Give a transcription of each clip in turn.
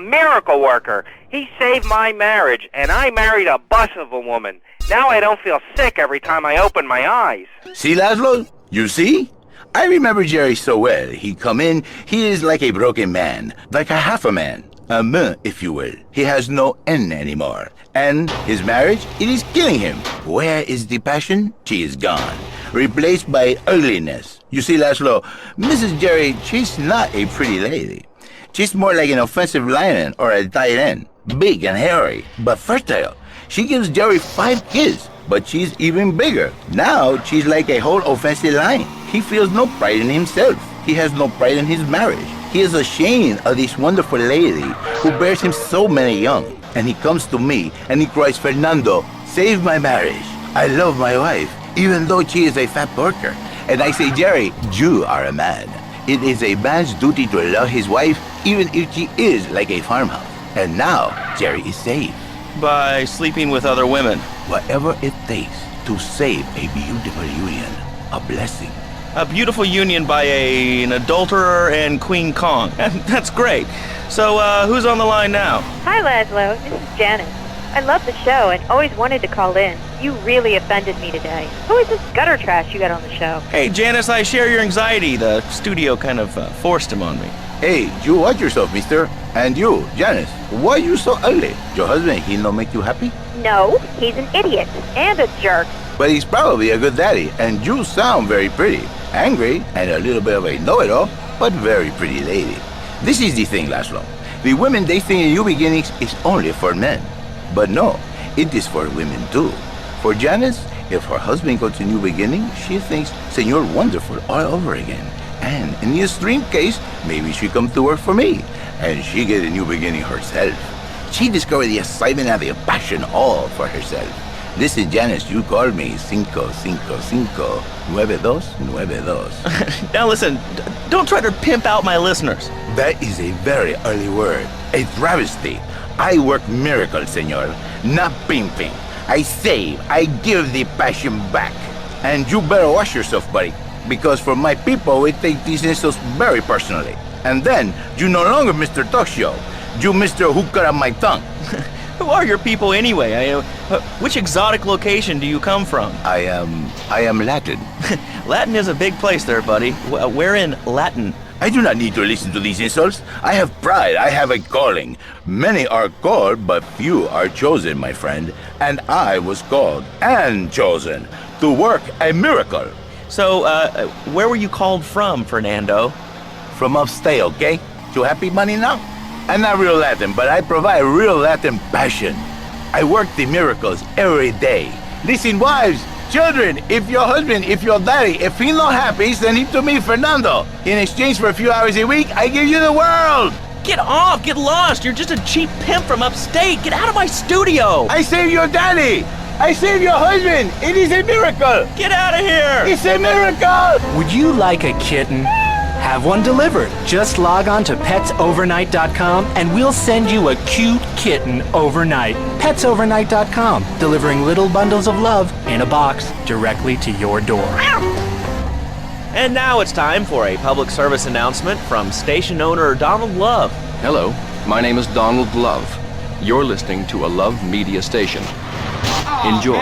miracle worker. He saved my marriage, and I married a bus of a woman. Now I don't feel sick every time I open my eyes. See, Laszlo? You see? I remember Jerry so well. He come in, he is like a broken man, like a half a man. A man, if you will. He has no N anymore. And his marriage, it is killing him. Where is the passion? She is gone. Replaced by ugliness. You see, Laszlo, Mrs. Jerry, she's not a pretty lady. She's more like an offensive lion or a tight end. Big and hairy, but fertile. She gives Jerry 5 kids, but she's even bigger. Now, she's like a whole offensive line. He feels no pride in himself. He has no pride in his marriage. He is ashamed of this wonderful lady who bears him so many young. And he comes to me and he cries, Fernando, save my marriage. I love my wife, even though she is a fat porker. And I say, Jerry, you are a man. It is a man's duty to love his wife, even if she is like a farmhouse. And now, Jerry is safe. By sleeping with other women. Whatever it takes to save a beautiful union. A blessing. A beautiful union by an adulterer and Queen Kong. That's great. So, who's on the line now? Hi, Laszlo. This is Janice. I love the show and always wanted to call in. You really offended me today. Who is this gutter trash you got on the show? Hey, Janice, I share your anxiety. The studio kind of forced him on me. Hey, you watch yourself, mister. And you, Janice, why are you so ugly? Your husband, he no make you happy? No, he's an idiot and a jerk. But he's probably a good daddy, and you sound very pretty. Angry, and a little bit of a know-it-all, but very pretty lady. This is the thing, Laszlo. The women they think in new beginnings is only for men. But no, it is for women too. For Janice, if her husband goes to new beginning, she thinks Senor Wonderful all over again. And in the extreme case, maybe she come to work for me, and she get a new beginning herself. She discovered the excitement and the passion all for herself. This is Janice, you called me 555 9292. Now listen, don't try to pimp out my listeners. That is a very early word, a travesty. I work miracles, senor, not pimping. I save, I give the passion back. And you better watch yourself, buddy, because for my people, we take these insults very personally. And then, you no longer Mr. Talk Show. You Mr. Who Cut Out My Tongue. Who are your people anyway? Which exotic location do you come from? I am Latin. Latin is a big place there, buddy. Where in Latin? I do not need to listen to these insults. I have pride. I have a calling. Many are called, but few are chosen, my friend. And I was called and chosen to work a miracle. So, where were you called from, Fernando? From upstate, okay? You happy, money now? I'm not real Latin, but I provide real Latin passion. I work the miracles every day. Listen, wives, children, if your husband, if your daddy, if he's not happy, send him to me, Fernando. In exchange for a few hours a week, I give you the world. Get off, get lost. You're just a cheap pimp from upstate. Get out of my studio. I save your daddy. I save your husband. It is a miracle. Get out of here. It's a miracle. Would you like a kitten? Have one delivered. Just log on to petsovernight.com and we'll send you a cute kitten overnight. Petsovernight.com, delivering little bundles of love in a box directly to your door. And now it's time for a public service announcement from station owner Donald Love. Hello, my name is Donald Love. You're listening to a Love Media station. Enjoy.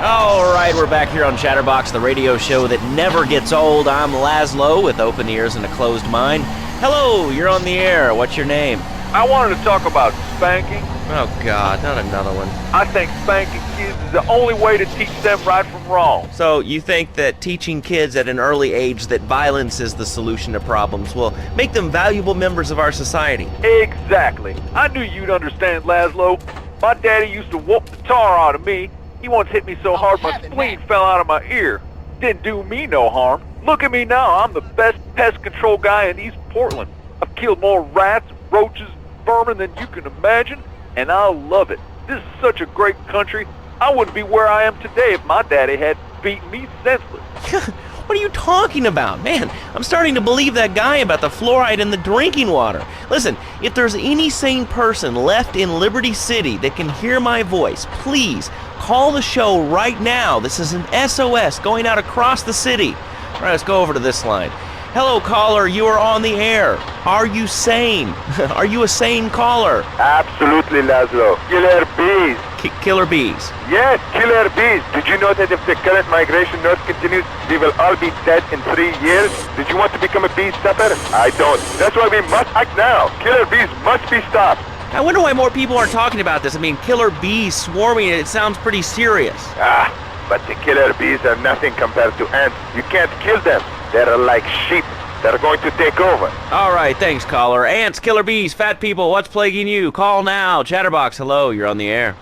All right, we're back here on Chatterbox, the radio show that never gets old. I'm Laszlo with open ears and a closed mind. Hello, you're on the air. What's your name? I wanted to talk about spanking. Oh, God, not another one. I think spanking kids is the only way to teach them right from wrong. So you think that teaching kids at an early age that violence is the solution to problems will make them valuable members of our society? Exactly. I knew you'd understand, Laszlo. My daddy used to whoop the tar out of me. He once hit me so hard my spleen fell out of my ear. Didn't do me no harm. Look at me now. I'm the best pest control guy in East Portland. I've killed more rats, roaches, vermin than you can imagine, and I love it. This is such a great country. I wouldn't be where I am today if my daddy had beaten me senseless. What are you talking about? Man, I'm starting to believe that guy about the fluoride in the drinking water. Listen, if there's any sane person left in Liberty City that can hear my voice, please call the show right now. This is an SOS going out across the city. All right, let's go over to this line. Hello, caller, you are on the air. Are you sane? Are you a sane caller? Absolutely, Laszlo. Killer bees. Killer bees. Yes, killer bees. Did you know that if the current migration north continues, we will all be dead in 3 years? Did you want to become a bee stopper? I don't. That's why we must act now. Killer bees must be stopped. I wonder why more people aren't talking about this. I mean, killer bees swarming, it sounds pretty serious. But the killer bees are nothing compared to ants. You can't kill them. They're like sheep. They're going to take over. All right, thanks, caller. Ants, killer bees, fat people, what's plaguing you? Call now. Chatterbox, hello, you're on the air.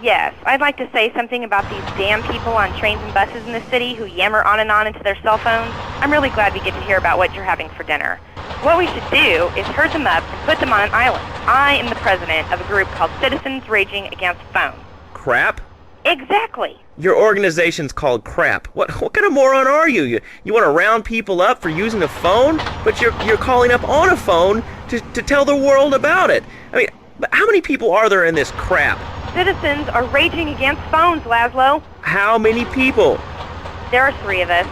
Yes. I'd like to say something about these damn people on trains and buses in the city who yammer on and on into their cell phones. I'm really glad we get to hear about what you're having for dinner. What we should do is herd them up and put them on an island. I am the president of a group called Citizens Raging Against Phones. Crap? Exactly. Your organization's called Crap. What kind of moron are you? You want to round people up for using a phone, but you're calling up on a phone to tell the world about it. I mean, how many people are there in this crap? Citizens are raging against phones, Laszlo. How many people? There are 3 of us.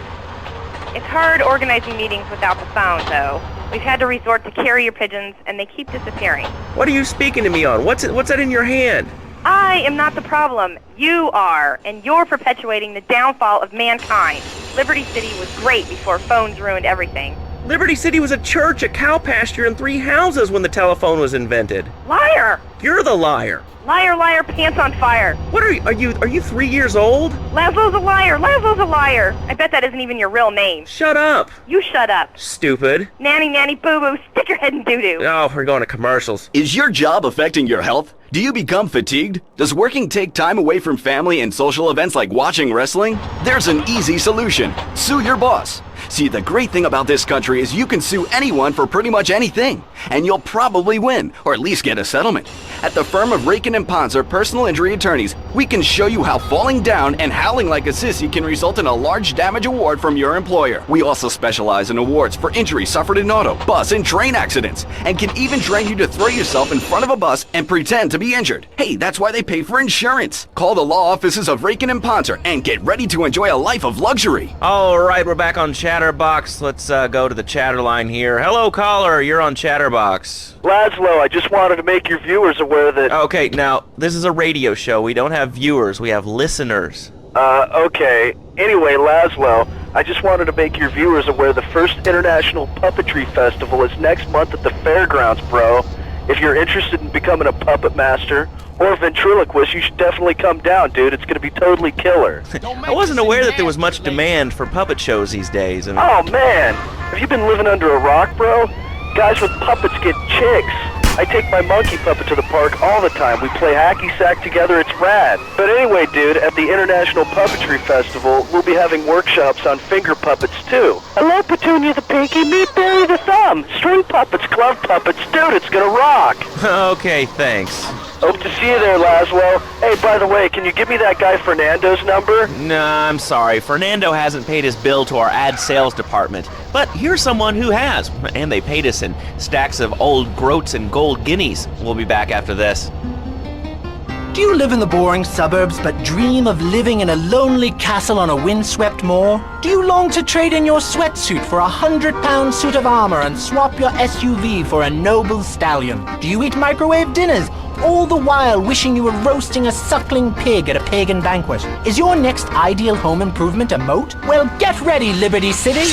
It's hard organizing meetings without the phone, though. We've had to resort to carrier pigeons, and they keep disappearing. What are you speaking to me on? What's that in your hand? I am not the problem. You are, and you're perpetuating the downfall of mankind. Liberty City was great before phones ruined everything. Liberty City was a church, a cow pasture, and 3 houses when the telephone was invented. Liar! You're the liar. Liar, liar, pants on fire. What are you 3 years old? Laszlo's a liar. Laszlo's a liar. I bet that isn't even your real name. Shut up. You shut up. Stupid. Nanny, nanny, boo-boo, stick your head in doo-doo. Oh, we're going to commercials. Is your job affecting your health? Do you become fatigued? Does working take time away from family and social events like watching wrestling? There's an easy solution. Sue your boss. See, the great thing about this country is you can sue anyone for pretty much anything, and you'll probably win, or at least get a settlement. At the firm of Rakin & Ponzer Personal Injury Attorneys, we can show you how falling down and howling like a sissy can result in a large damage award from your employer. We also specialize in awards for injuries suffered in auto, bus, and train accidents, and can even train you to throw yourself in front of a bus and pretend to be injured. Hey, that's why they pay for insurance. Call the law offices of Rakin & Ponzer and get ready to enjoy a life of luxury. All right, we're back on Chatterbox. Let's go to the chatter line here. Hello, caller. You're on Chatterbox. Laszlo, I just wanted to make your viewers aware that... Okay, now, this is a radio show. We don't have viewers. We have listeners. Okay. Anyway, Laszlo, I just wanted to make your viewers aware the first International Puppetry Festival is next month at the fairgrounds, bro. If you're interested in becoming a puppet master or a ventriloquist, you should definitely come down, dude. It's going to be totally killer. I wasn't aware that there was much demand for puppet shows these days. Oh, man. Have you been living under a rock, bro? Guys with puppets get chicks. I take my monkey puppet to the park all the time. We play hacky sack together. It's rad. But anyway, dude, at the International Puppetry Festival, we'll be having workshops on finger puppets, too. Hello, Petunia the Pinky. Meet Barry the Thumb. String puppets, glove puppets. Dude, it's gonna rock. Okay, thanks. Hope to see you there, Laszlo. Hey, by the way, can you give me that guy Fernando's number? Nah, I'm sorry. Fernando hasn't paid his bill to our ad sales department. But here's someone who has, and they paid us in stacks of old groats and gold guineas. We'll be back after this. Do you live in the boring suburbs but dream of living in a lonely castle on a windswept moor? Do you long to trade in your sweatsuit for a 100-pound suit of armor and swap your SUV for a noble stallion? Do you eat microwave dinners, all the while wishing you were roasting a suckling pig at a pagan banquet? Is your next ideal home improvement a moat? Well, get ready, Liberty City!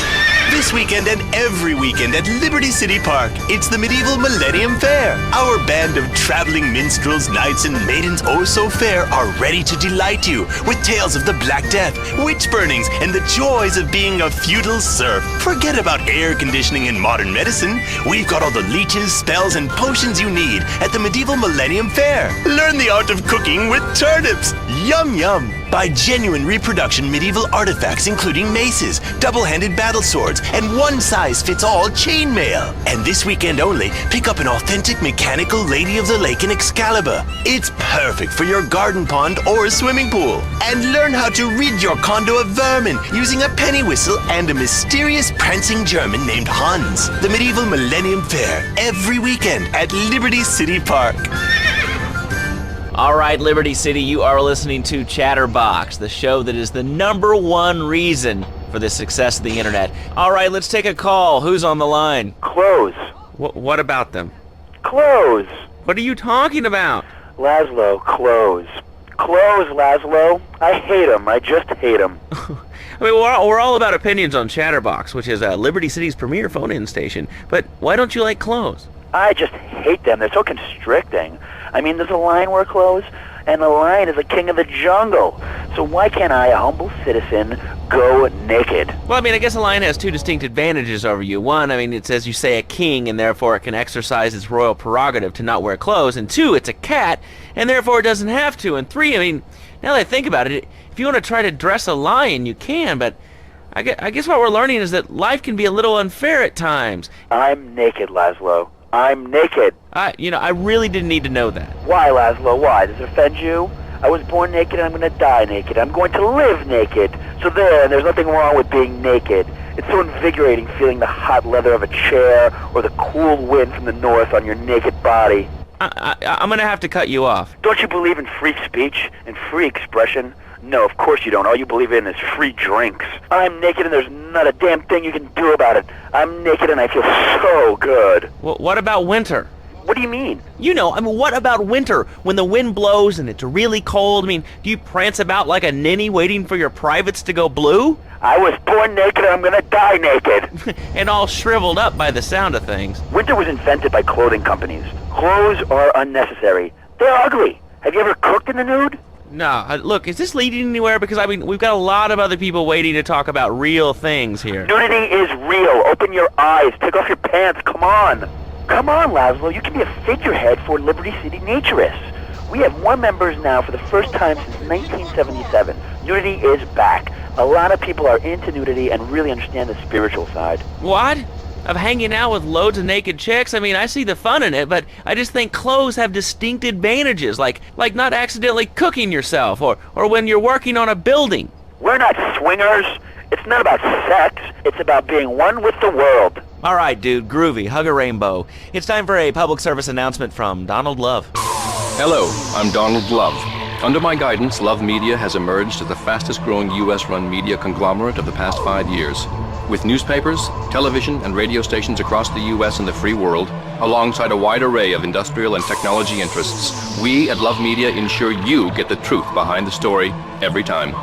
This weekend and every weekend at Liberty City Park, it's the Medieval Millennium Fair. Our band of traveling minstrels, knights, and maidens oh so fair are ready to delight you with tales of the Black Death, witch burnings, and the joys of being a feudal serf. Forget about air conditioning and modern medicine. We've got all the leeches, spells, and potions you need at the Medieval Millennium Fair. Learn the art of cooking with turnips. Yum yum. Buy genuine reproduction medieval artifacts including maces, double-handed battle swords, and one-size-fits-all chainmail. And this weekend only, pick up an authentic mechanical Lady of the Lake in Excalibur. It's perfect for your garden pond or swimming pool. And learn how to rid your condo of vermin using a penny whistle and a mysterious prancing German named Hans. The Medieval Millennium Fair, every weekend at Liberty City Park. All right, Liberty City, you are listening to Chatterbox, the show that is the #1 reason for the success of the internet. All right, let's take a call. Who's on the line? Clothes. What about them? Clothes. What are you talking about? Laszlo, clothes. Clothes, Laszlo. I hate them. I just hate them. I mean, we're all about opinions on Chatterbox, which is Liberty City's premier phone-in station. But why don't you like clothes? I just hate them. They're so constricting. I mean, there's a lion wear clothes, and the lion is the king of the jungle. So why can't I, a humble citizen, go naked? Well, I mean, I guess a lion has two distinct advantages over you. One, I mean, it's, as you say, a king, and therefore it can exercise its royal prerogative to not wear clothes. And two, it's a cat, and therefore it doesn't have to. And three, I mean, now that I think about it, if you want to try to dress a lion, you can, but I guess what we're learning is that life can be a little unfair at times. I'm naked, Laszlo. I'm naked. I really didn't need to know that. Why, Laszlo? Why? Does it offend you? I was born naked and I'm going to die naked. I'm going to live naked. So there's nothing wrong with being naked. It's so invigorating feeling the hot leather of a chair or the cool wind from the north on your naked body. I'm going to have to cut you off. Don't you believe in free speech and free expression? No, of course you don't. All you believe in is free drinks. I'm naked and there's not a damn thing you can do about it. I'm naked and I feel so good. Well, what about winter? What do you mean? What about winter? When the wind blows and it's really cold, do you prance about like a ninny waiting for your privates to go blue? I was born naked and I'm gonna die naked. And all shriveled up by the sound of things. Winter was invented by clothing companies. Clothes are unnecessary. They're ugly. Have you ever cooked in the nude? No, look, is this leading anywhere? Because, we've got a lot of other people waiting to talk about real things here. Nudity is real. Open your eyes. Take off your pants. Come on. Come on, Laszlo. You can be a figurehead for Liberty City Naturists. We have more members now for the first time since 1977. Nudity is back. A lot of people are into nudity and really understand the spiritual side. What? Of hanging out with loads of naked chicks? I see the fun in it, but I just think clothes have distinct advantages, like not accidentally cooking yourself, or when you're working on a building. We're not swingers. It's not about sex. It's about being one with the world. All right, dude, groovy. Hug a rainbow. It's time for a public service announcement from Donald Love. Hello, I'm Donald Love. Under my guidance, Love Media has emerged as the fastest-growing U.S.-run media conglomerate of the past 5 years. With newspapers, television, and radio stations across the U.S. and the free world, alongside a wide array of industrial and technology interests, we at Love Media ensure you get the truth behind the story every time.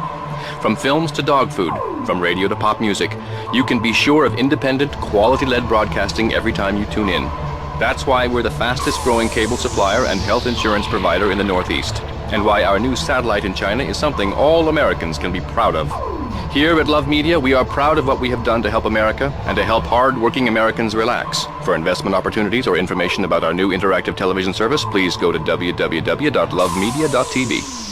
From films to dog food, from radio to pop music, you can be sure of independent, quality-led broadcasting every time you tune in. That's why we're the fastest-growing cable supplier and health insurance provider in the Northeast, and why our new satellite in China is something all Americans can be proud of. Here at Love Media, we are proud of what we have done to help America and to help hard-working Americans relax. For investment opportunities or information about our new interactive television service, please go to www.lovemedia.tv.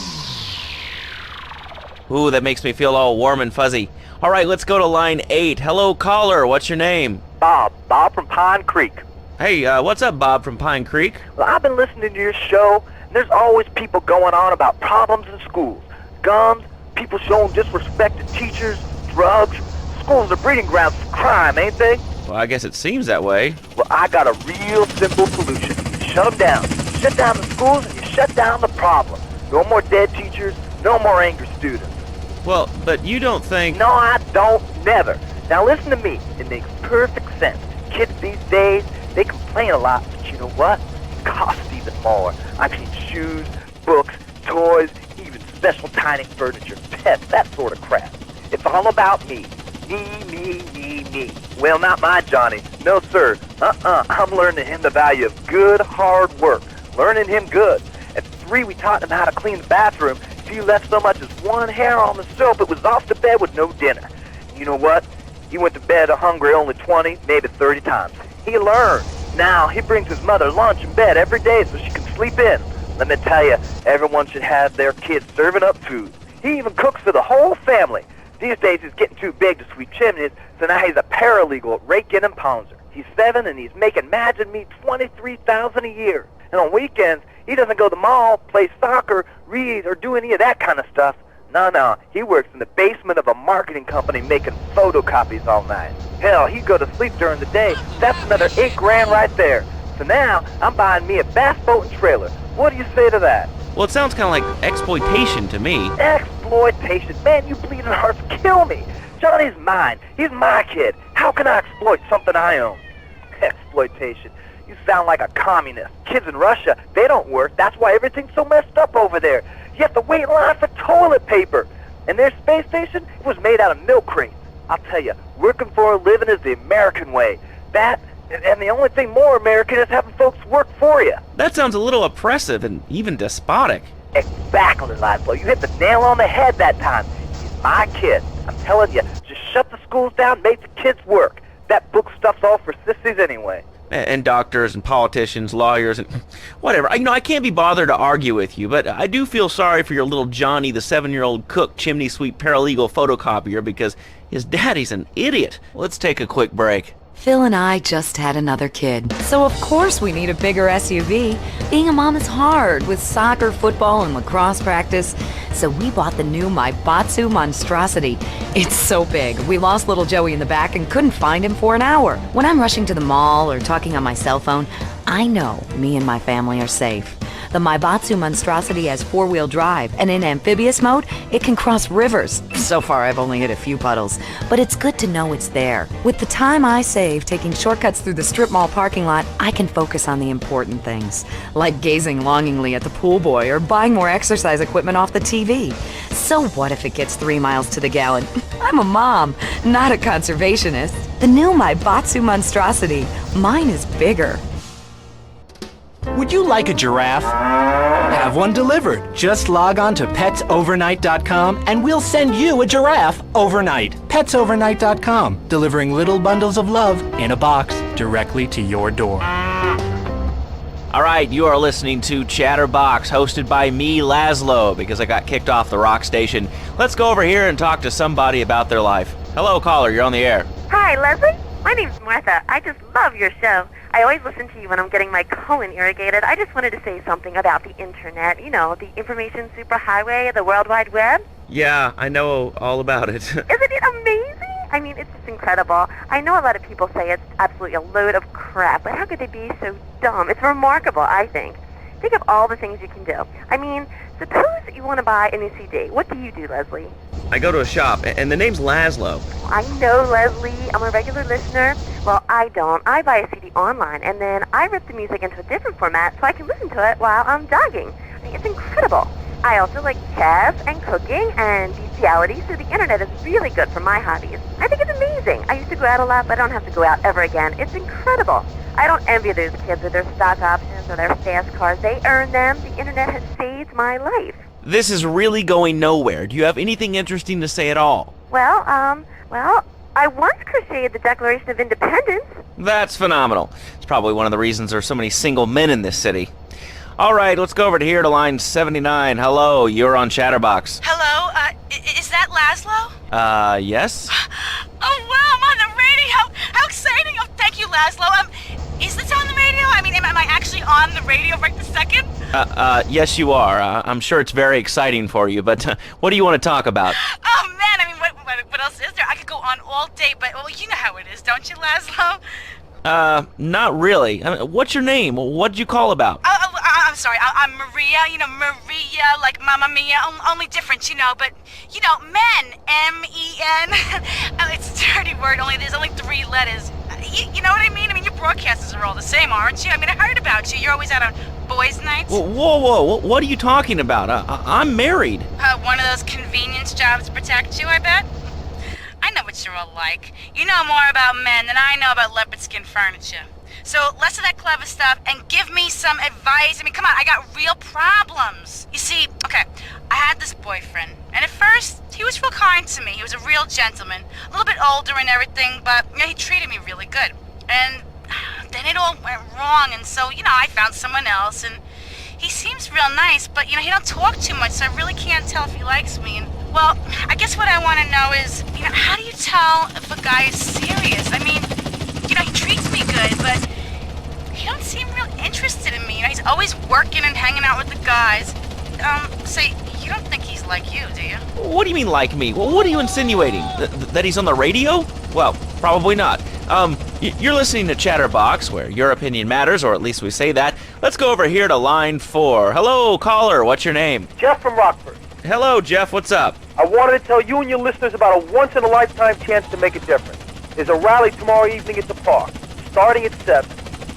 Ooh, that makes me feel all warm and fuzzy. All right, let's go to line 8. Hello, caller. What's your name? Bob from Pine Creek. Hey, what's up, Bob from Pine Creek? Well, I've been listening to your show, and there's always people going on about problems in schools. Guns, people showing disrespect to teachers, drugs. Schools are breeding grounds for crime, ain't they? Well, I guess it seems that way. Well, I got a real simple solution. Shut them down. Shut down the schools and you shut down the problem. No more dead teachers, no more angry students. Well, but you don't think... No, I don't, never. Now listen to me. It makes perfect sense. Kids these days, they complain a lot, but you know what? It costs even more. I've seen shoes, books, toys, even special tiny furniture, pets, that sort of crap. It's all about me. Me. Well, not my Johnny. No, sir. I'm learning him the value of good, hard work. Learning him good. At 3, we taught him how to clean the bathroom. If he left so much as one hair on the soap, it was off to bed with no dinner. You know what? He went to bed hungry only 20, maybe 30 times. He learned. Now, he brings his mother lunch in bed every day so she can sleep in. Let me tell you, everyone should have their kids serving up food. He even cooks for the whole family. These days, he's getting too big to sweep chimneys, so now he's a paralegal at Rake-In and Ponzer. He's 7, and he's making, imagine me, $23,000 a year. And on weekends, he doesn't go to the mall, play soccer, read, or do any of that kind of stuff. No, he works in the basement of a marketing company making photocopies all night. Hell, he'd go to sleep during the day. That's another $8,000 right there. So now, I'm buying me a bass boat and trailer. What do you say to that? Well, it sounds kind of like exploitation to me. Exploitation? Man, you bleeding hearts kill me. Johnny's mine. He's my kid. How can I exploit something I own? Exploitation. You sound like a communist. Kids in Russia, they don't work. That's why everything's so messed up over there. You have to wait in line for toilet paper. And their space station, it was made out of milk crates. I'll tell you, working for a living is the American way. That, and the only thing more American is having folks work for you. That sounds a little oppressive and even despotic. Exactly, Laszlo. You hit the nail on the head that time. He's my kid. I'm telling you, just shut the schools down, make the kids work. That book stuff's all for sissies anyway. And doctors and politicians, lawyers, and whatever. I can't be bothered to argue with you, but I do feel sorry for your little Johnny, the 7-year-old cook, chimney sweep, paralegal photocopier, because his daddy's an idiot. Let's take a quick break. Phil and I just had another kid, so of course we need a bigger SUV. Being a mom is hard with soccer, football, and lacrosse practice, so we bought the new Maibatsu Monstrosity. It's so big, we lost little Joey in the back and couldn't find him for an hour. When I'm rushing to the mall or talking on my cell phone, I know me and my family are safe. The Maibatsu Monstrosity has 4-wheel drive, and in amphibious mode, it can cross rivers. So far, I've only hit a few puddles, but it's good to know it's there. With the time I save taking shortcuts through the strip mall parking lot, I can focus on the important things, like gazing longingly at the pool boy or buying more exercise equipment off the TV. So what if it gets 3 miles to the gallon? I'm a mom, not a conservationist. The new Maibatsu Monstrosity. Mine is bigger. Would you like a giraffe? Have one delivered. Just log on to petsovernight.com and we'll send you a giraffe overnight. Petsovernight.com, delivering little bundles of love in a box directly to your door. All right, you are listening to Chatterbox, hosted by me, Laszlo, because I got kicked off the rock station. Let's go over here and talk to somebody about their life. Hello, caller, you're on the air. Hi, Leslie. My name's Martha. I just love your show. I always listen to you when I'm getting my colon irrigated. I just wanted to say something about the internet. You know, the information superhighway, the World Wide Web. Yeah, I know all about it. Isn't it amazing? I mean, it's just incredible. I know a lot of people say it's absolutely a load of crap, but how could they be so dumb? It's remarkable, I think. Think of all the things you can do. I mean, suppose you want to buy a new CD. What do you do, Leslie? I go to a shop, and the name's Laszlo. I know, Leslie. I'm a regular listener. Well, I don't. I buy a CD online, and then I rip the music into a different format so I can listen to it while I'm jogging. I mean, it's incredible. I also like chess and cooking and bestiality, so the internet is really good for my hobbies. I think it's amazing. I used to go out a lot, but I don't have to go out ever again. It's incredible. I don't envy those kids with their stock options or their fast cars. They earn them. The internet has saved my life. This is really going nowhere. Do you have anything interesting to say at all? Well, I once crocheted the Declaration of Independence. That's phenomenal. It's probably one of the reasons there's so many single men in this city. All right, let's go over to here to line 79. Hello, you're on Chatterbox. Hello, is that Laszlo? Yes? Oh, wow, I'm on the radio. How exciting. Oh, thank you, Laszlo. Is this on the radio? I mean, am I actually on the radio right this second? Yes, you are. I'm sure it's very exciting for you, but what do you want to talk about? Oh, man, I mean, what else is there? I could go on all day, but, well, you know how it is, don't you, Laszlo? Not really. I mean, what'd your name? What'd you call about? I'm sorry, I'm Maria, you know, Maria, like Mamma Mia, only different, you know, but, you know, men, M-E-N, it's a dirty word, there's only 3 letters. You know what I mean? I mean, your broadcasters are all the same, aren't you? I mean, I heard about you. You're always out on boys' nights. Whoa, what are you talking about? I'm married. One of those convenience jobs to protect you, I bet? I know what you're all like. You know more about men than I know about leopard skin furniture. So less of that clever stuff and give me some advice. I mean, come on, I got real problems. You see, okay, I had this boyfriend, and at first, he was real kind to me. He was a real gentleman, a little bit older and everything, but you know, he treated me really good. And then it all went wrong, and so, you know, I found someone else, and he seems real nice, but, you know, he don't talk too much, so I really can't tell if he likes me. And, well, I guess what I want to know is, you know, how do you tell if a guy is serious? I mean, you know, he treats me good, but he don't seem real interested in me. You know, he's always working and hanging out with the guys. Say, you don't think he's like you, do you? What do you mean, like me? Well, what are you insinuating? That he's on the radio? Well, probably not. You're listening to Chatterbox, where your opinion matters, or at least we say that. Let's go over here to line 4. Hello, caller. What's your name? Jeff from Rockford. Hello, Jeff. What's up? I wanted to tell you and your listeners about a once-in-a-lifetime chance to make a difference. There's a rally tomorrow evening at the park, starting at 7.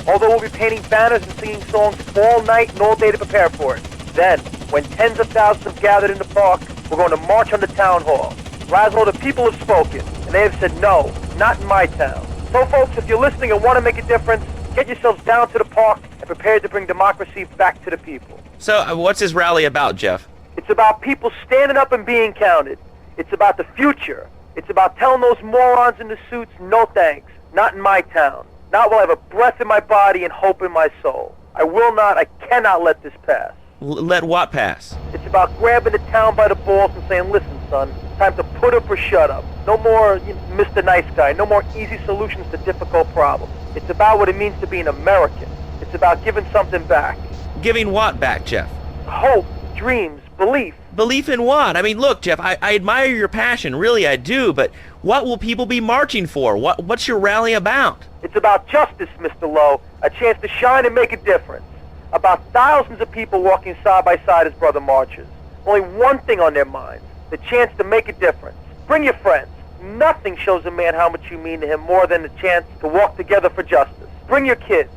Although we'll be painting banners and singing songs all night and all day to prepare for it. Then, when tens of thousands have gathered in the park, we're going to march on the town hall. Laszlo, the people have spoken, and they have said no, not in my town. So, folks, if you're listening and want to make a difference, get yourselves down to the park and prepare to bring democracy back to the people. So, what's this rally about, Jeff? It's about people standing up and being counted. It's about the future. It's about telling those morons in the suits, no thanks, not in my town. Not while I have a breath in my body and hope in my soul. I cannot let this pass. Let what pass? It's about grabbing the town by the balls and saying, listen, son, time to put up or shut up. No more Mr. Nice Guy. No more easy solutions to difficult problems. It's about what it means to be an American. It's about giving something back. Giving what back, Jeff? Hope, dreams, belief. Belief in what? I mean, look, Jeff, I admire your passion. Really, I do. But what will people be marching for? What's your rally about? It's about justice, Mr. Lowe. A chance to shine and make a difference. About thousands of people walking side by side as brother marchers. Only one thing on their minds. The chance to make a difference. Bring your friends. Nothing shows a man how much you mean to him more than the chance to walk together for justice. Bring your kids.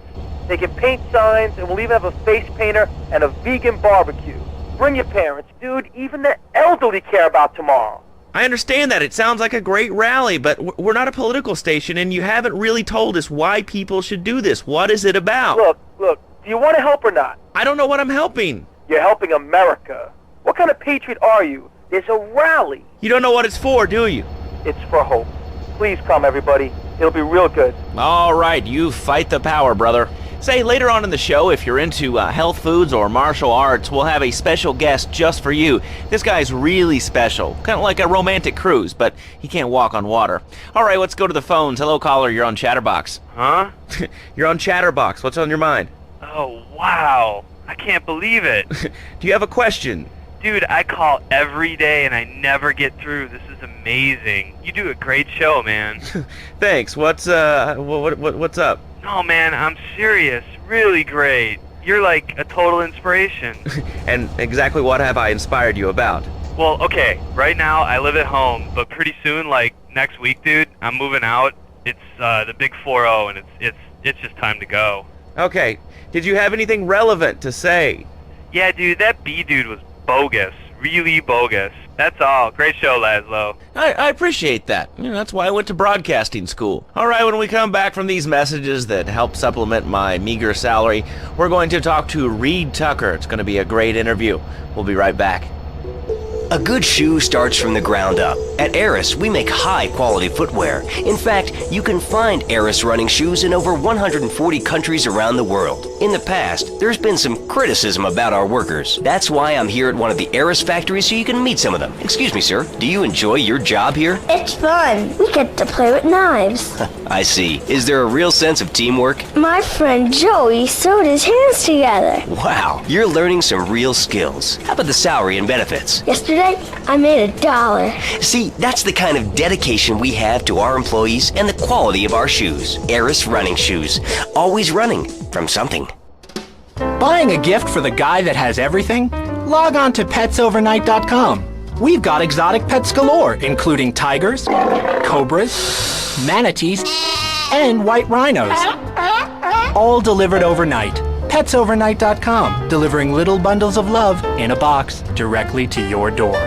They can paint signs, and we'll even have a face painter and a vegan barbecue. Bring your parents. Dude, even the elderly care about tomorrow. I understand that. It sounds like a great rally, but we're not a political station, and you haven't really told us why people should do this. What is it about? Look, do you want to help or not? I don't know what I'm helping. You're helping America. What kind of patriot are you? There's a rally. You don't know what it's for, do you? It's for hope. Please come, everybody. It'll be real good. All right, you fight the power, brother. Say, later on in the show, if you're into health foods or martial arts, we'll have a special guest just for you. This guy's really special, kind of like a romantic cruise, but he can't walk on water. All right, let's go to the phones. Hello, caller, you're on Chatterbox. Huh? You're on Chatterbox. What's on your mind? Oh, wow. I can't believe it. Do you have a question? Dude, I call every day and I never get through. This is amazing. You do a great show, man. Thanks. What's up? No, man, I'm serious. Really great. You're like a total inspiration. And exactly what have I inspired you about? Well, okay, right now I live at home, but pretty soon, like next week, dude, I'm moving out. It's the big 4-0, and it's just time to go. Okay. Did you have anything relevant to say? Yeah, dude, that B dude was bogus. Really bogus. That's all. Great show, Laszlo. I appreciate that. That's why I went to broadcasting school. All right, when we come back from these messages that help supplement my meager salary, we're going to talk to Reed Tucker. It's going to be a great interview. We'll be right back. A good shoe starts from the ground up. At Eris, we make high-quality footwear. In fact, you can find Eris running shoes in over 140 countries around the world. In the past, there's been some criticism about our workers. That's why I'm here at one of the Eris factories so you can meet some of them. Excuse me, sir. Do you enjoy your job here? It's fun. We get to play with knives. I see. Is there a real sense of teamwork? My friend Joey sewed his hands together. Wow, you're learning some real skills. How about the salary and benefits? Yesterday, I made $1. See, that's the kind of dedication we have to our employees and the quality of our shoes. Eris running shoes. Always running from something. Buying a gift for the guy that has everything? Log on to petsovernight.com. We've got exotic pets galore, including tigers, cobras, manatees, and white rhinos. All delivered overnight. petsovernight.com, delivering little bundles of love in a box directly to your door.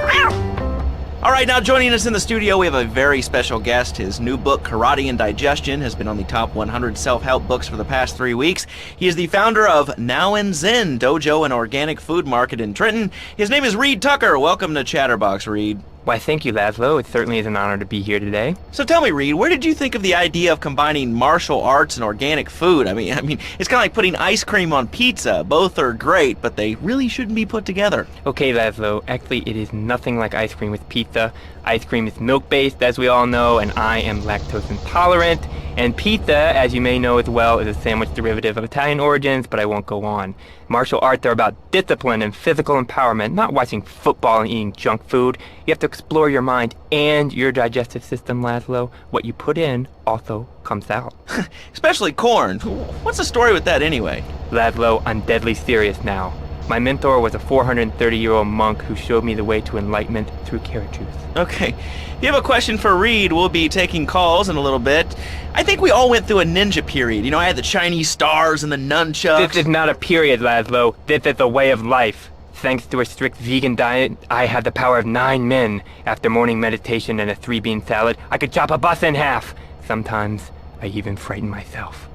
All right, now joining us in the studio, we have a very special guest. His new book, Karate and Digestion, has been on the top 100 self-help books for the past 3 weeks. He is the founder of Now and Zen Dojo, an organic food market in Trenton. His name is Reed Tucker. Welcome to Chatterbox, Reed. Why, thank you, Laszlo. It certainly is an honor to be here today. So tell me, Reed, where did you think of the idea of combining martial arts and organic food? I mean, it's kind of like putting ice cream on pizza. Both are great, but they really shouldn't be put together. Okay, Laszlo, actually it is nothing like ice cream with pizza. Ice cream is milk-based, as we all know, and I am lactose intolerant. And pizza, as you may know as well, is a sandwich derivative of Italian origins, but I won't go on. Martial arts are about discipline and physical empowerment, not watching football and eating junk food. You have to explore your mind and your digestive system, Laszlo. What you put in also comes out. Especially corn. What's the story with that anyway? Laszlo, I'm deadly serious now. My mentor was a 430-year-old monk who showed me the way to enlightenment through carrot juice. Okay. If you have a question for Reed, we'll be taking calls in a little bit. I think we all went through a ninja period. You know, I had the Chinese stars and the nunchucks. This is not a period, Laszlo. This is a way of life. Thanks to a strict vegan diet, I have the power of 9 men. After morning meditation and a 3-bean salad, I could chop a bus in half. Sometimes, I even frighten myself.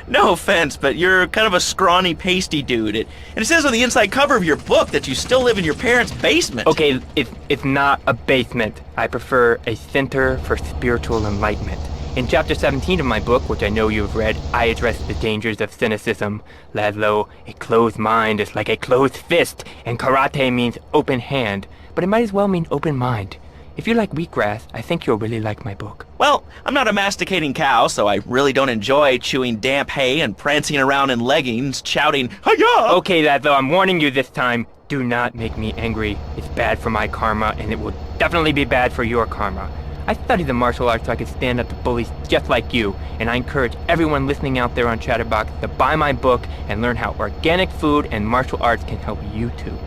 No offense, but you're kind of a scrawny, pasty dude. And it says on the inside cover of your book that you still live in your parents' basement. Okay, it's not a basement. I prefer a center for spiritual enlightenment. In chapter 17 of my book, which I know you've read, I address the dangers of cynicism. Laszlo, a closed mind is like a closed fist, and karate means open hand, but it might as well mean open mind. If you like wheatgrass, I think you'll really like my book. Well, I'm not a masticating cow, so I really don't enjoy chewing damp hay and prancing around in leggings, shouting, "Hi-ya!" Okay, Laszlo, I'm warning you this time. Do not make me angry. It's bad for my karma, and it will definitely be bad for your karma. I studied the martial arts so I could stand up to bullies just like you, and I encourage everyone listening out there on Chatterbox to buy my book and learn how organic food and martial arts can help you too.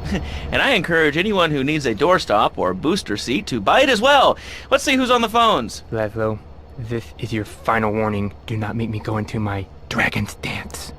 And I encourage anyone who needs a doorstop or booster seat to buy it as well. Let's see who's on the phones. Laszlo, this is your final warning. Do not make me go into my dragon's dance.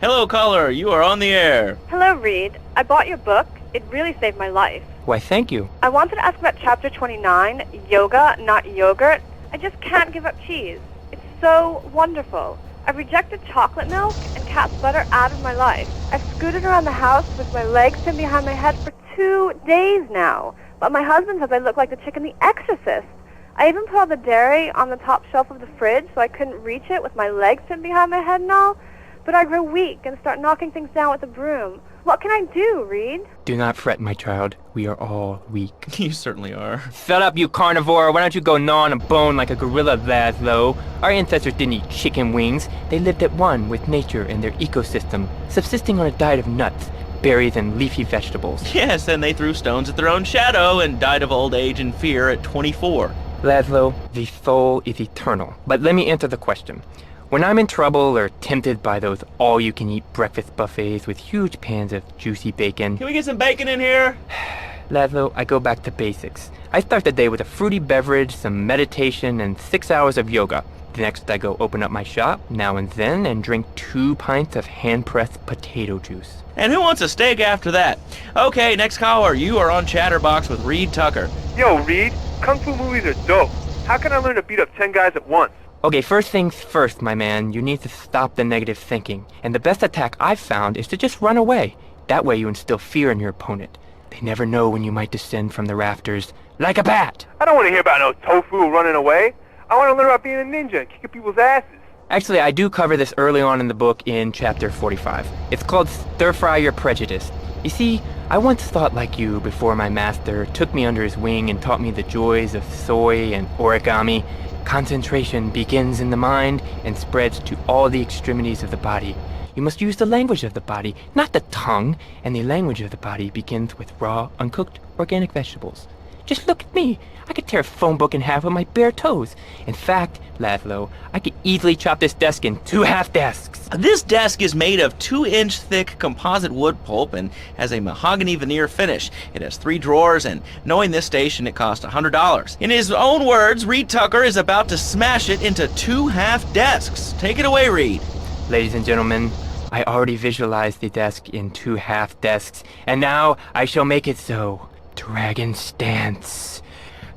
Hello, caller. You are on the air. Hello, Reed. I bought your book. It really saved my life. Why, thank you. I wanted to ask about chapter 29, yoga, not yogurt. I just can't give up cheese. It's so wonderful. I've rejected chocolate milk and cat's butter out of my life. I've scooted around the house with my legs pinned behind my head for 2 days now. But my husband says I look like the chick in The Exorcist. I even put all the dairy on the top shelf of the fridge so I couldn't reach it with my legs pinned behind my head and all. But I grow weak and start knocking things down with a broom. What can I do, Reed? Do not fret, my child. We are all weak. You certainly are. Shut up, you carnivore. Why don't you go gnaw on a bone like a gorilla, Laszlo? Our ancestors didn't eat chicken wings. They lived at one with nature and their ecosystem, subsisting on a diet of nuts, berries, and leafy vegetables. Yes, and they threw stones at their own shadow and died of old age and fear at 24. Laszlo, the soul is eternal. But let me answer the question. When I'm in trouble or tempted by those all-you-can-eat breakfast buffets with huge pans of juicy bacon... Can we get some bacon in here? Laszlo, I go back to basics. I start the day with a fruity beverage, some meditation, and 6 hours of yoga. Next, I go open up my shop, now and then, and drink 2 pints of hand-pressed potato juice. And who wants a steak after that? Okay, next caller, you are on Chatterbox with Reed Tucker. Yo, Reed, Kung Fu movies are dope. How can I learn to beat up 10 guys at once? Okay, first things first, my man. You need to stop the negative thinking. And the best attack I've found is to just run away. That way you instill fear in your opponent. They never know when you might descend from the rafters like a bat. I don't want to hear about no tofu running away. I want to learn about being a ninja and kicking people's asses. Actually, I do cover this early on in the book in chapter 45. It's called Stir Fry Your Prejudice. You see, I once thought like you before my master took me under his wing and taught me the joys of soy and origami. Concentration begins in the mind and spreads to all the extremities of the body. You must use the language of the body, not the tongue, and the language of the body begins with raw, uncooked, organic vegetables. Just look at me. I could tear a phone book in half with my bare toes. In fact, Laszlo, I could easily chop this desk in 2 half desks. This desk is made of 2-inch thick composite wood pulp and has a mahogany veneer finish. It has 3 drawers, and knowing this station, it cost $100. In his own words, Reed Tucker is about to smash it into 2 half desks. Take it away, Reed. Ladies and gentlemen, I already visualized the desk in 2 half desks, and now I shall make it so. Dragon stance.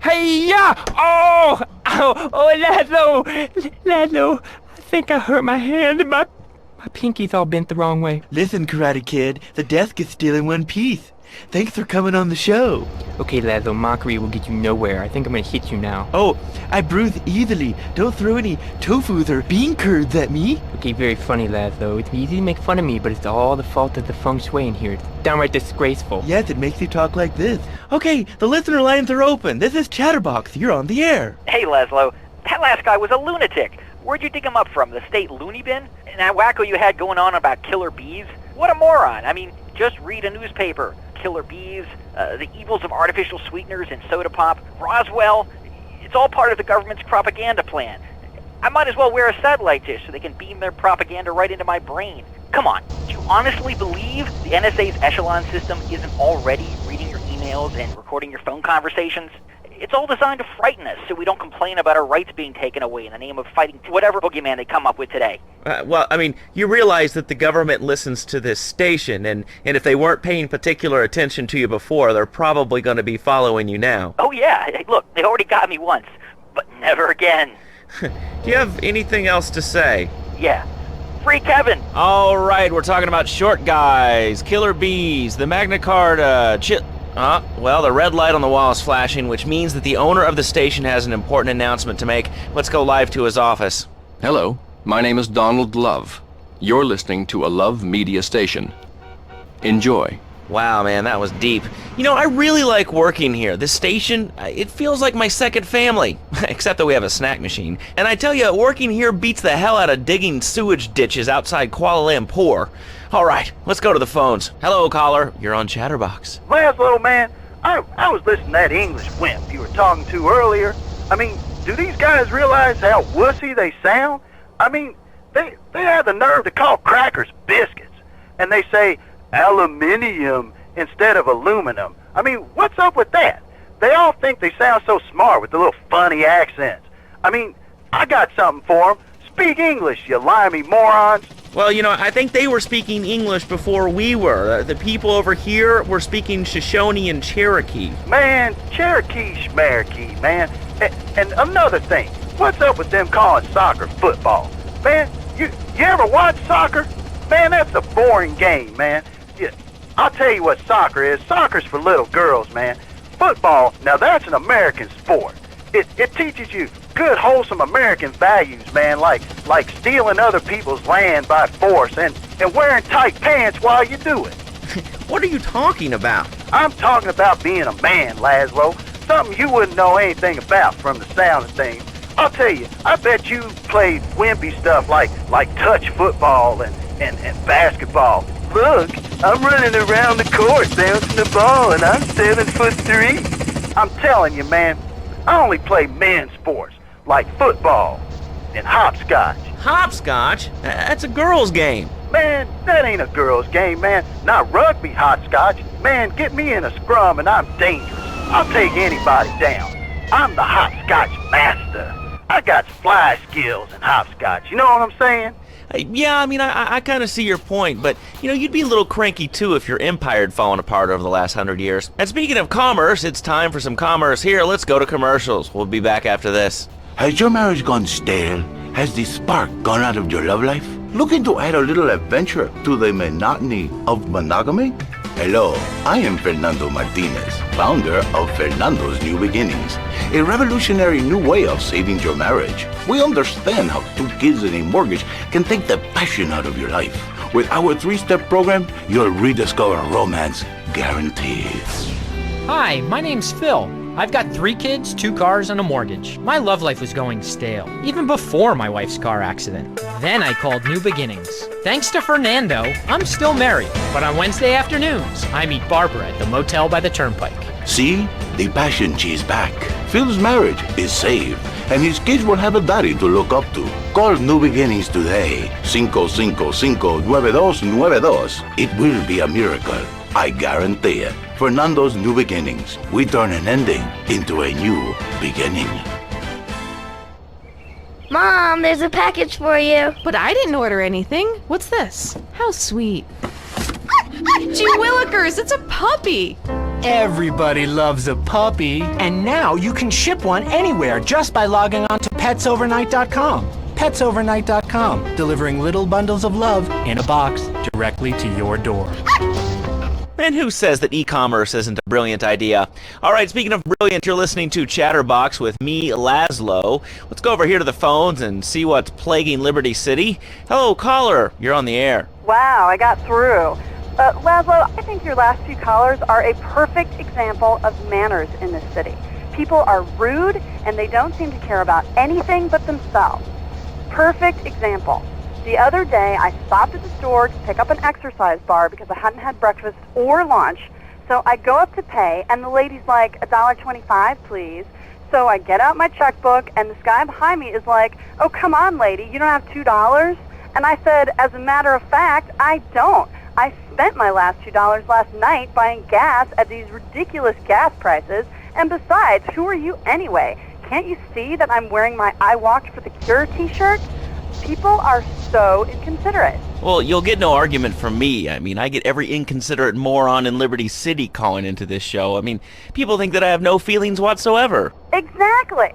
Hey-ya! Oh! Ow! Oh, Laszlo, I think I hurt my hand and my pinky's all bent the wrong way. Listen, Karate Kid, the desk is still in one piece. Thanks for coming on the show. Okay, Laszlo, mockery will get you nowhere. I think I'm gonna hit you now. Oh, I bruise easily. Don't throw any tofus or bean curds at me. Okay, very funny, Laszlo. It's easy to make fun of me, but it's all the fault of the feng shui in here. It's downright disgraceful. Yes, it makes you talk like this. Okay, the listener lines are open. This is Chatterbox. You're on the air. Hey, Laszlo. That last guy was a lunatic. Where'd you dig him up from? The state loony bin? And that wacko you had going on about killer bees? What a moron. I mean, just read a newspaper. Killer bees, the evils of artificial sweeteners and soda pop, Roswell. It's all part of the government's propaganda plan. I might as well wear a satellite dish so they can beam their propaganda right into my brain. Come on, you honestly believe the NSA's echelon system isn't already reading your emails and recording your phone conversations? It's all designed to frighten us so we don't complain about our rights being taken away in the name of fighting whatever boogeyman they come up with today. Well, I mean, you realize that the government listens to this station, and if they weren't paying particular attention to you before, they're probably going to be following you now. Oh yeah, hey, look, they already got me once, but never again. Do you have anything else to say? Yeah. Free Kevin! All right, we're talking about short guys, killer bees, the Magna Carta, well, the red light on the wall is flashing, which means that the owner of the station has an important announcement to make. Let's go live to his office. Hello, my name is Donald Love. You're listening to a Love Media station. Enjoy. Wow, man, that was deep. You know, I really like working here. This station, it feels like my second family. Except that we have a snack machine. And I tell you, working here beats the hell out of digging sewage ditches outside Kuala Lumpur. All right, let's go to the phones. Hello, caller. You're on Chatterbox. Laszlo, man, I was listening to that English wimp you were talking to earlier. I mean, do these guys realize how wussy they sound? I mean, they have the nerve to call crackers biscuits, and they say aluminium instead of aluminum. I mean, what's up with that? They all think they sound so smart with the little funny accents. I mean, I got something for them. Speak English, you limey morons. Well, you know, I think they were speaking English before we were. The people over here were speaking Shoshone and Cherokee. Man, Cherokee schmarokee, man. And another thing, what's up with them calling soccer football? Man, you ever watch soccer? Man, that's a boring game, man. I'll tell you what soccer is. Soccer's for little girls, man. Football, now that's an American sport. It teaches you good, wholesome American values, man, like stealing other people's land by force and wearing tight pants while you do it. What are you talking about? I'm talking about being a man, Laszlo. Something you wouldn't know anything about from the sound of things. I'll tell you, I bet you played wimpy stuff like touch football and basketball. Look, I'm running around the court bouncing the ball and I'm 7'3". I'm telling you, man, I only play men's sports like football and hopscotch. Hopscotch? That's a girl's game. Man, that ain't a girl's game, man. Not rugby hopscotch. Man, get me in a scrum and I'm dangerous. I'll take anybody down. I'm the hopscotch master. I got fly skills in hopscotch. You know what I'm saying? Yeah, I mean, I kind of see your point, but, you know, you'd be a little cranky, too, if your empire had fallen apart over the last 100 years. And speaking of commerce, it's time for some commerce here. Let's go to commercials. We'll be back after this. Has your marriage gone stale? Has the spark gone out of your love life? Looking to add a little adventure to the monotony of monogamy? Hello, I am Fernando Martinez, founder of Fernando's New Beginnings, a revolutionary new way of saving your marriage. We understand how 2 kids and a mortgage can take the passion out of your life. With our 3-step program, you'll rediscover romance guaranteed. Hi, my name's Phil. I've got 3 kids, 2 cars, and a mortgage. My love life was going stale, even before my wife's car accident. Then I called New Beginnings. Thanks to Fernando, I'm still married, but on Wednesday afternoons, I meet Barbara at the motel by the turnpike. See? The passion is back. Phil's marriage is saved, and his kids will have a daddy to look up to. Call New Beginnings today. 555-9292. It will be a miracle. I guarantee it. Fernando's New Beginnings. We turn an ending into a new beginning. Mom, there's a package for you. But I didn't order anything. What's this? How sweet. Gee willikers, it's a puppy. Everybody loves a puppy. And now you can ship one anywhere just by logging on to petsovernight.com. Petsovernight.com, delivering little bundles of love in a box directly to your door. And who says that e-commerce isn't a brilliant idea? All right, speaking of brilliant, you're listening to Chatterbox with me, Laszlo. Let's go over here to the phones and see what's plaguing Liberty City. Hello, caller. You're on the air. Wow, I got through. Laszlo, I think your last few callers are a perfect example of manners in this city. People are rude, and they don't seem to care about anything but themselves. Perfect example. The other day, I stopped at the store to pick up an exercise bar because I hadn't had breakfast or lunch. So I go up to pay, and the lady's like, $1.25, please. So I get out my checkbook, and this guy behind me is like, oh, come on, lady, you don't have $2? And I said, as a matter of fact, I don't. I spent my last $2 last night buying gas at these ridiculous gas prices, and besides, who are you anyway? Can't you see that I'm wearing my I Walked for the Cure t-shirt? People are so inconsiderate. Well, you'll get no argument from me. I mean, I get every inconsiderate moron in Liberty City calling into this show. I mean, people think that I have no feelings whatsoever. Exactly.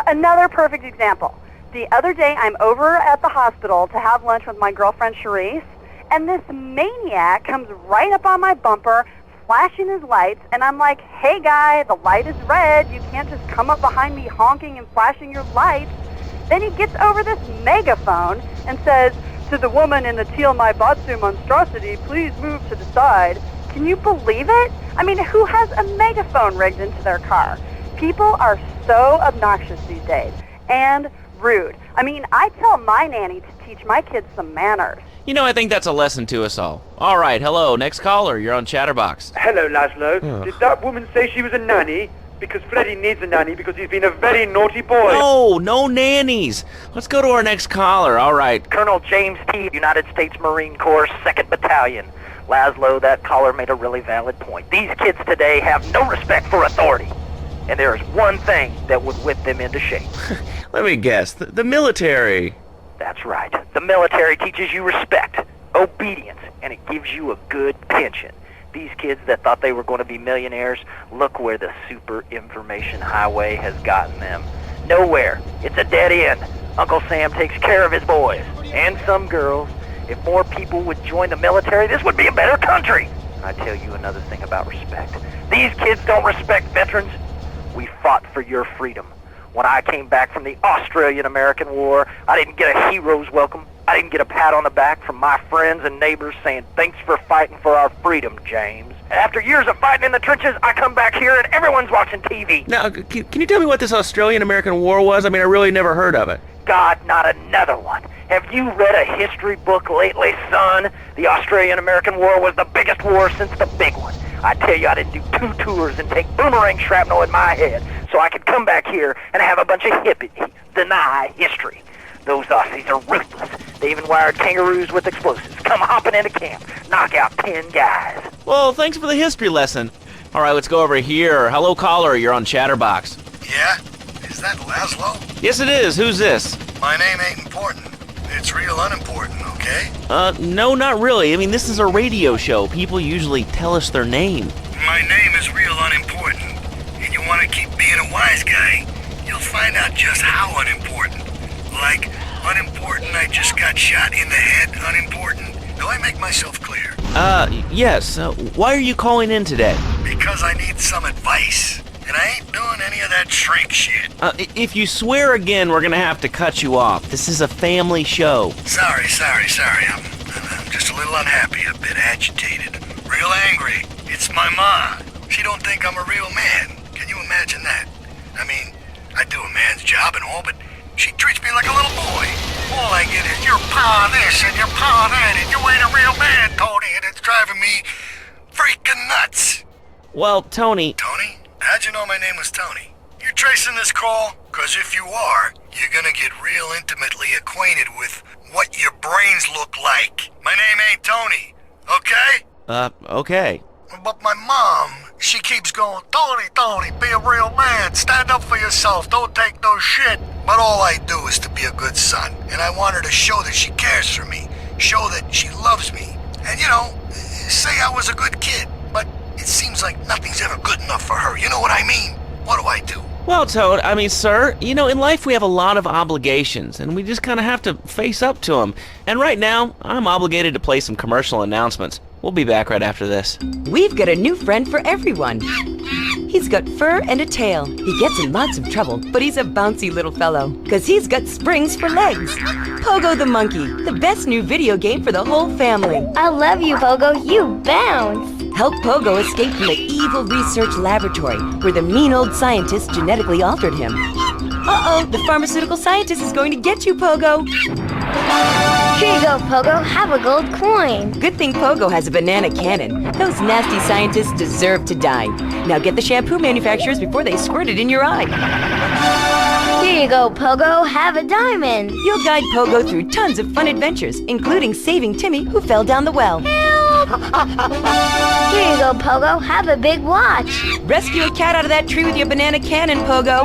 Another perfect example. The other day, I'm over at the hospital to have lunch with my girlfriend, Charisse, and this maniac comes right up on my bumper, flashing his lights, and I'm like, hey guy, the light is red. You can't just come up behind me honking and flashing your lights. Then he gets over this megaphone and says, to the woman in the teal Maibatsu monstrosity, please move to the side. Can you believe it? I mean, who has a megaphone rigged into their car? People are so obnoxious these days, and rude. I mean, I tell my nanny to teach my kids some manners. You know, I think that's a lesson to us all. All right, hello, next caller, you're on Chatterbox. Hello, Laszlo. Did that woman say she was a nanny? Because Freddie needs a nanny because he's been a very naughty boy. No nannies. Let's go to our next caller, all right. Colonel James T., United States Marine Corps, 2nd Battalion. Laszlo, that caller made a really valid point. These kids today have no respect for authority. And there is one thing that would whip them into shape. Let me guess, the military. That's right. The military teaches you respect, obedience, and it gives you a good pension. These kids that thought they were going to be millionaires, look where the super information highway has gotten them. Nowhere. It's a dead end. Uncle Sam takes care of his boys. And some girls. If more people would join the military, this would be a better country. And I tell you another thing about respect. These kids don't respect veterans. We fought for your freedom. When I came back from the Australian-American War, I didn't get a hero's welcome. I didn't get a pat on the back from my friends and neighbors saying, thanks for fighting for our freedom, James. After years of fighting in the trenches, I come back here and everyone's watching TV. Now, can you tell me what this Australian-American War was? I mean, I really never heard of it. God, not another one. Have you read a history book lately, son? The Australian-American War was the biggest war since the big one. I tell you, I didn't do 2 tours and take boomerang shrapnel in my head so I could come back here and have a bunch of hippies deny history. Those Aussies are ruthless. They even wired kangaroos with explosives. Come hopping into camp, knock out 10 guys. Well, thanks for the history lesson. All right, let's go over here. Hello, caller. You're on Chatterbox. Yeah? Is that Laszlo? Yes, it is. Who's this? My name ain't important. It's real unimportant, okay? No, not really. I mean, this is a radio show. People usually tell us their name. My name is real unimportant. And you want to keep being a wise guy, you'll find out just how unimportant. Like, unimportant, I just got shot in the head, unimportant. Do I make myself clear? Yes. Why are you calling in today? Because I need some advice. And I ain't doing any of that shrink shit. If you swear again, we're gonna have to cut you off. This is a family show. Sorry. I'm just a little unhappy, a bit agitated. Real angry. It's my ma. She don't think I'm a real man. Can you imagine that? I mean, I do a man's job and all, but she treats me like a little boy. All I get is your pa this and your pa that, and you ain't a real man, Tony, and it's driving me freaking nuts. Well, Tony... Tony? How'd you know my name was Tony? You tracing this call? Because if you are, you're gonna get real intimately acquainted with what your brains look like. My name ain't Tony, okay? Okay. But my mom, she keeps going, Tony, be a real man. Stand up for yourself. Don't take no shit. But all I do is to be a good son. And I want her to show that she cares for me. Show that she loves me. And, you know, say I was a good kid. But it seems like nothing's ever good enough for her. You know what I mean? What do I do? Well, Toad, I mean, sir, you know, in life we have a lot of obligations, and we just kind of have to face up to them. And right now, I'm obligated to play some commercial announcements. We'll be back right after this. We've got a new friend for everyone. He's got fur and a tail. He gets in lots of trouble, but he's a bouncy little fellow, because he's got springs for legs. Pogo the Monkey, the best new video game for the whole family. I love you, Pogo. You bounce. Help Pogo escape from the evil research laboratory where the mean old scientist genetically altered him. Uh-oh, the pharmaceutical scientist is going to get you, Pogo. Here you go, Pogo. Have a gold coin. Good thing Pogo has a banana cannon. Those nasty scientists deserve to die. Now get the shampoo manufacturers before they squirt it in your eye. Here you go, Pogo. Have a diamond. You'll guide Pogo through tons of fun adventures, including saving Timmy, who fell down the well. Help! Here you go, Pogo. Have a big watch. Rescue a cat out of that tree with your banana cannon, Pogo.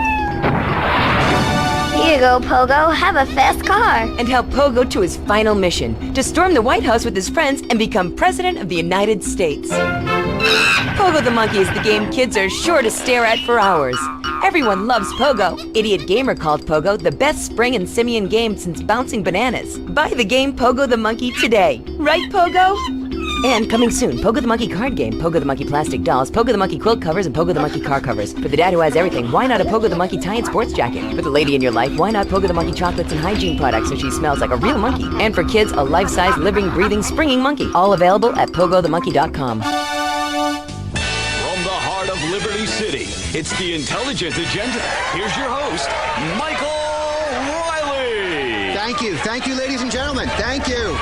Here you go, Pogo. Have a fast car. And help Pogo to his final mission, to storm the White House with his friends and become President of the United States. Pogo the Monkey is the game kids are sure to stare at for hours. Everyone loves Pogo. Idiot Gamer called Pogo the best spring and simian game since bouncing bananas. Buy the game Pogo the Monkey today. Right, Pogo? And coming soon, Pogo the Monkey card game, Pogo the Monkey plastic dolls, Pogo the Monkey quilt covers, and Pogo the Monkey car covers. For the dad who has everything, why not a Pogo the Monkey tie-in sports jacket? For the lady in your life, why not Pogo the Monkey chocolates and hygiene products so she smells like a real monkey? And for kids, a life-size, living, breathing, springing monkey. All available at pogothemonkey.com. From the heart of Liberty City, it's the Intelligent Agenda. Here's your host, Michael Riley. Thank you, ladies and gentlemen. Thank you.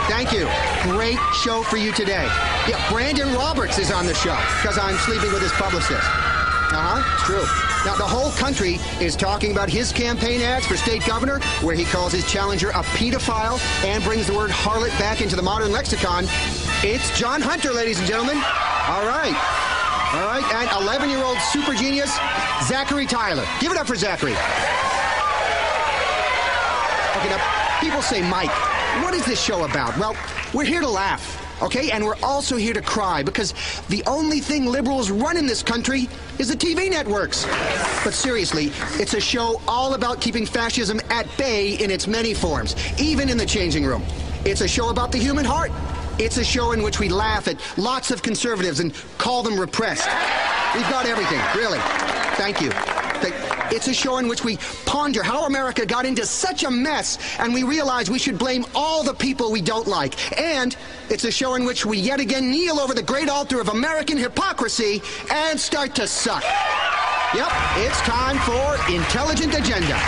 Great show for you today. Yeah, Brandon Roberts is on the show because I'm sleeping with his publicist. It's true. Now, the whole country is talking about his campaign ads for state governor, where he calls his challenger a pedophile and brings the word harlot back into the modern lexicon. It's John Hunter, ladies and gentlemen. All right, and 11-year-old super genius, Zachary Tyler. Give it up for Zachary. Okay, now, people say, Mike, what is this show about? Well, we're here to laugh, okay? And we're also here to cry, because the only thing liberals run in this country is the TV networks. But seriously, it's a show all about keeping fascism at bay in its many forms, even in the changing room. It's a show about the human heart. It's a show in which we laugh at lots of conservatives and call them repressed. We've got everything, really. Thank you. It's a show in which we ponder how America got into such a mess, and we realize we should blame all the people we don't like. And it's a show in which we yet again kneel over the great altar of American hypocrisy and start to suck. Yep, it's time for Intelligent Agenda.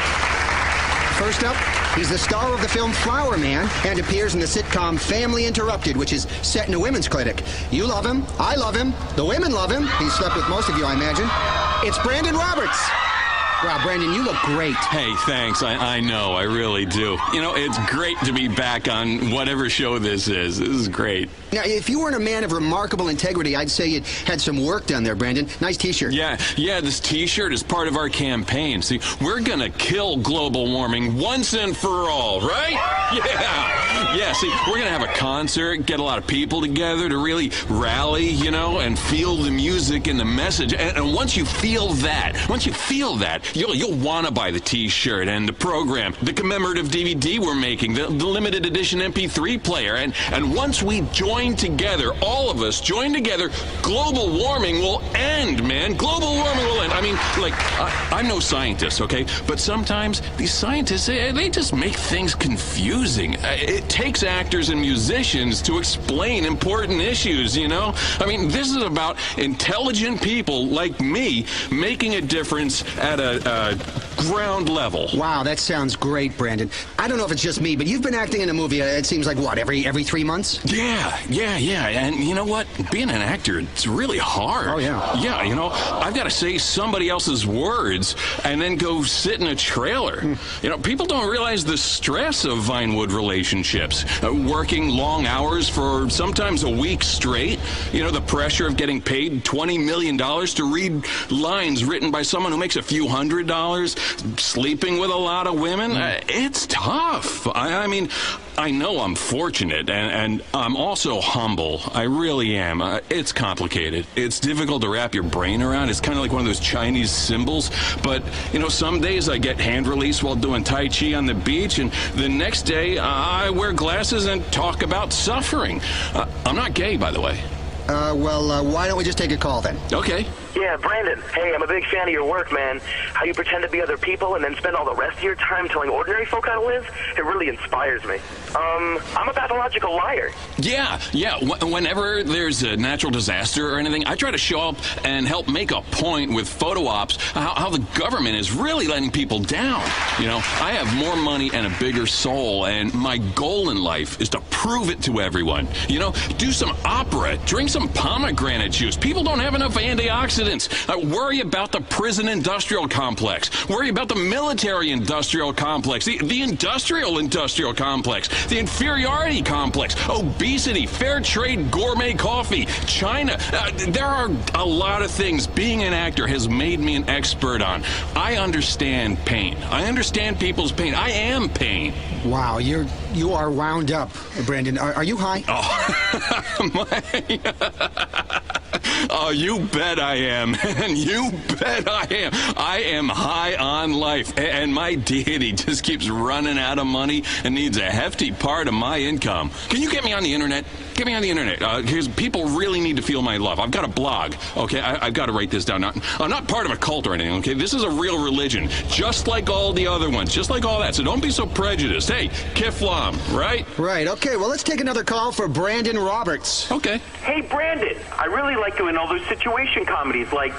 First up, he's the star of the film Flower Man and appears in the sitcom Family Interrupted, which is set in a women's clinic. You love him, I love him, the women love him. He's slept with most of you, I imagine. It's Brandon Roberts. Wow, Brandon, you look great. Hey, thanks. I know, I really do. You know, it's great to be back on whatever show this is. This is great. Now, if you weren't a man of remarkable integrity, I'd say you'd had some work done there, Brandon. Nice T-shirt. Yeah, this T-shirt is part of our campaign. See, we're gonna kill global warming once and for all, right? Yeah, see, we're gonna have a concert, get a lot of people together to really rally, you know, and feel the music and the message. And once you feel that, you'll want to buy the T-shirt and the program, the commemorative DVD we're making, the limited edition MP3 player, and once we join together, all of us join together, global warming will end, man. Global warming will end. I mean, like, I'm no scientist, okay? But sometimes these scientists, they just make things confusing. It takes actors and musicians to explain important issues, you know? I mean, this is about intelligent people like me making a difference at a ground level. Wow, that sounds great, Brandon. I don't know if it's just me, but you've been acting in a movie, it seems like, what, every 3 months? Yeah. And you know what? Being an actor, it's really hard. Oh, yeah. Yeah, you know, I've got to say somebody else's words and then go sit in a trailer. You know, people don't realize the stress of Vinewood relationships. Working long hours for sometimes a week straight. You know, the pressure of getting paid $20 million to read lines written by someone who makes a few $100, sleeping with a lot of women. It's tough. I mean, I know I'm fortunate, and I'm also humble. I really am. It's complicated. It's difficult to wrap your brain around. It's kind of like one of those Chinese symbols. But, you know, some days I get hand release while doing Tai Chi on the beach, and the next day I wear glasses and talk about suffering. I'm not gay, by the way. Why don't we just take a call then? Okay. Yeah, Brandon. Hey, I'm a big fan of your work, man. How you pretend to be other people and then spend all the rest of your time telling ordinary folk how to live, it really inspires me. I'm a pathological liar. Yeah. Whenever there's a natural disaster or anything, I try to show up and help make a point with photo ops how the government is really letting people down. You know, I have more money and a bigger soul, and my goal in life is to prove it to everyone. You know, do some opera, drink some some pomegranate juice. People don't have enough antioxidants. Worry about the prison industrial complex. Worry about the military industrial complex. The industrial complex. The inferiority complex. Obesity. Fair trade gourmet coffee. China. There are a lot of things being an actor has made me an expert on. I understand pain. I understand people's pain. I am pain. Wow, you are wound up, Brandon. Are you high? Oh, you bet I am. And you bet I am. I am high on life. And my deity just keeps running out of money and needs a hefty part of my income. Can you get me on the internet? Get me on the internet. Because people really need to feel my love. I've got a blog, okay? I've got to write this down. I'm not part of a cult or anything, okay? This is a real religion, just like all the other ones, just like all that. So don't be so prejudiced. Hey, Kiflam, right? Right, okay. Well, let's take another call for Brandon Roberts. Okay. Hey, Brandon, I really like doing all those situation comedies, like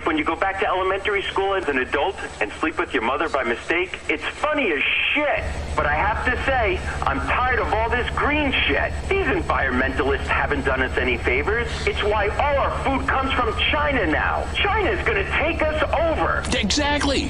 when you go back to elementary school as an adult and sleep with your mother by mistake. It's funny as shit, but I have to say, I'm tired of all this green shit. These environmentalists haven't done us any favors. It's why all our food comes from China now. China's gonna take us over. Exactly.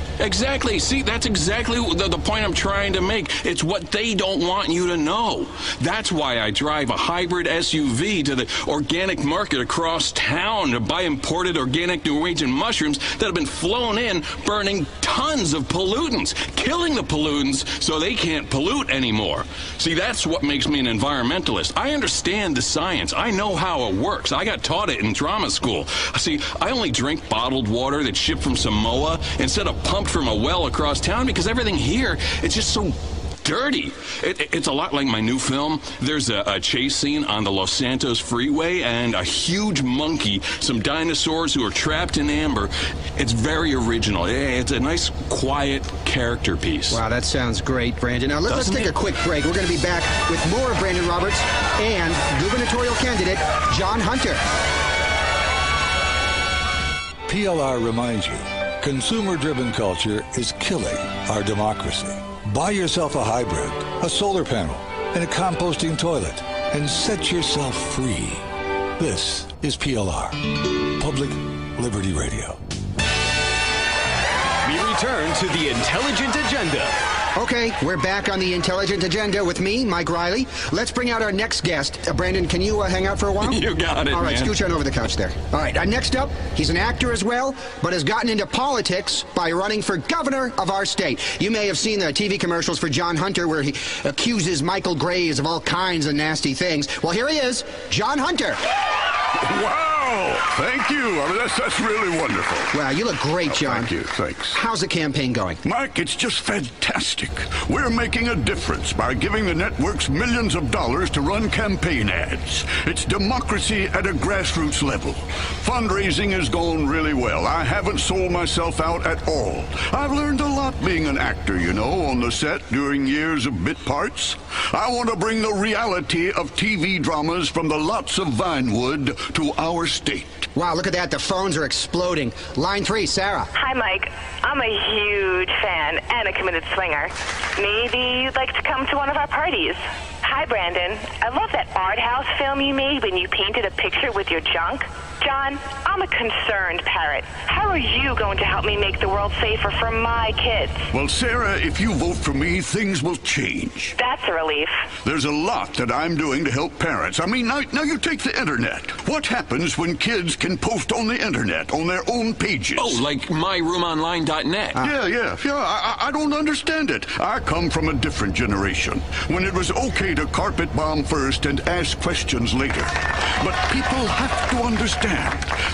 See, that's exactly the point I'm trying to make. It's what they don't want you to know. That's why I drive a hybrid SUV to the organic market across town to buy imported organic Norwegian mushrooms that have been flown in, burning tons of pollutants, killing the pollutants so they can't pollute anymore. See, that's what makes me an environmentalist. I understand the science. I know how it works. I got taught it in drama school. See, I only drink bottled water that's shipped from Samoa instead of pumped from a well across town because everything here is just so dirty. It's a lot like my new film. There's a chase scene on the Los Santos freeway and a huge monkey, some dinosaurs who are trapped in amber. It's very original. It's a nice, quiet character piece. Wow, that sounds great, Brandon. Now, let's take a quick break. We're going to be back with more of Brandon Roberts and gubernatorial candidate John Hunter. PLR reminds you, consumer-driven culture is killing our democracy. Buy yourself a hybrid, a solar panel, and a composting toilet, and set yourself free. This is PLR, Public Liberty Radio. We return to the Intelligent Agenda. Okay, we're back on the Intelligent Agenda with me, Mike Riley. Let's bring out our next guest. Brandon, can you hang out for a while? You got it, All right, man. scooch on over the couch there. All right, next up, he's an actor as well, but has gotten into politics by running for governor of our state. You may have seen the TV commercials for John Hunter where he accuses Michael Graves of all kinds of nasty things. Well, here he is, John Hunter. Wow! Thank you. I mean, that's really wonderful. Wow, you look great, John. Thank you. Thanks. How's the campaign going? Mike, it's just fantastic. We're making a difference by giving the networks millions of dollars to run campaign ads. It's democracy at a grassroots level. Fundraising has gone really well. I haven't sold myself out at all. I've learned a lot being an actor, you know, on the set during years of bit parts. I want to bring the reality of TV dramas from the lots of Vinewood to our state. Wow, look at that. The phones are exploding. Line 3, Sarah. Hi, Mike. I'm a huge fan and a committed swinger. Maybe you'd like to come to one of our parties. Hi, Brandon. I love that art house film you made when you painted a picture with your junk. John, I'm a concerned parent. How are you going to help me make the world safer for my kids? Well, Sarah, if you vote for me, things will change. That's a relief. There's a lot that I'm doing to help parents. I mean, now you take the internet. What happens when kids can post on the internet, on their own pages? Oh, like myroomonline.net. Yeah. I don't understand it. I come from a different generation, when it was okay to carpet bomb first and ask questions later. But people have to understand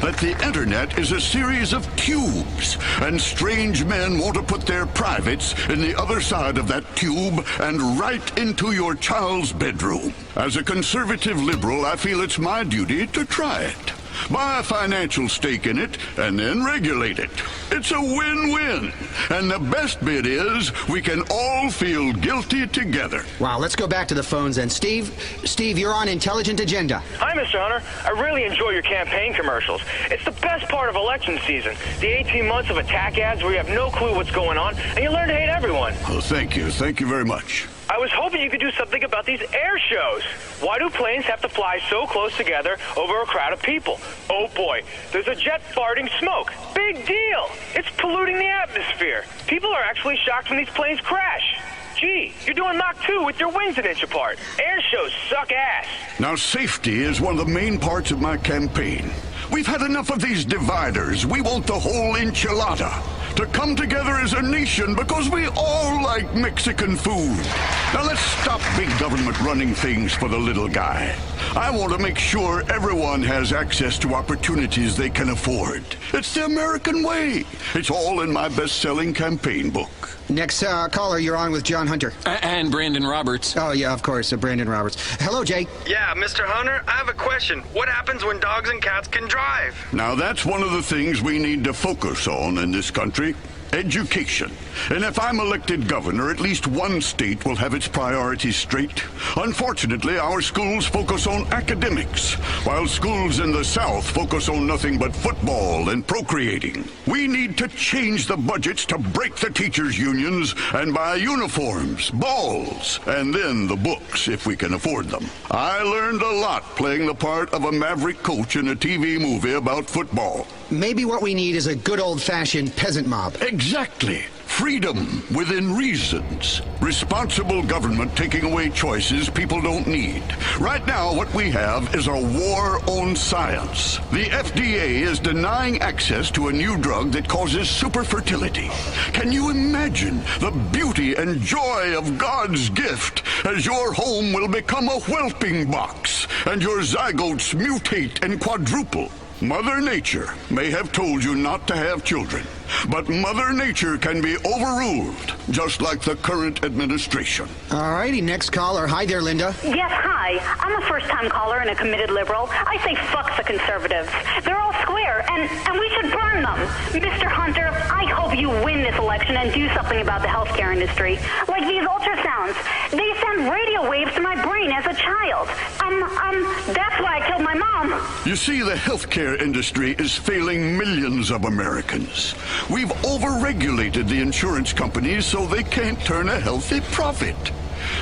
that the internet is a series of tubes, and strange men want to put their privates in the other side of that tube and right into your child's bedroom. As a conservative liberal, I feel it's my duty to try it. Buy a financial stake in it, and then regulate it. It's a win-win. And the best bit is, we can all feel guilty together. Wow, let's go back to the phones then. Steve, you're on Intelligent Agenda. Hi, Mr. Hunter. I really enjoy your campaign commercials. It's the best part of election season. The 18 months of attack ads where you have no clue what's going on, and you learn to hate everyone. Oh, thank you. Thank you very much. I was hoping you could do something about these air shows. Why do planes have to fly so close together over a crowd of people? Oh boy, there's a jet farting smoke. Big deal. It's polluting the atmosphere. People are actually shocked when these planes crash. Gee, you're doing Mach 2 with your wings an inch apart. Air shows suck ass. Now, safety is one of the main parts of my campaign. We've had enough of these dividers. We want the whole enchilada to come together as a nation because we all like Mexican food. Now let's stop big government running things for the little guy. I want to make sure everyone has access to opportunities they can afford. It's the American way. It's all in my best-selling campaign book. Next caller, you're on with John Hunter. And Brandon Roberts. Oh, yeah, of course, Brandon Roberts. Hello, Jay. Yeah, Mr. Hunter, I have a question. What happens when dogs and cats can drive? Now, that's one of the things we need to focus on in this country. Education. And if I'm elected governor, at least one state will have its priorities straight. Unfortunately, our schools focus on academics, while schools in the South focus on nothing but football and procreating. We need to change the budgets to break the teachers' unions and buy uniforms, balls, and then the books if we can afford them. I learned a lot playing the part of a maverick coach in a TV movie about football. Maybe what we need is a good old-fashioned peasant mob. Exactly. Freedom within reasons. Responsible government taking away choices people don't need. Right now, what we have is a war on science. The FDA is denying access to a new drug that causes superfertility. Can you imagine the beauty and joy of God's gift as your home will become a whelping box and your zygotes mutate and quadruple? Mother Nature may have told you not to have children, but Mother Nature can be overruled, just like the current administration. All righty, next caller. Hi there, Linda. Yes, hi. I'm a first-time caller and a committed liberal. I say fuck the conservatives. They're all square, and we should burn them. Mr. Hunter, I hope you win this election and do something about the healthcare industry. Like these ultrasounds. They send radio waves to my brain as a child. That's why I killed my mom. You see, the healthcare industry is failing millions of Americans. We've overregulated the insurance companies so they can't turn a healthy profit.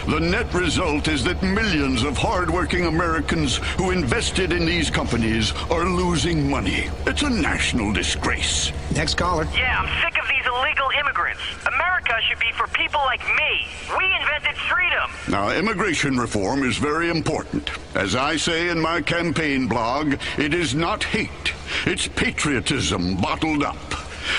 The net result is that millions of hardworking Americans who invested in these companies are losing money. It's a national disgrace. Next caller. Yeah, I'm sick of these illegal immigrants. America should be for people like me. We invented freedom. Now, immigration reform is very important. As I say in my campaign blog, it is not hate. It's patriotism bottled up.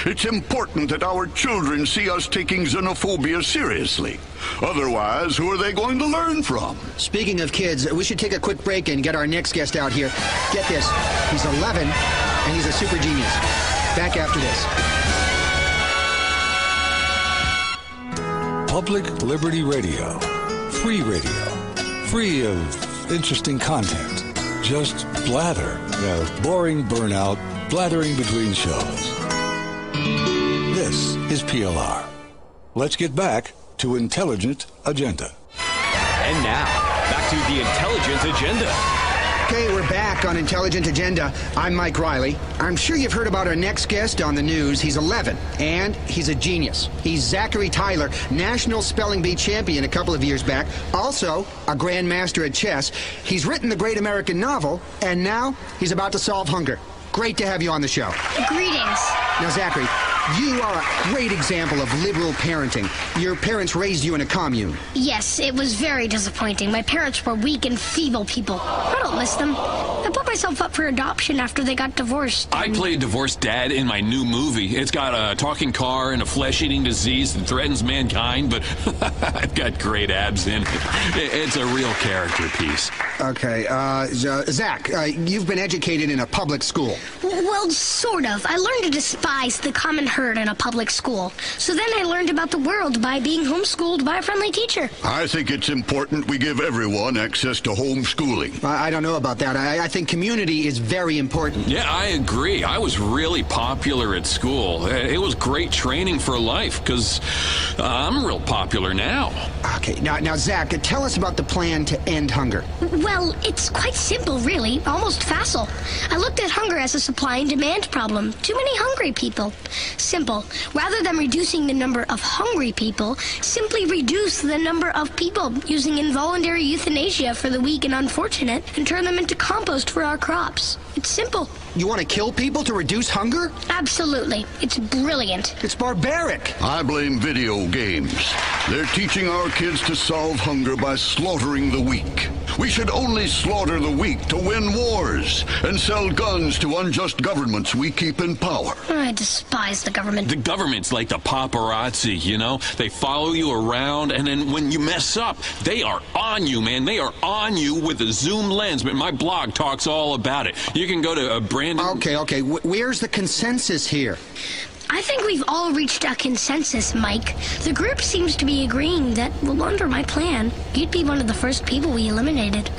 It's important that our children see us taking xenophobia seriously. Otherwise, who are they going to learn from? Speaking of kids, we should take a quick break and get our next guest out here. Get this, he's 11, and he's a super genius. Back after this. Public Liberty Radio. Free radio. Free of interesting content. Just blather. Boring burnout, blathering between shows. This is PLR. Let's get back to Intelligent Agenda. And now, back to the Intelligent Agenda. Okay, we're back on Intelligent Agenda. I'm Mike Riley. I'm sure you've heard about our next guest on the news. He's 11, and he's a genius. He's Zachary Tyler, National Spelling Bee champion a couple of years back, also a grandmaster at chess. He's written the great American novel, and now he's about to solve hunger. Great to have you on the show. Greetings. Now, Zachary, you are a great example of liberal parenting. Your parents raised you in a commune. Yes, it was very disappointing. My parents were weak and feeble people. I don't miss them. I put myself up for adoption after they got divorced. I play a divorced dad in my new movie. It's got a talking car and a flesh-eating disease that threatens mankind, but I've got great abs in it. It's a real character piece. Okay, Zach, you've been educated in a public school. Well, sort of. I learned to despise the common herd in a public school. So then I learned about the world by being homeschooled by a friendly teacher. I think it's important we give everyone access to homeschooling. I don't know about that. I think community is very important. Yeah, I agree. I was really popular at school. It was great training for life, because I'm real popular now. Okay, now, Zach, tell us about the plan to end hunger. Well, it's quite simple, really. Almost facile. I looked at hunger as a supply and demand problem. Too many hungry people. Simple. Rather than reducing the number of hungry people, simply reduce the number of people using involuntary euthanasia for the weak and unfortunate and turn them into compost for our crops. It's simple. You want to kill people to reduce hunger? Absolutely. It's brilliant. It's barbaric. I blame video games. They're teaching our kids to solve hunger by slaughtering the weak. We should only slaughter the weak to win wars and sell guns to unjust governments we keep in power. I despise the government. The government's like the paparazzi, you know? They follow you around, and then when you mess up, they are on you, man. They are on you with a zoom lens. But my blog talks all about it. You can go to Brandon... Okay. Where's the consensus here? I think we've all reached a consensus, Mike. The group seems to be agreeing that, well, under my plan, you'd be one of the first people we eliminated.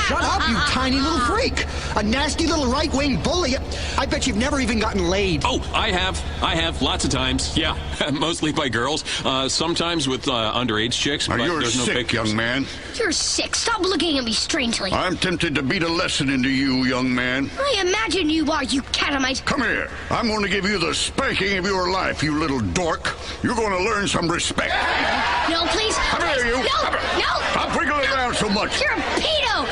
Shut up, you tiny little freak! A nasty little right-wing bully. I bet you've never even gotten laid. Oh, I have, lots of times. Yeah, mostly by girls. Sometimes with underage chicks. Are but you there's no sick, pictures. young man? You're sick. Stop looking at me strangely. I'm tempted to beat a lesson into you, young man. I imagine you are, you catamite. Come here. I'm going to give you the spanking of your life, you little dork. You're going to learn some respect. No, please. Come here, you. No. Stop wiggling around so much. You're a pedo.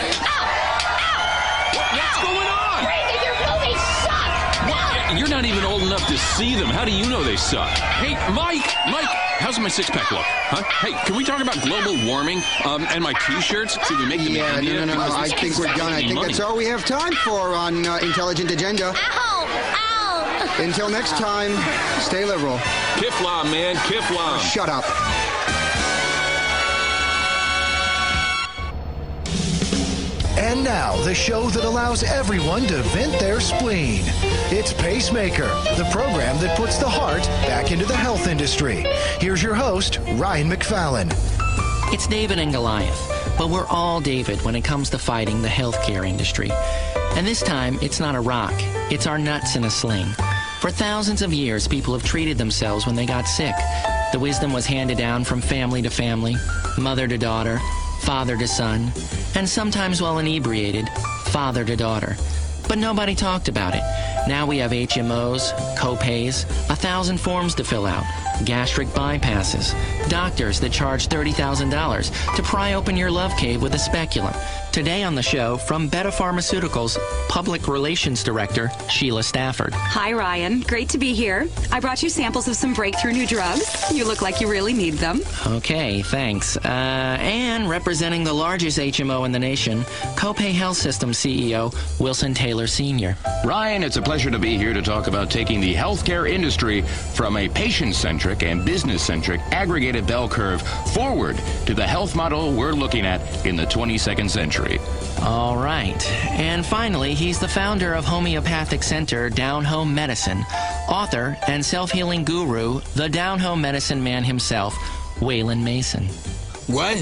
What's going on? Brandon, your movies suck. No. You're not even old enough to see them. How do you know they suck? Hey, Mike, how's my six-pack look? Huh? Hey, can we talk about global warming and my T-shirts? See, we make them in India. No. I think we're done. I think that's all we have time for on Intelligent Agenda. Ow! Until next time, stay liberal. Kiflam, man, Kiflam. Shut up. And now, the show that allows everyone to vent their spleen. It's Pacemaker, the program that puts the heart back into the health industry. Here's your host, Ryan McFallon. It's David and Goliath, but we're all David when it comes to fighting the healthcare industry. And this time, it's not a rock, it's our nuts in a sling. For thousands of years, people have treated themselves when they got sick. The wisdom was handed down from family to family, mother to daughter, father to son, and sometimes while inebriated, father to daughter. But nobody talked about it. Now we have HMOs, co-pays, 1,000 forms to fill out, gastric bypasses, doctors that charge $30,000 to pry open your love cave with a speculum. Today on the show, from Beta Pharmaceuticals, Public Relations Director, Sheila Stafford. Hi, Ryan. Great to be here. I brought you samples of some breakthrough new drugs. You look like you really need them. Okay, thanks. And representing the largest HMO in the nation, Copay Health System CEO, Wilson Taylor Sr. Ryan, it's a pleasure to be here to talk about taking the healthcare industry from a patient-centric and business-centric aggregated bell curve forward to the health model we're looking at in the 22nd century. All right. And finally, he's the founder of Homeopathic Center Down Home Medicine, author and self-healing guru, the Down Home Medicine man himself, Waylon Mason. What?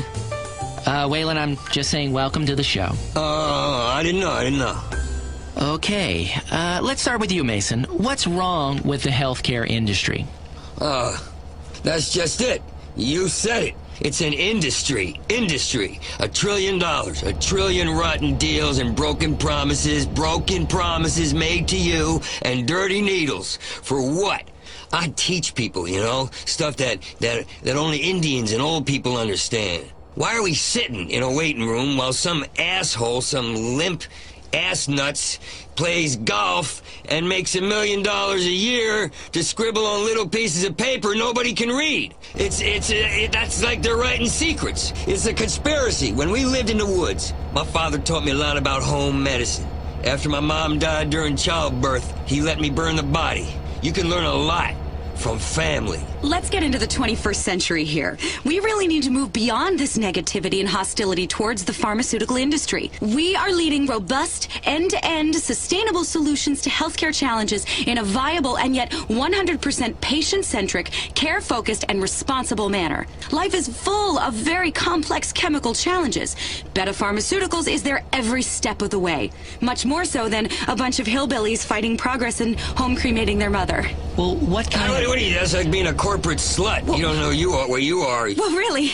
Waylon, I'm just saying welcome to the show. I didn't know. Okay, let's start with you, Mason. What's wrong with the healthcare industry? That's just it. You said it. It's an industry. $1 trillion. $1 trillion rotten deals and broken promises made to you, and dirty needles. For what? I teach people, you know, stuff that only Indians and old people understand. Why are we sitting in a waiting room while some asshole, some limp ass nuts, plays golf and makes $1 million a year to scribble on little pieces of paper nobody can read? That's like they're writing secrets. It's a conspiracy. When we lived in the woods, my father taught me a lot about home medicine. After my mom died during childbirth, he let me burn the body. You can learn a lot from family. Let's get into the 21st century here. We really need to move beyond this negativity and hostility towards the pharmaceutical industry. We are leading robust, end-to-end, sustainable solutions to healthcare challenges in a viable and yet 100% patient-centric, care-focused, and responsible manner. Life is full of very complex chemical challenges. Beta Pharmaceuticals is there every step of the way. Much more so than a bunch of hillbillies fighting progress and home cremating their mother. Well, what kind of... What are you? That's like being a corporate slut. Well, you don't know where you are. Well, really,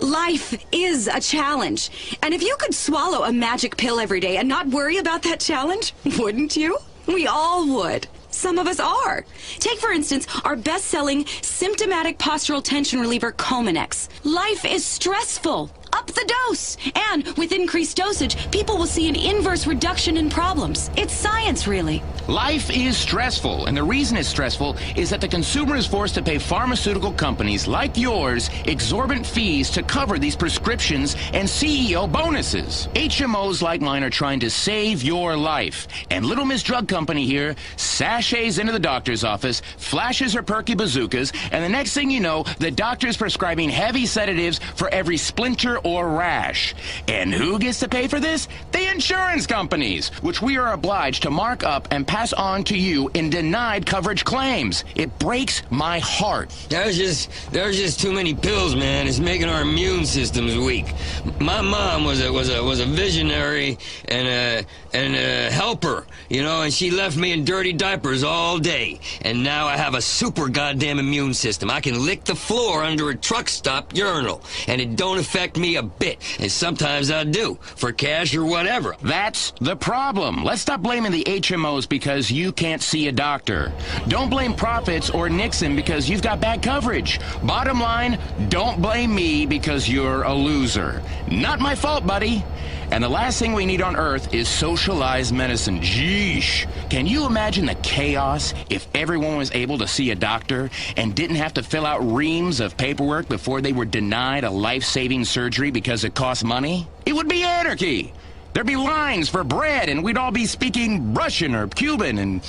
Life is a challenge. And if you could swallow a magic pill every day and not worry about that challenge, wouldn't you? We all would. Some of us are. Take, for instance, our best-selling symptomatic postural tension reliever, Cominex. Life is stressful. Up the dose. And with increased dosage, people will see an inverse reduction in problems. It's science, really. Life is stressful, and the reason it's stressful is that the consumer is forced to pay pharmaceutical companies like yours exorbitant fees to cover these prescriptions and CEO bonuses. HMOs like mine are trying to save your life, and Little Miss Drug Company here sashays into the doctor's office, flashes her perky bazookas, and the next thing you know, the doctor's prescribing heavy sedatives for every splinter or rash. And who gets to pay for this? The insurance companies, which we are obliged to mark up and pass on to you in denied coverage claims. It breaks my heart. There's just too many pills, man. It's making our immune systems weak. My mom was a visionary and a helper, you know, and she left me in dirty diapers all day. And now I have a super goddamn immune system. I can lick the floor under a truck stop urinal, and it don't affect me a bit. And sometimes I do, for cash or whatever. That's the problem. Let's stop blaming the HMOs because you can't see a doctor. Don't blame profits or Nixon because you've got bad coverage. Bottom line, don't blame me because you're a loser. Not my fault, buddy. And the last thing we need on Earth is socialized medicine. Jeesh. Can you imagine the chaos if everyone was able to see a doctor and didn't have to fill out reams of paperwork before they were denied a life-saving surgery because it costs money? It would be anarchy. There'd be lines for bread, and we'd all be speaking Russian or Cuban, and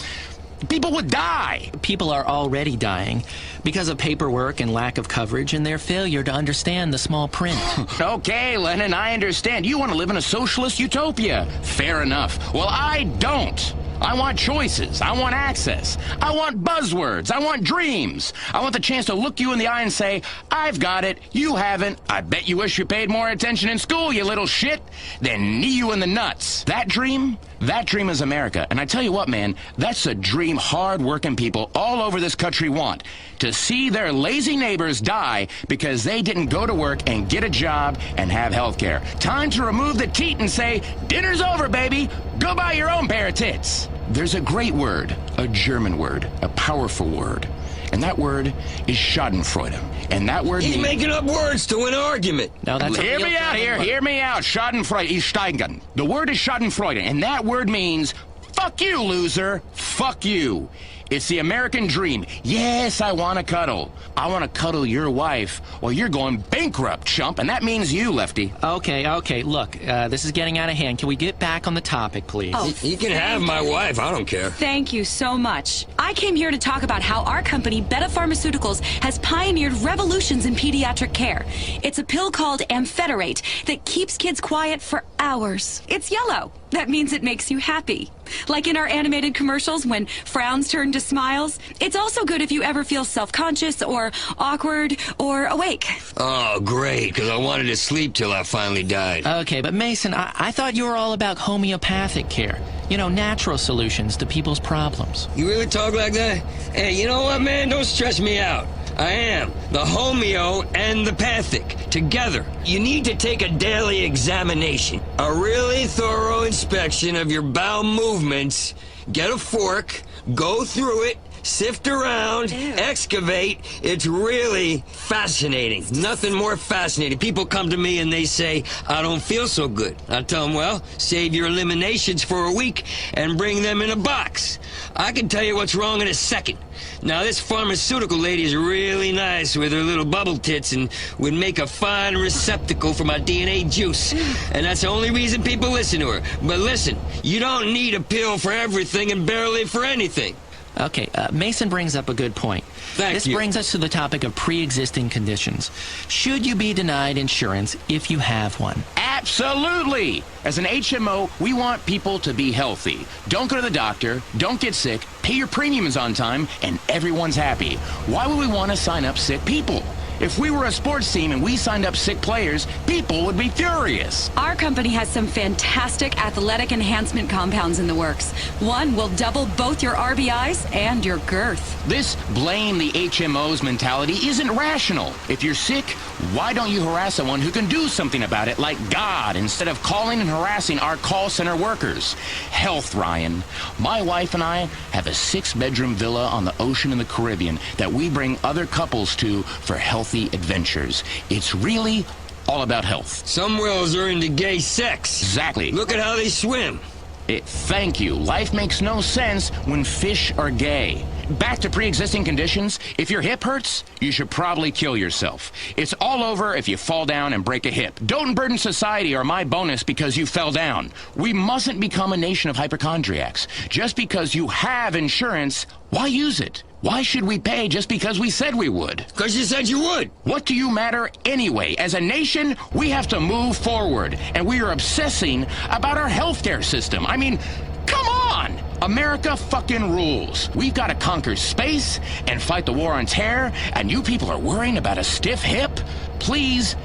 people would die. People are already dying because of paperwork and lack of coverage and their failure to understand the small print. Okay, Lennon, I understand. You want to live in a socialist utopia. Fair enough. Well, I don't. I want choices. I want access. I want buzzwords. I want dreams. I want the chance to look you in the eye and say, I've got it. You haven't. I bet you wish you paid more attention in school, you little shit. Then knee you in the nuts. That dream is America. And I tell you what, man, that's a dream hard-working people all over this country want. To see their lazy neighbors die because they didn't go to work and get a job and have health care. Time to remove the teat and say, dinner's over, baby. Go buy your own pair of tits. There's a great word, a German word, a powerful word. And that word is Schadenfreude. And that word He's means... making up words to an argument. No, that's Hear me out here. Hear me out. Schadenfreude is steigen. The word is Schadenfreude, and that word means, fuck you, loser. Fuck you. It's the American dream. Yes, I want to cuddle. I want to cuddle your wife, or you're going bankrupt, chump, and that means you, Lefty. Okay, look, this is getting out of hand. Can we get back on the topic, please? Oh, you can have my wife. I don't care. Thank you so much. I came here to talk about how our company, Beta Pharmaceuticals, has pioneered revolutions in pediatric care. It's a pill called Ampheterate that keeps kids quiet for hours. It's yellow. That means it makes you happy. Like in our animated commercials when frowns turn to smiles. It's also good if you ever feel self-conscious or awkward or awake. Oh, great, because I wanted to sleep till I finally died. Okay, but Mason, I thought you were all about homeopathic care. You know, natural solutions to people's problems. You really talk like that? Hey, you know what, man? Don't stress me out. I am the homeo and the pathic together. You need to take a daily examination, a really thorough inspection of your bowel movements. Get a fork, go through it, sift around, excavate. It's really fascinating. Nothing more fascinating. People come to me and they say, I don't feel so good. I tell them, well, save your eliminations for a week and bring them in a box. I can tell you what's wrong in a second. Now, this pharmaceutical lady is really nice with her little bubble tits and would make a fine receptacle for my DNA juice. And that's the only reason people listen to her. But listen, you don't need a pill for everything and barely for anything. Okay, Mason brings up a good point. This brings us to the topic of pre-existing conditions. Should you be denied insurance if you have one? Absolutely! As an HMO, we want people to be healthy. Don't go to the doctor, don't get sick, pay your premiums on time, and everyone's happy. Why would we want to sign up sick people? If we were a sports team and we signed up sick players, people would be furious. Our company has some fantastic athletic enhancement compounds in the works. One will double both your RBIs and your girth. This blame the HMOs mentality isn't rational. If you're sick, why don't you harass someone who can do something about it, like God, instead of calling and harassing our call center workers? Health, Ryan. My wife and I have a 6-bedroom villa on the ocean in the Caribbean that we bring other couples to for healthy adventures. It's really all about health. Some whales are into gay sex. Exactly. Look at how they swim. Thank you. Life makes no sense when fish are gay. Back to pre-existing conditions. If your hip hurts, you should probably kill yourself. It's all over if you fall down and break a hip. Don't burden society or my bonus because you fell down. We mustn't become a nation of hypochondriacs. Just because you have insurance, why use it? Why should we pay just because we said we would? Because you said you would. What do you matter anyway? As a nation, we have to move forward, and we are obsessing about our healthcare system. I mean, come on! America fucking rules. We've got to conquer space and fight the war on terror, and you people are worrying about a stiff hip? Please,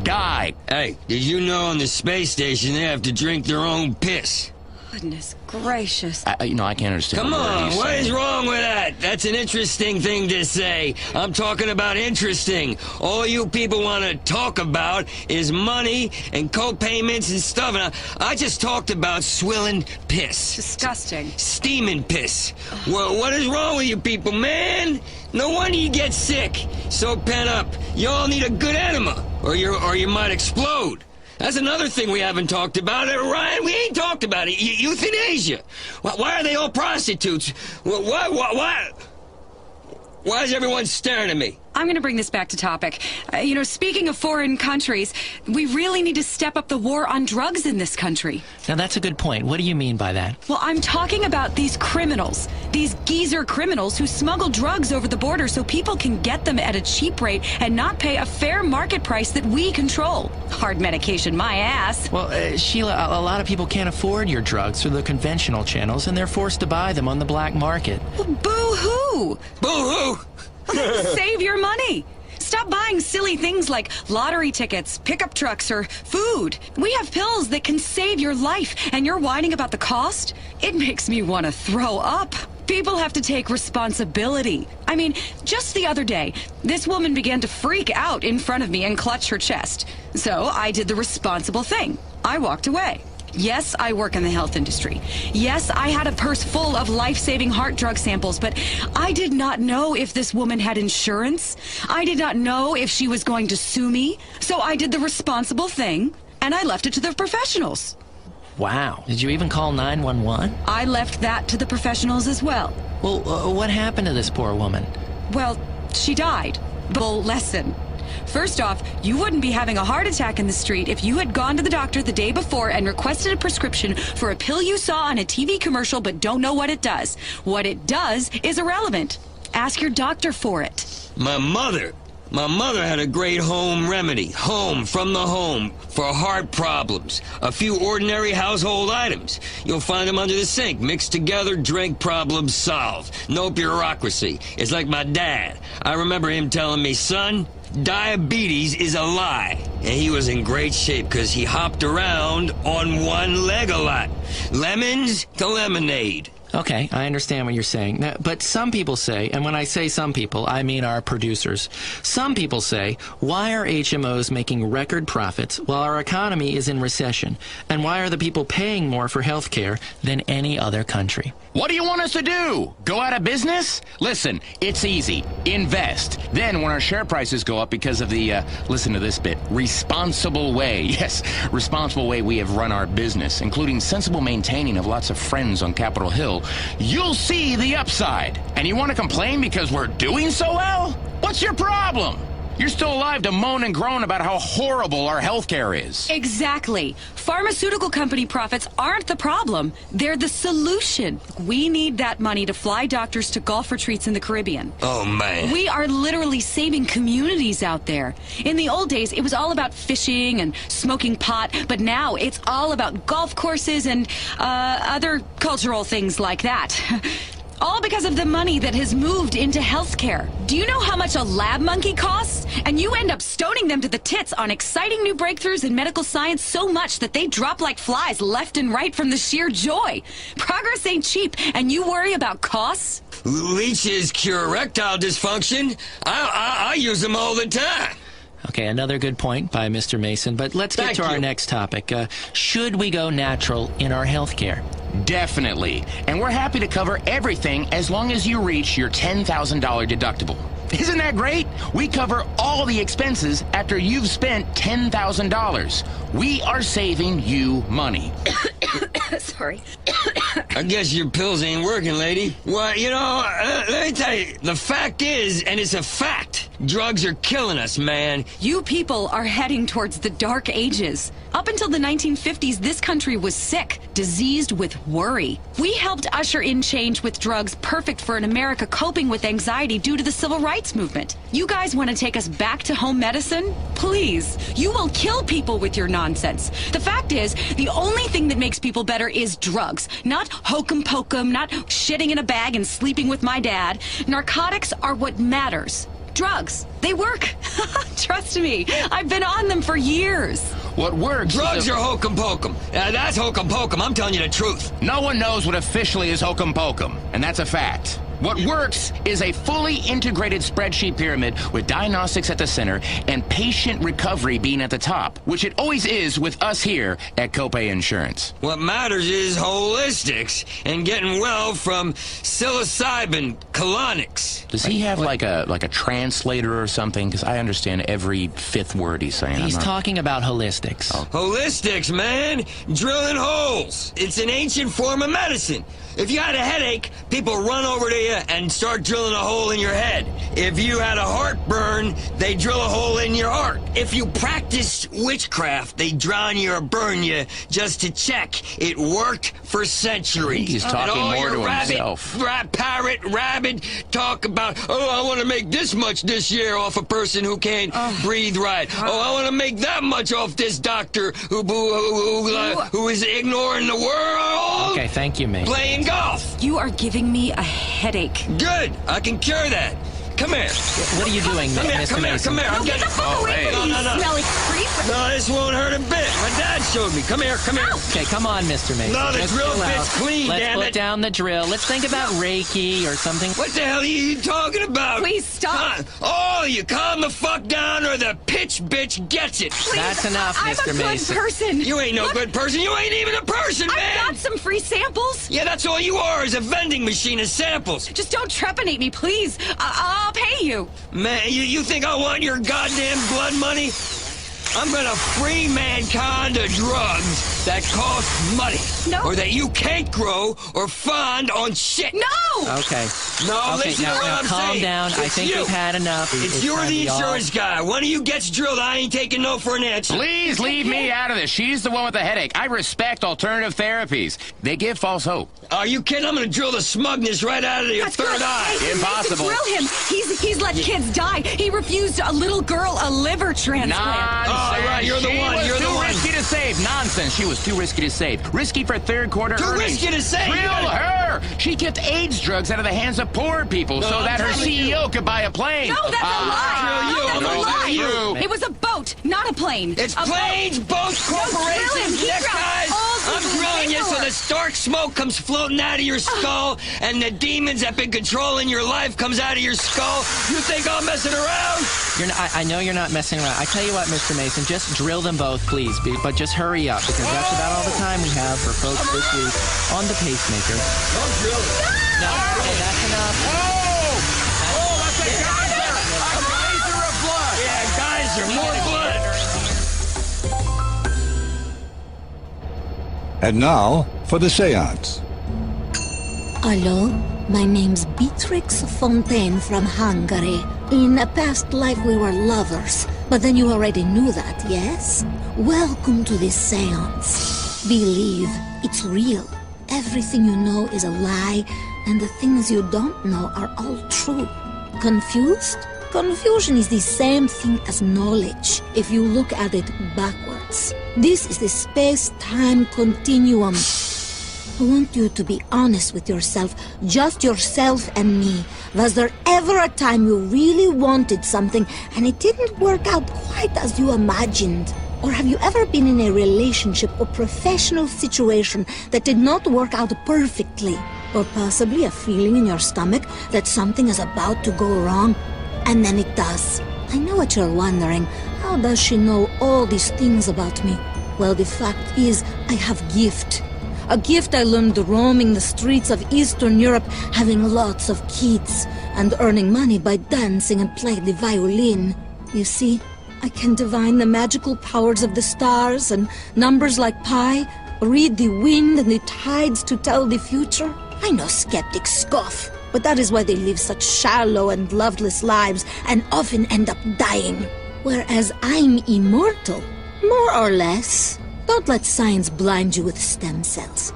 die. Hey, did you know on the space station they have to drink their own piss? Goodness gracious. I can't understand. Come on, what is wrong with that? That's an interesting thing to say. I'm talking about interesting. All you people want to talk about is money and co-payments and stuff. And I just talked about swilling piss. Disgusting. Steaming piss. Well, what is wrong with you people, man? No wonder you get sick. So pent up. You all need a good enema, or you might explode. That's another thing we haven't talked about. Ryan, we ain't talked about it. Euthanasia. Why are they all prostitutes? Why is everyone staring at me? I'm going to bring this back to topic. Speaking of foreign countries, we really need to step up the war on drugs in this country. Now, that's a good point. What do you mean by that? Well, I'm talking about these criminals, these geezer criminals who smuggle drugs over the border so people can get them at a cheap rate and not pay a fair market price that we control. Hard medication, my ass. Well, Sheila, a lot of people can't afford your drugs through the conventional channels, and they're forced to buy them on the black market. Well, boo-hoo! Boo-hoo! Save your money. Stop buying silly things like lottery tickets, pickup trucks, or food. We have pills that can save your life, and you're whining about the cost? It makes me want to throw up. People have to take responsibility. I mean, just the other day, this woman began to freak out in front of me and clutch her chest. So I did the responsible thing. I walked away. Yes, I work in the health industry. Yes, I had a purse full of life-saving heart drug samples, but I did not know if this woman had insurance. I did not know if she was going to sue me. So I did the responsible thing, and I left it to the professionals. Wow. Did you even call 911? I left that to the professionals as well. Well, what happened to this poor woman? Well, she died. Bull lesson. First off, you wouldn't be having a heart attack in the street if you had gone to the doctor the day before and requested a prescription for a pill you saw on a TV commercial but don't know what it does. What it does is irrelevant. Ask your doctor for it. My mother had a great home remedy. Home from the home for heart problems. A few ordinary household items. You'll find them under the sink. Mixed together, drink, problems solved. No bureaucracy. It's like my dad. I remember him telling me, son, diabetes is a lie. And he was in great shape because he hopped around on one leg a lot. Lemons to lemonade. Okay, I understand what you're saying. Now, but some people say, and when I say some people, I mean our producers, some people say, why are HMOs making record profits while our economy is in recession? And why are the people paying more for health care than any other country? What do you want us to do? Go out of business? Listen, it's easy. Invest. Then when our share prices go up because of the, listen to this bit, responsible way. Yes, responsible way we have run our business, including sensible maintaining of lots of friends on Capitol Hill, you'll see the upside. And you want to complain because we're doing so well? What's your problem? You're still alive to moan and groan about how horrible our healthcare is. Exactly. Pharmaceutical company profits aren't the problem. They're the solution. We need that money to fly doctors to golf retreats in the Caribbean. Oh, man. We are literally saving communities out there. In the old days, it was all about fishing and smoking pot, but now it's all about golf courses and other cultural things like that. All because of the money that has moved into healthcare. Do you know how much a lab monkey costs? And you end up stoning them to the tits on exciting new breakthroughs in medical science so much that they drop like flies left and right from the sheer joy. Progress ain't cheap, and you worry about costs? Leeches cure erectile dysfunction. I use them all the time. Okay, another good point by Mr. Mason, but let's get to our next topic. Should we go natural in our healthcare? Definitely. And we're happy to cover everything as long as you reach your $10,000 deductible. Isn't that great? We cover all the expenses after you've spent $10,000. We are saving you money. Sorry. I guess your pills ain't working, lady. Well, you know, let me tell you, the fact is, and it's a fact, drugs are killing us, man. You people are heading towards the dark ages. Up until the 1950s, this country was sick, diseased with worry. We helped usher in change with drugs perfect for an America coping with anxiety due to the civil rights movement. You guys want to take us back to home medicine? Please. You will kill people with your nonsense. The fact is, the only thing that makes people better is drugs. Not hokum pokum, not shitting in a bag and sleeping with my dad. Narcotics are what matters. Drugs. They work. Trust me. I've been on them for years. What works? Drugs are hokum pokum. That's hokum pokum. I'm telling you the truth. No one knows what officially is hokum pokum, and that's a fact. What works is a fully integrated spreadsheet pyramid with diagnostics at the center and patient recovery being at the top, which it always is with us here at Copay Insurance. What matters is holistics and getting well from psilocybin colonics. Does he have like a translator or something? Because I understand every fifth word he's saying. He's talking about holistics. Oh. Holistics, man. Drilling holes. It's an ancient form of medicine. If you had a headache, people run over to you and start drilling a hole in your head. If you had a heartburn, they drill a hole in your heart. If you practiced witchcraft, they drown you or burn you just to check. It worked for centuries. I think he's talking more to himself. Parrot, rabbit talk about, oh, I want to make this much this year off a person who can't breathe right. Oh, I want to make that much off this doctor who is ignoring the world. Okay, thank you, mate. Playing golf. You are giving me a headache. Good. I can cure that. Come here. What are you doing, Mr. Mason? Come here. I'm getting... Get the fuck away from me, you smelly creep. No, this won't hurt a bit. My dad showed me. Come here. Okay, come on, Mr. Mason. No, the Just drill chill bit's out. clean, Let's damn put it. down the drill. Let's think about Reiki or something. What the hell are you talking about? Please stop. Oh, you calm the fuck down or the pitch bitch gets it. Please, That's enough, Mr. I'm a Mason. good person. You ain't no good person. You ain't even a person, man. I've got some free samples. Yeah, that's all you are is a vending machine of samples. Just don't trepanate me, please. I'll pay you. Man, you think I want your goddamn blood money? I'm gonna free mankind of drugs that cost money. No. Or that you can't grow or fund on shit. No! Okay. No, Okay, listen to what now I'm calm saying. down. I It's think you. we've had enough. It's you're time the to be insurance guy. One of you gets drilled. I ain't taking no for an answer. Please leave me out of this. She's the one with the headache. I respect alternative therapies. They give false hope. Are you kidding? I'm gonna drill the smugness right out of your That's third good. eye. Hey, Impossible. Drill him. He's let kids die. He refused a little girl a liver transplant. Nonsense. Oh, right, you're the She one, was you're the too one. risky to save. Nonsense. She was too risky to save. Risky for third quarter Too earnings. risky to save. Drill her. She kept AIDS drugs out of the hands of poor people so I'm that her telling you. CEO could buy a plane. No, that's a lie. drill you. No, that's No, a that's lie. you. It was a boat, not a plane. It's a planes, boats, No, corporations, drill him. Keep next drilling. guys. All I'm through the drilling you so paperwork. the stark smoke comes floating out of your skull and the demons that been controlling your life comes out of your skull. You think I'm messing around? I know you're not messing around. I tell you what, Mr. Mason, just drill them both, please. But just hurry up, because that's about all the time we have for folks this week on the pacemaker. Don't drill it. No, okay, that's enough. Oh, that's a geyser! A geyser of blood! Yeah, geyser, more blood. And now for the seance. Hello, my name's Beatrix Fontaine from Hungary. In a past life we were lovers, but then you already knew that, yes? Welcome to this seance. Believe, it's real. Everything you know is a lie, and the things you don't know are all true. Confused? Confusion is the same thing as knowledge, if you look at it backwards. This is the space-time continuum. I want you to be honest with yourself, just yourself and me. Was there ever a time you really wanted something and it didn't work out quite as you imagined? Or have you ever been in a relationship or professional situation that did not work out perfectly? Or possibly a feeling in your stomach that something is about to go wrong, and then it does. I know what you're wondering. How does she know all these things about me? Well, the fact is, I have gift. A gift I learned roaming the streets of Eastern Europe, having lots of kids, and earning money by dancing and playing the violin. You see, I can divine the magical powers of the stars and numbers like pi, read the wind and the tides to tell the future. I know skeptics scoff, but that is why they live such shallow and loveless lives and often end up dying. Whereas I'm immortal, more or less. Don't let science blind you with stem cells.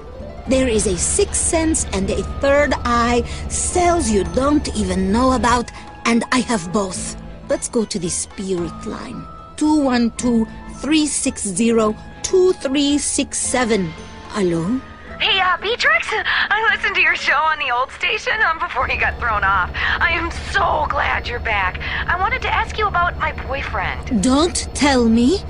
There is a sixth sense and a third eye, cells you don't even know about, and I have both. Let's go to the spirit line. 212-360-2367. Hello? Hey, Beatrix, I listened to your show on the old station before you got thrown off. I am so glad you're back. I wanted to ask you about my boyfriend. Don't tell me.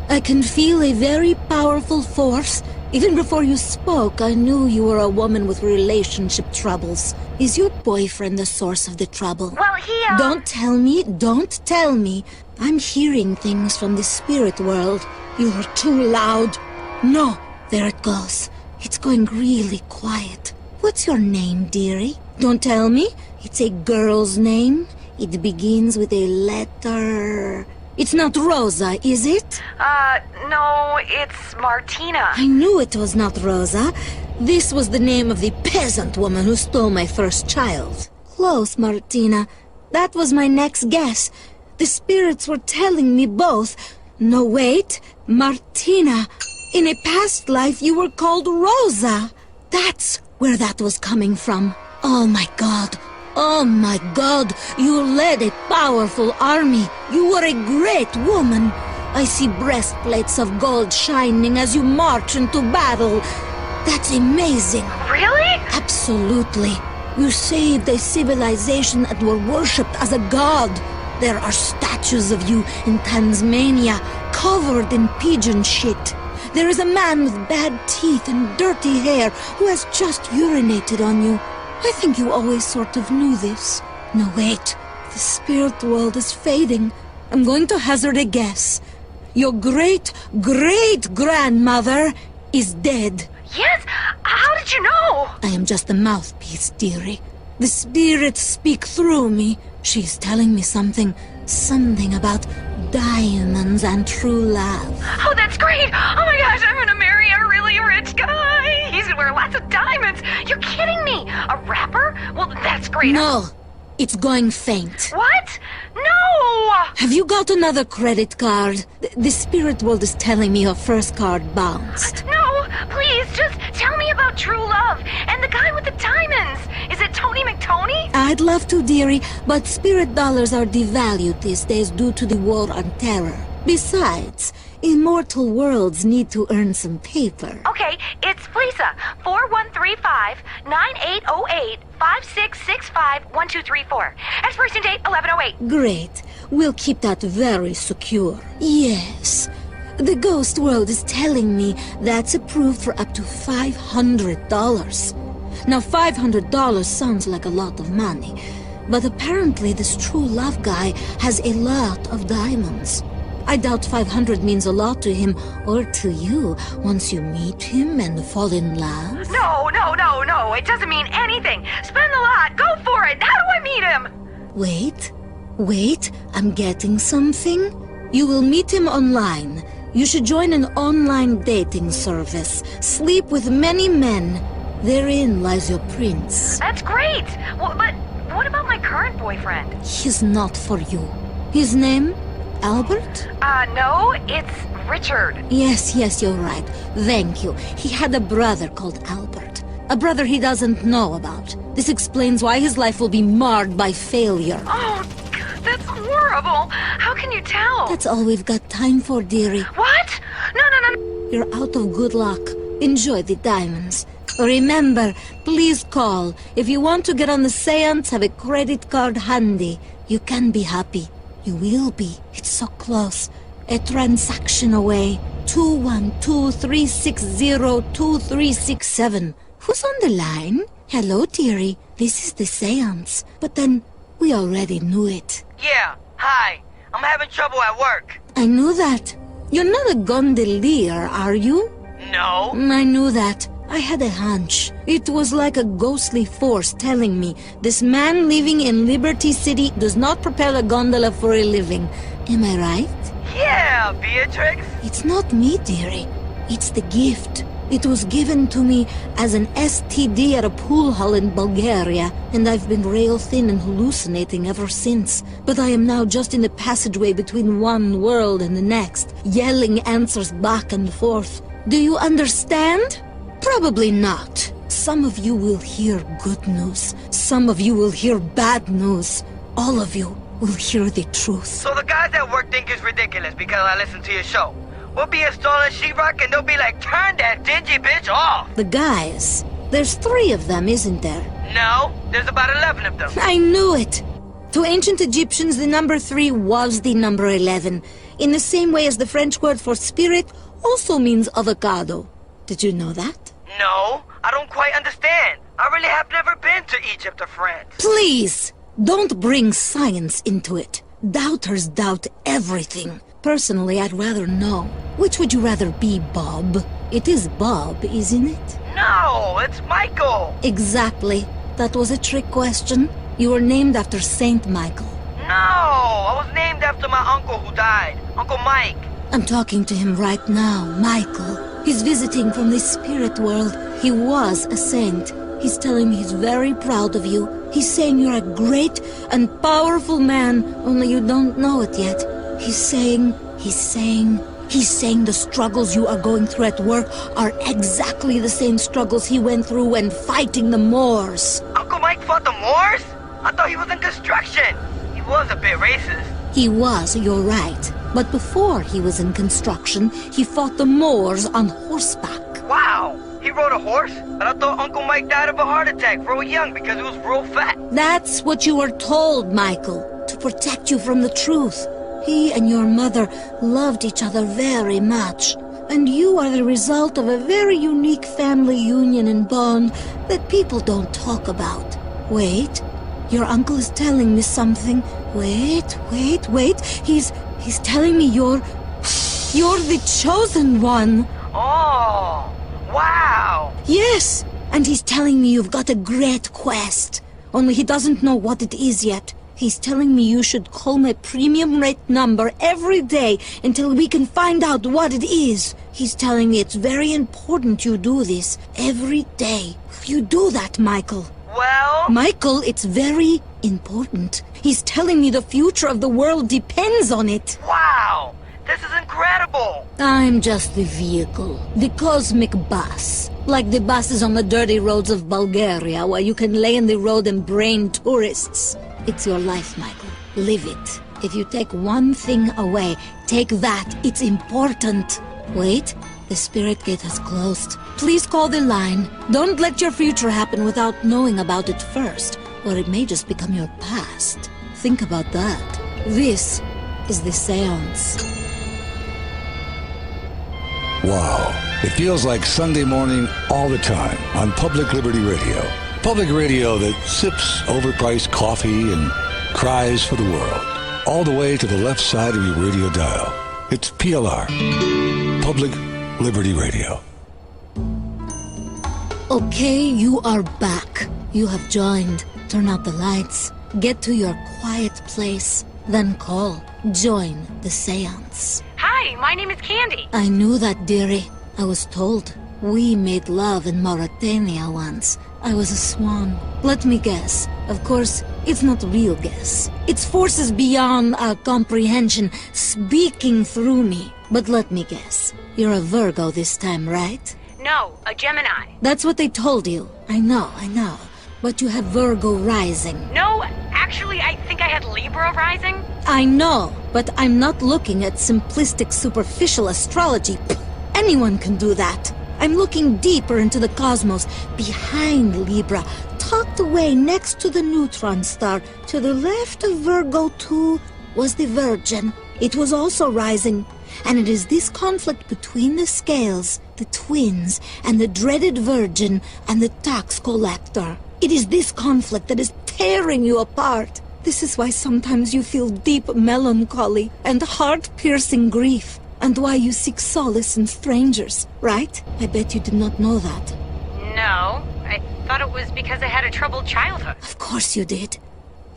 I can feel a very powerful force. Even before you spoke, I knew you were a woman with relationship troubles. Is your boyfriend the source of the trouble? Well, he, Don't tell me, don't tell me. I'm hearing things from the spirit world. You're too loud. No, there it goes. It's going really quiet. What's your name, dearie? Don't tell me. It's a girl's name. It begins with a letter... It's not Rosa, is it? No, it's Martina. I knew it was not Rosa. This was the name of the peasant woman who stole my first child. Close, Martina. That was my next guess. The spirits were telling me both. No, wait. Martina. In a past life, you were called Rosa. That's where that was coming from. Oh, my God. Oh my God, you led a powerful army. You were a great woman. I see breastplates of gold shining as you march into battle. That's amazing. Really? Absolutely. You saved a civilization and were worshipped as a god. There are statues of you in Tasmania, covered in pigeon shit. There is a man with bad teeth and dirty hair who has just urinated on you. I think you always sort of knew this. No, wait. The spirit world is fading. I'm going to hazard a guess. Your great-great-grandmother is dead. Yes? How did you know? I am just a mouthpiece, dearie. The spirits speak through me. She's telling me something about diamonds and true love. Oh, that's great! Oh my gosh, I'm gonna marry a really rich guy! He's gonna wear lots of diamonds! You're kidding me! A rapper? Well, that's great. No, it's going faint. What? No! Have you got another credit card? The spirit world is telling me your first card bounced. No, please, just tell me about true love and the guy with the diamonds. Is it Tony McTony? I'd love to, dearie, but spirit dollars are devalued these days due to the war on terror. Besides, immortal worlds need to earn some paper. Okay, it's Lisa, 4135-9808-5665-1234. Expiration date 1108. Great. We'll keep that very secure. Yes. The ghost world is telling me that's approved for up to $500. Now, $500 sounds like a lot of money, but apparently this true love guy has a lot of diamonds. I doubt 500 means a lot to him, or to you, once you meet him and fall in love. No, it doesn't mean anything. Spend the lot, go for it. How do I meet him? Wait, I'm getting something. You will meet him online. You should join an online dating service. Sleep with many men. Therein lies your prince. That's great. Well, but what about my current boyfriend? He's not for you. His name? Albert? No, it's Richard. Yes, you're right. Thank you. He had a brother called Albert. A brother he doesn't know about. This explains why his life will be marred by failure. Oh, that's horrible. How can you tell? That's all we've got time for, dearie. What? No. You're out of good luck. Enjoy the diamonds. Remember, please call. If you want to get on the seance, have a credit card handy. You can be happy. You will be. It's so close. A transaction away. 212-360-2367. Who's on the line? Hello, dearie. This is the seance. But then, we already knew it. Yeah, hi. I'm having trouble at work. I knew that. You're not a gondolier, are you? No. I knew that. I had a hunch. It was like a ghostly force telling me this man living in Liberty City does not propel a gondola for a living. Am I right? Yeah, Beatrix. It's not me, dearie. It's the gift. It was given to me as an STD at a pool hall in Bulgaria, and I've been rail thin and hallucinating ever since. But I am now just in the passageway between one world and the next, yelling answers back and forth. Do you understand? Probably not. Some of you will hear good news. Some of you will hear bad news. All of you will hear the truth. So the guys at work think it's ridiculous because I listen to your show. We'll be installing sheetrock and they'll be like, turn that dingy bitch off. The guys. There's 3 of them, isn't there? No, there's about 11 of them. I knew it. To ancient Egyptians, the number 3 was the number 11. In the same way as the French word for spirit also means avocado. Did you know that? No, I don't quite understand. I really have never been to Egypt or France. Please, don't bring science into it. Doubters doubt everything. Personally, I'd rather know. Which would you rather be, Bob? It is Bob, isn't it? No, it's Michael. Exactly. That was a trick question. You were named after Saint Michael. No, I was named after my uncle who died, Uncle Mike. I'm talking to him right now, Michael. He's visiting from the spirit world. He was a saint. He's telling me he's very proud of you. He's saying you're a great and powerful man, only you don't know it yet. He's saying the struggles you are going through at work are exactly the same struggles he went through when fighting the Moors. Uncle Mike fought the Moors? I thought he was in construction. He was a bit racist. He was, you're right. But before he was in construction, he fought the Moors on horseback. Wow! He rode a horse? But I thought Uncle Mike died of a heart attack real young because he was real fat. That's what you were told, Michael, to protect you from the truth. He and your mother loved each other very much. And you are the result of a very unique family union and bond that people don't talk about. Wait, your uncle is telling me something. Wait. He's telling me you're the chosen one. Oh, wow. Yes, and he's telling me you've got a great quest. Only he doesn't know what it is yet. He's telling me you should call my premium rate number every day until we can find out what it is. He's telling me it's very important you do this every day. Will you do that, Michael? Well... Michael, it's very important. He's telling me the future of the world depends on it. Wow! This is incredible! I'm just the vehicle. The cosmic bus. Like the buses on the dirty roads of Bulgaria, where you can lay in the road and brain tourists. It's your life, Michael. Live it. If you take one thing away, take that. It's important. Wait, the spirit gate has closed. Please call the line. Don't let your future happen without knowing about it first, or it may just become your past. Think about that. This is the seance. Wow. It feels like Sunday morning all the time on Public Liberty Radio. Public radio that sips overpriced coffee and cries for the world. All the way to the left side of your radio dial. It's PLR. Public Liberty Radio. Okay, you are back. You have joined. Turn out the lights. Get to your quiet place. Then call. Join the seance. Hi, my name is Candy. I knew that, dearie. I was told. We made love in Mauritania once. I was a swan. Let me guess. Of course, it's not real guess. It's forces beyond our comprehension speaking through me. But let me guess. You're a Virgo this time, right? No, a Gemini. That's what they told you. I know. But you have Virgo rising. No, actually, I think I had Libra rising. I know, but I'm not looking at simplistic, superficial astrology. Anyone can do that. I'm looking deeper into the cosmos, behind Libra, tucked away next to the neutron star. To the left of Virgo 2 was the Virgin. It was also rising. And it is this conflict between the scales, the twins, and the dreaded Virgin and the tax collector. It is this conflict that is tearing you apart. This is why sometimes you feel deep melancholy and heart-piercing grief, and why you seek solace in strangers, right? I bet you did not know that. No, I thought it was because I had a troubled childhood. Of course you did.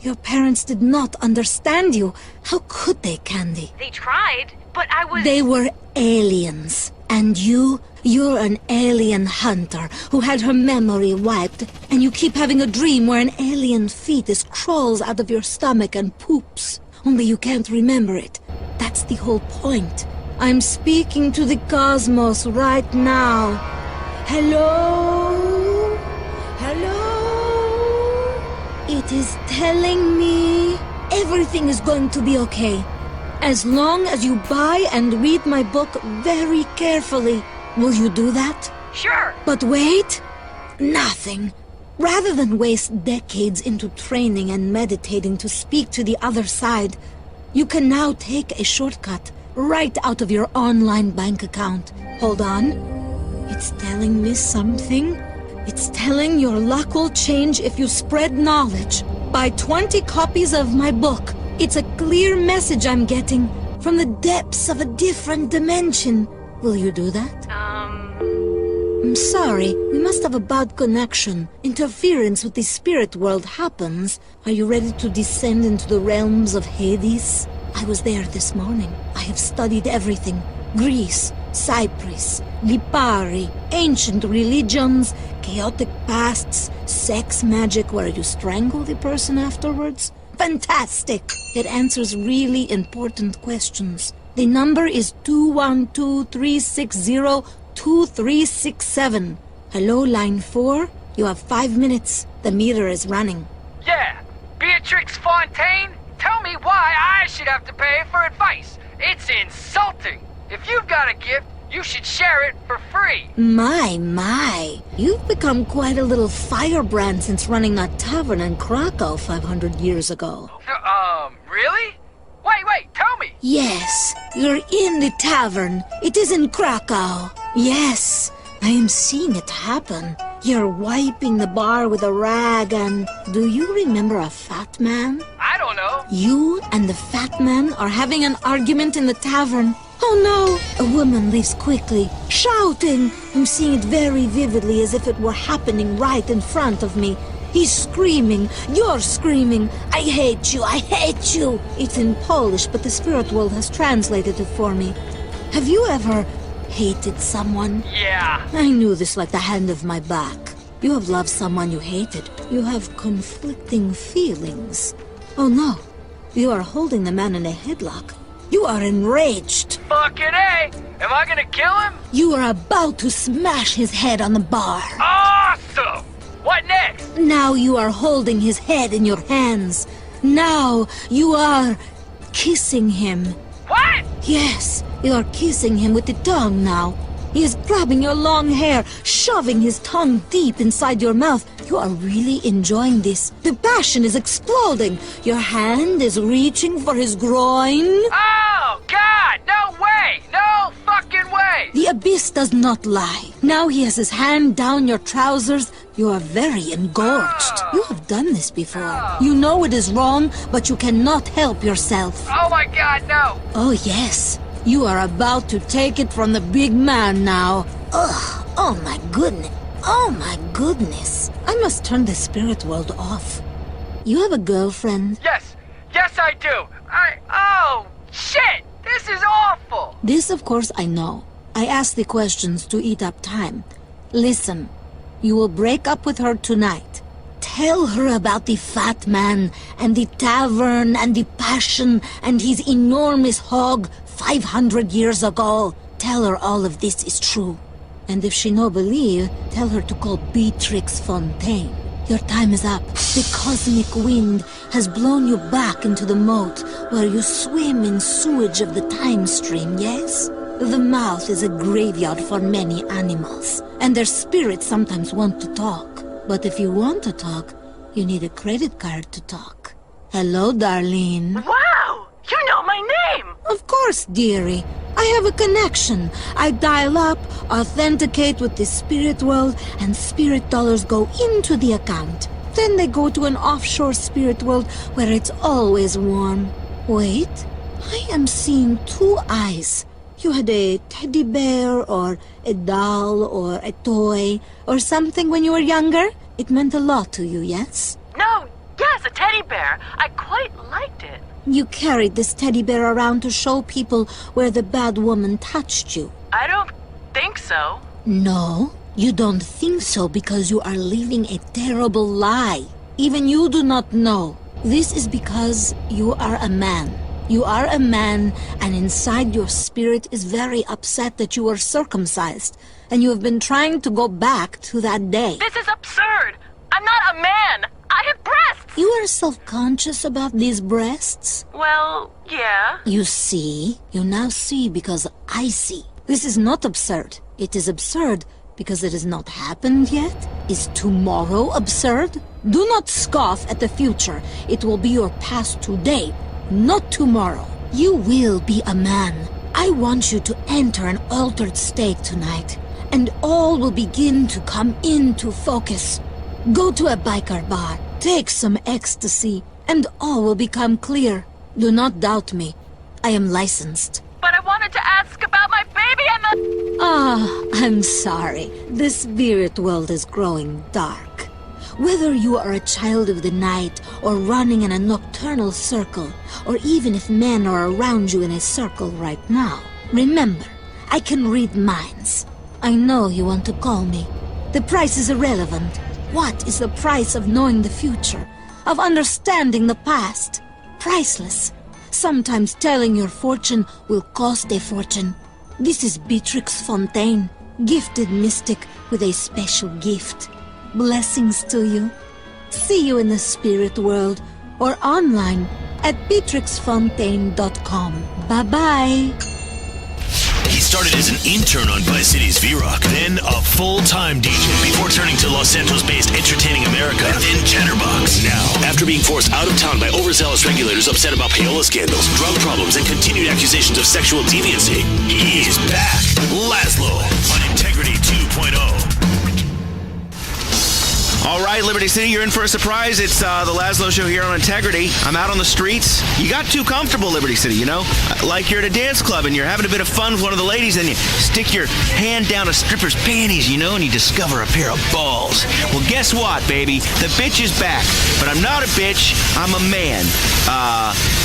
Your parents did not understand you. How could they, Candy? They tried, but I was... They were aliens. And you're an alien hunter who had her memory wiped, and you keep having a dream where an alien fetus crawls out of your stomach and poops. Only you can't remember it. That's the whole point. I'm speaking to the cosmos right now. Hello? Hello? It is telling me everything is going to be okay. As long as you buy and read my book very carefully. Will you do that? Sure. But wait. Nothing. Rather than waste decades into training and meditating to speak to the other side, you can now take a shortcut right out of your online bank account. Hold on. It's telling me something. It's telling your luck will change if you spread knowledge. Buy 20 copies of my book. It's a clear message I'm getting from the depths of a different dimension. Will you do that? I'm sorry. We must have a bad connection. Interference with the spirit world happens. Are you ready to descend into the realms of Hades? I was there this morning. I have studied everything. Greece, Cyprus, Lipari, ancient religions, chaotic pasts, sex magic where you strangle the person afterwards. Fantastic! It answers really important questions. The number is 212-360-2367. Hello, line 4. You have 5 minutes. The meter is running. Yeah, Beatrix Fontaine? Tell me why I should have to pay for advice. It's insulting. If you've got a gift, you should share it for free. My. You've become quite a little firebrand since running that tavern in Krakow 500 years ago. Really? Wait, tell me. Yes, you're in the tavern. It is in Krakow. Yes, I am seeing it happen. You're wiping the bar with a rag and... Do you remember a fat man? I don't know. You and the fat man are having an argument in the tavern. Oh no! A woman leaves quickly, shouting. I'm seeing it very vividly as if it were happening right in front of me. He's screaming. You're screaming. I hate you. I hate you. It's in Polish, but the spirit world has translated it for me. Have you ever hated someone? Yeah. I knew this like the hand of my back. You have loved someone you hated. You have conflicting feelings. Oh no. You are holding the man in a headlock. You are enraged. Fucking A! Am I gonna kill him? You are about to smash his head on the bar. Awesome! What next? Now you are holding his head in your hands. Now you are kissing him. What? Yes, you are kissing him with the tongue now. He is grabbing your long hair, shoving his tongue deep inside your mouth. You are really enjoying this. The passion is exploding. Your hand is reaching for his groin. Oh, God! No way! No fucking way! The abyss does not lie. Now he has his hand down your trousers. You are very engorged. You have done this before. You know it is wrong, but you cannot help yourself. Oh my God, no! Oh yes. You are about to take it from the big man now. Ugh, oh my goodness. Oh my goodness. I must turn the spirit world off. You have a girlfriend? Yes I do. Oh, shit! This is awful! This, of course, I know. I ask the questions to eat up time. Listen, you will break up with her tonight. Tell her about the fat man, and the tavern, and the passion, and his enormous hog 500 years ago. Tell her all of this is true. And if she no believe, tell her to call Beatrix Fontaine. Your time is up. The cosmic wind has blown you back into the moat, where you swim in sewage of the time stream, yes? The mouth is a graveyard for many animals, and their spirits sometimes want to talk. But if you want to talk, you need a credit card to talk. Hello, darling. Wow! You know my name! Of course, dearie. I have a connection. I dial up, authenticate with the spirit world, and spirit dollars go into the account. Then they go to an offshore spirit world where it's always warm. Wait, I am seeing 2 eyes. You had a teddy bear or a doll or a toy or something when you were younger? It meant a lot to you, yes? No, yes, a teddy bear. I quite liked it. You carried this teddy bear around to show people where the bad woman touched you. I don't think so. No, you don't think so because you are living a terrible lie. Even you do not know. This is because you are a man. You are a man, and inside your spirit is very upset that you were circumcised, and you have been trying to go back to that day. This is absurd. I'm not a man. I have breasts. You are self-conscious about these breasts? Well, yeah. You see? You now see because I see. This is not absurd. It is absurd because it has not happened yet. Is tomorrow absurd? Do not scoff at the future. It will be your past today, not tomorrow. You will be a man. I want you to enter an altered state tonight, and all will begin to come into focus. Go to a biker bar, take some ecstasy, and all will become clear. Do not doubt me. I am licensed. But I wanted to ask about my baby and the... Ah, I'm sorry. The spirit world is growing dark. Whether you are a child of the night or running in a nocturnal circle, or even if men are around you in a circle right now, remember, I can read minds. I know you want to call me. The price is irrelevant. What is the price of knowing the future, of understanding the past? Priceless. Sometimes telling your fortune will cost a fortune. This is Beatrix Fontaine, gifted mystic with a special gift. Blessings to you. See you in the spirit world or online at beatrixfontaine.com. Bye-bye. He started as an intern on Vice City's V-Rock, then a full-time DJ before turning to Los Santos-based Entertaining America, and then Chatterbox. Now, after being forced out of town by overzealous regulators upset about payola scandals, drug problems, and continued accusations of sexual deviancy, he is back. Laszlo on Integrity 2.0. All right, Liberty City, you're in for a surprise. It's the Laszlo Show here on Integrity. I'm out on the streets. You got too comfortable, Liberty City, you know? Like you're at a dance club and you're having a bit of fun with one of the ladies and you stick your hand down a stripper's panties, you know, and you discover a pair of balls. Well, guess what, baby? The bitch is back. But I'm not a bitch. I'm a man.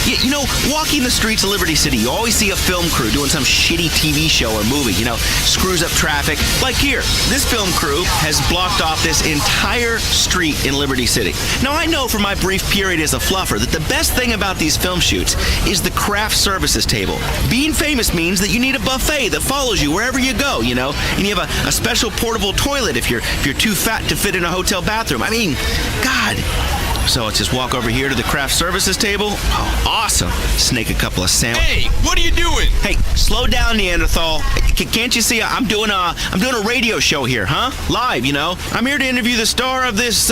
You know, walking the streets of Liberty City, you always see a film crew doing some shitty TV show or movie, you know, screws up traffic. Like here, this film crew has blocked off this entire street in Liberty City. Now, I know from my brief period as a fluffer that the best thing about these film shoots is the craft services table. Being famous means that you need a buffet that follows you wherever you go, you know, and you have a special portable toilet if you're too fat to fit in a hotel bathroom. I mean, God. So let's just walk over here to the craft services table. Oh, awesome. Snake a couple of sandwiches. Hey, what are you doing? Hey, slow down, Neanderthal. Can't you see I'm doing a radio show here, huh? Live, you know. I'm here to interview the star of this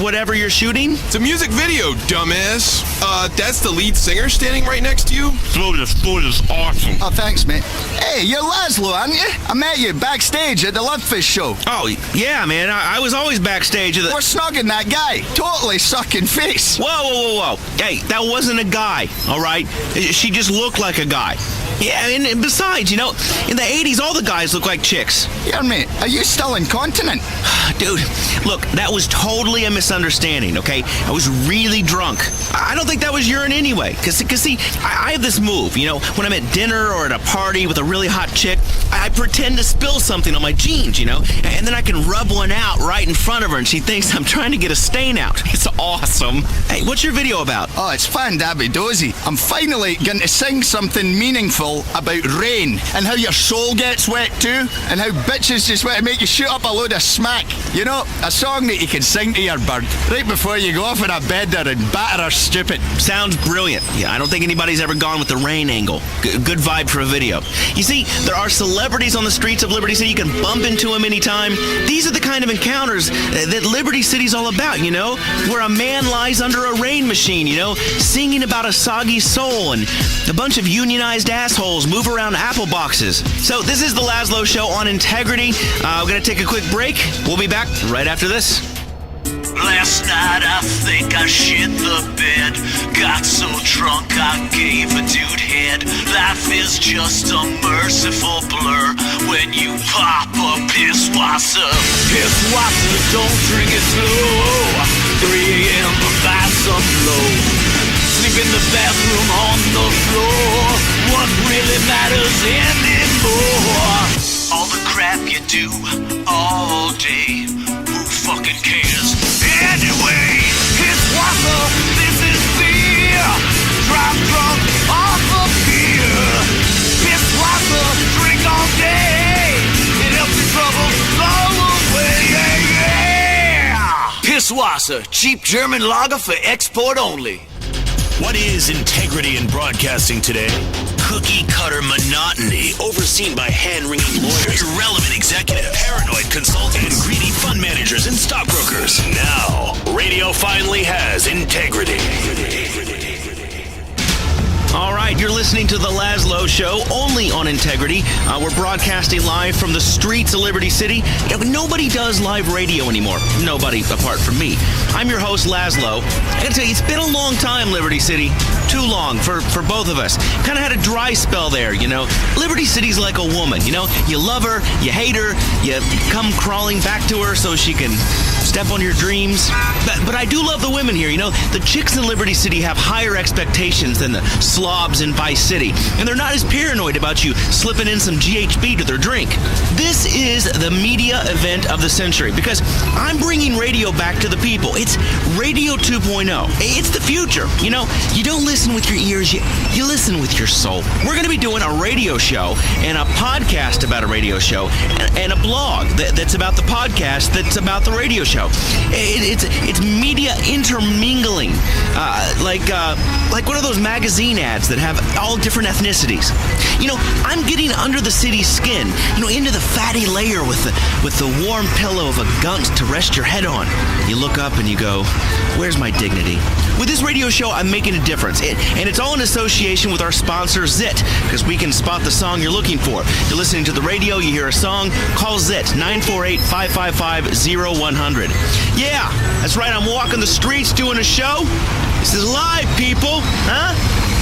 whatever you're shooting. It's a music video, dumbass. That's the lead singer standing right next to you? This is awesome. Oh, thanks, mate. Hey, you're Laszlo, aren't you? I met you backstage at the Lovefish show. Oh, yeah, man. I was always backstage at the... We're snogging that guy. Totally sucking face. Whoa. Hey, that wasn't a guy, all right? She just looked like a guy. Yeah, and besides, you know, in the 80s, all the guys look like chicks. Yeah, mate. Are you still incontinent? Dude, look, that was totally a misunderstanding, okay? I was really drunk. I don't think that was urine anyway. Because see, I have this move, you know, when I'm at dinner or at a party with a really hot chick, I pretend to spill something on my jeans, you know? And then I can rub one out right in front of her and she thinks I'm trying to get a stain out. It's awesome. Hey, what's your video about? Oh, it's fan-dabby-dozy. I'm finally going to sing something meaningful all about rain and how your soul gets wet too, and how bitches just want to make you shoot up a load of smack. You know, a song that you can sing to your bird right before you go off in a bender and batter her stupid. Sounds brilliant. Yeah, I don't think anybody's ever gone with the rain angle. Good vibe for a video. You see, there are celebrities on the streets of Liberty City. You can bump into them anytime. These are the kind of encounters that Liberty City's all about, you know, where a man lies under a rain machine, you know, singing about a soggy soul, and a bunch of unionized assholes move around apple boxes. So this is the Laszlo Show on Integrity. We're going to take a quick break. We'll be back right after this. Last night I think I shit the bed. Got so drunk I gave a dude head. Life is just a merciful blur when you pop a piss wasser. Piss wasser, don't drink it slow. 3 a.m. buy some low. Sleep in the bathroom on the floor. What really matters anymore? All the crap you do all day. Who fucking cares? Anyway, it's water, this is beer. Drive drunk off of beer. Piss water, drink all day. It helps your troubles go away, yeah. Piss water, cheap German lager for export only. What is integrity in broadcasting today? Cookie-cutter monotony, overseen by hand-wringing lawyers, irrelevant executive, paranoid consultants, and greedy fund managers and stockbrokers. Now, radio finally has integrity. All right, you're listening to The Laszlo Show, only on Integrity. We're broadcasting live from the streets of Liberty City. Nobody does live radio anymore. Nobody, apart from me. I'm your host, Laszlo. I gotta tell you, it's been a long time, Liberty City. Too long for both of us. Kind of had a dry spell there, you know. Liberty City's like a woman, you know. You love her, you hate her, you come crawling back to her so she can step on your dreams. But I do love the women here, you know. The chicks in Liberty City have higher expectations than the slobs in Vice City, and they're not as paranoid about you slipping in some GHB to their drink. This is the media event of the century because I'm bringing radio back to the people. It's Radio 2.0. It's the future. You know, you don't listen with your ears, you listen with your soul. We're going to be doing a radio show and a podcast about a radio show and a blog that's about the podcast that's about the radio show. It's media intermingling, like one of those magazine ads that have all different ethnicities. You know, I'm getting under the city's skin, you know, into the fatty layer with the warm pillow of a gunt to rest your head on. You look up and you go, where's my dignity? With this radio show, I'm making a difference. And it's all in association with our sponsor, Zit, because we can spot the song you're looking for. You're listening to the radio, you hear a song, call Zit, 948-555-0100. Yeah, that's right, I'm walking the streets doing a show. This is live, people, huh?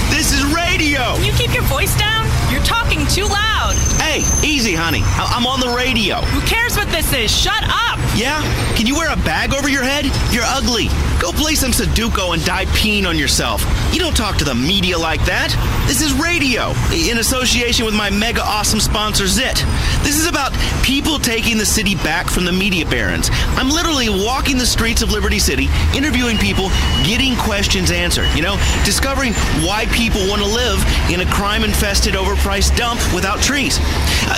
This is radio. Can you keep your voice down? You're talking too loud. Hey, easy, honey. I'm on the radio. Who cares what this is? Shut up. Yeah? Can you wear a bag over your head? You're ugly. Go play some Sudoku and die peeing on yourself. You don't talk to the media like that. This is radio, in association with my mega awesome sponsor, Zit. This is about people taking the city back from the media barons. I'm literally walking the streets of Liberty City, interviewing people, getting questions answered, you know, discovering why people want to live in a crime-infested, overpriced dump without trees.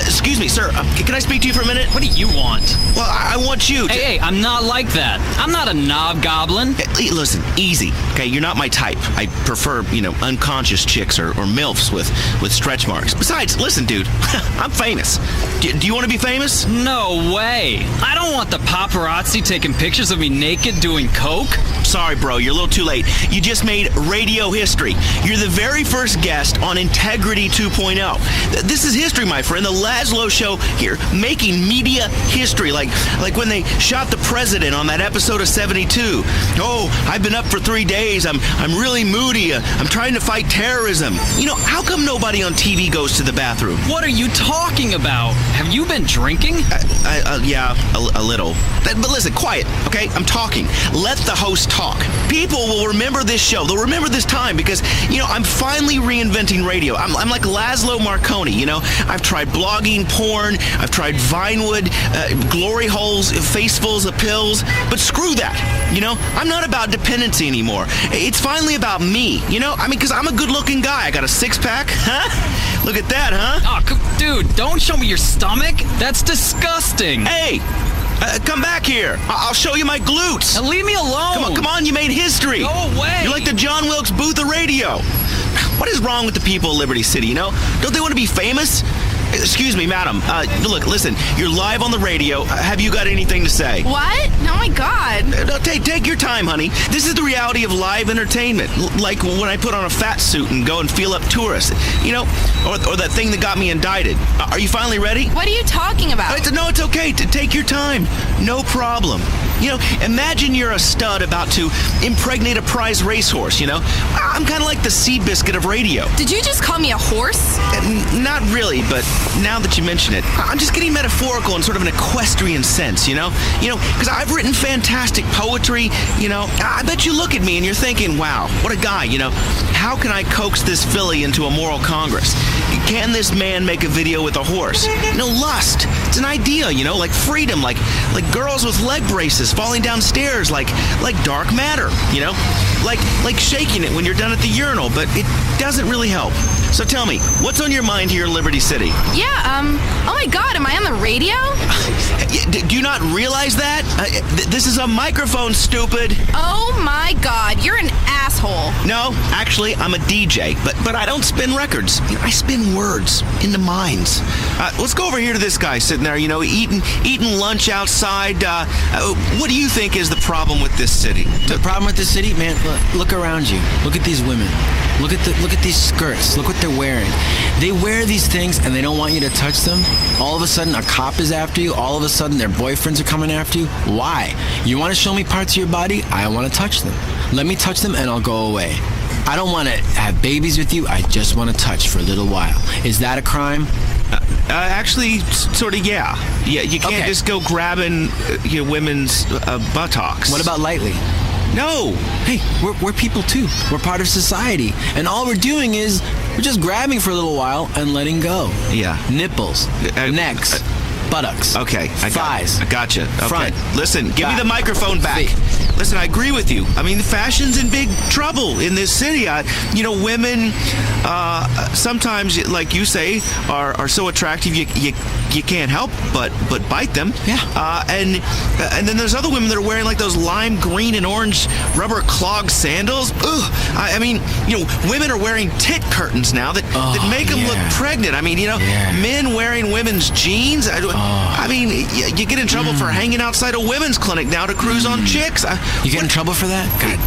Excuse me, sir, can I speak to you for a minute? What do you want? Well, I want you to... Hey, I'm not like that. I'm not a knob goblin. Hey, listen, easy, okay? You're not my type. I prefer, you know, unconscious chicks or MILFs with stretch marks. Besides, listen, dude, I'm famous. Do you want to be famous? No way. I don't want the paparazzi taking pictures of me naked doing coke. Sorry, bro, you're a little too late. You just made radio history. You're the very first guest on Integrity 2.0. This is history, my friend. The Laszlo Show here, making media history, like when they shot the president on that episode of 72. Oh, I've been up for 3 days. I'm really moody. I'm trying to fight terrorism. You know, how come nobody on TV goes to the bathroom? What are you talking about? Have you been drinking? Yeah, a little. But listen, quiet, okay? I'm talking. Let the host talk. People will remember this show. They'll remember this time because, you know, I'm finally reinventing radio. I'm like Laszlo Marconi, you know? I've tried blogging, porn. I've tried Vinewood, glory holes, facefuls of pills. But screw that. You know, I'm not about dependency anymore. It's finally about me, you know? I mean, because I'm a good-looking guy. I got a six-pack, huh? Look at that, huh? Oh, dude, don't show me your stomach. That's disgusting. Hey, come back here. I'll show you my glutes. Now leave me alone. Come on, you made history. Go away. You're like the John Wilkes Booth of radio. What is wrong with the people of Liberty City, you know? Don't they want to be famous? Excuse me, madam. Look, listen, you're live on the radio. Have you got anything to say? What? Oh my God. Take your time, honey. This is the reality of live entertainment. Like when I put on a fat suit and go and feel up tourists. You know, or that thing that got me indicted. Are you finally ready? What are you talking about? No, it's okay. Take your time. No problem. You know, imagine you're a stud about to impregnate a prize racehorse, you know? I'm kind of like the Seabiscuit of radio. Did you just call me a horse? Not really, but now that you mention it, I'm just getting metaphorical in sort of an equestrian sense, you know? You know, because I've written fantastic poetry, you know? I bet you look at me and you're thinking, wow, what a guy, you know? How can I coax this filly into a moral congress? Can this man make a video with a horse? You know, lust. It's an idea, you know, like freedom, like girls with leg braces falling downstairs, like dark matter, you know? Like shaking it when you're done at the urinal, but it doesn't really help. So tell me, what's on your mind here in Liberty City? Yeah, oh my God, am I on the radio? Do you not realize that? This is a microphone, stupid. Oh my God, you're an asshole. No, actually, I'm a DJ, but I don't spin records. You know, I spin words into minds. Let's go over here to this guy sitting there, you know, eating lunch outside. What do you think is the problem with this city? The problem with this city? Man, look around you. Look at these women. Look at these skirts. Look what they're wearing. They wear these things and they don't want you to touch them. All of a sudden, a cop is after you. All of a sudden, their boyfriends are coming after you. Why? You want to show me parts of your body? I want to touch them. Let me touch them and I'll go away. I don't want to have babies with you. I just want to touch for a little while. Is that a crime? Actually, sort of, yeah. Yeah, you can't just go grabbing women's buttocks. What about lightly? No. Hey, we're people too. We're part of society. And all we're doing is we're just grabbing for a little while and letting go. Yeah. Nipples, necks, buttocks. Okay. Thighs. I gotcha. Okay. Front. Listen, give back, me the microphone back. feet. Listen, I agree with you. I mean, fashion's in big trouble in this city. You know, women sometimes, like you say, are so attractive you can't help but bite them. Yeah. And then there's other women that are wearing like those lime green and orange rubber clog sandals. Ugh. I mean, you know, women are wearing tit curtains now that make them look pregnant. I mean, you know, men wearing women's jeans. I mean, you get in trouble for hanging outside a women's clinic now to cruise on chicks. You get in trouble for that? God.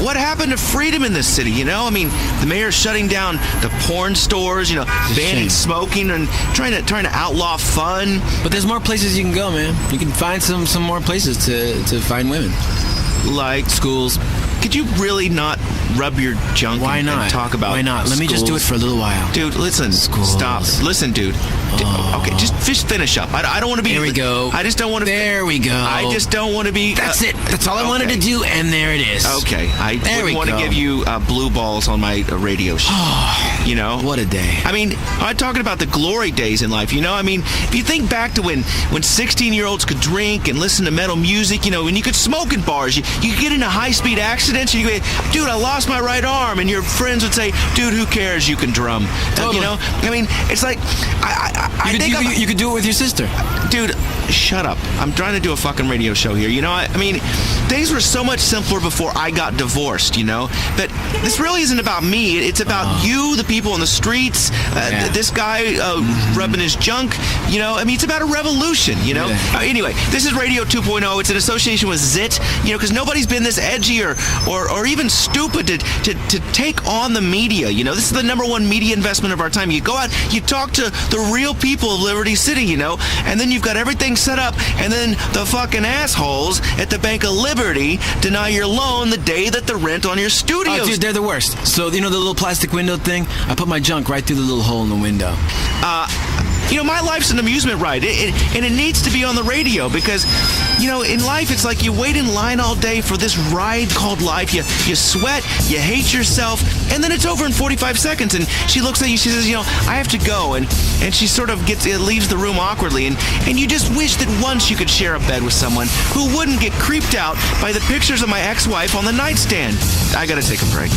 What happened to freedom in this city, you know? I mean, the mayor's shutting down the porn stores, you know, banning smoking and trying to outlaw fun. But there's more places you can go, man. You can find some more places to find women. Like schools. Could you really not rub your junk Why not? and talk about Why not? Let me just do it for a little while. Dude, listen. Schools. Stop. Listen, dude. Okay, just finish up. I don't want to be... There we go. I just don't want to... There we go. I just don't want to be... That's it. That's all I wanted to do, and there it is. Okay. I wouldn't want to give you blue balls on my radio show. You know? What a day. I mean, I'm talking about the glory days in life, you know? I mean, if you think back to when 16-year-olds could drink and listen to metal music, you know, and you could smoke in bars, you could get into high-speed accidents, and you could go, dude, I lost my right arm, and your friends would say, dude, who cares, you can drum. Totally. You know? I mean, it's like... You could do it with your sister. Dude, shut up. I'm trying to do a fucking radio show here. You know, I mean, things were so much simpler before I got divorced, you know? But this really isn't about me. It's about you, the people in the streets, this guy rubbing his junk, you know? I mean, it's about a revolution, you know? Anyway, this is Radio 2.0. It's an association with Zit, you know, because nobody's been this edgy or even stupid to take on the media, you know? This is the #1 media investment of our time. You go out, you talk to the real people of Liberty City, you know, and then you've got everything set up, and then the fucking assholes at the Bank of Liberty deny your loan the day that the rent on your studio. Oh, dude, they're the worst. So, you know the little plastic window thing? I put my junk right through the little hole in the window. You know, my life's an amusement ride, and it needs to be on the radio because You know, in life, it's like you wait in line all day for this ride called life. You sweat, you hate yourself, and then it's over in 45 seconds. And she looks at you, she says, you know, I have to go. And she sort of leaves the room awkwardly. And you just wish that once you could share a bed with someone who wouldn't get creeped out by the pictures of my ex-wife on the nightstand. I gotta take a break.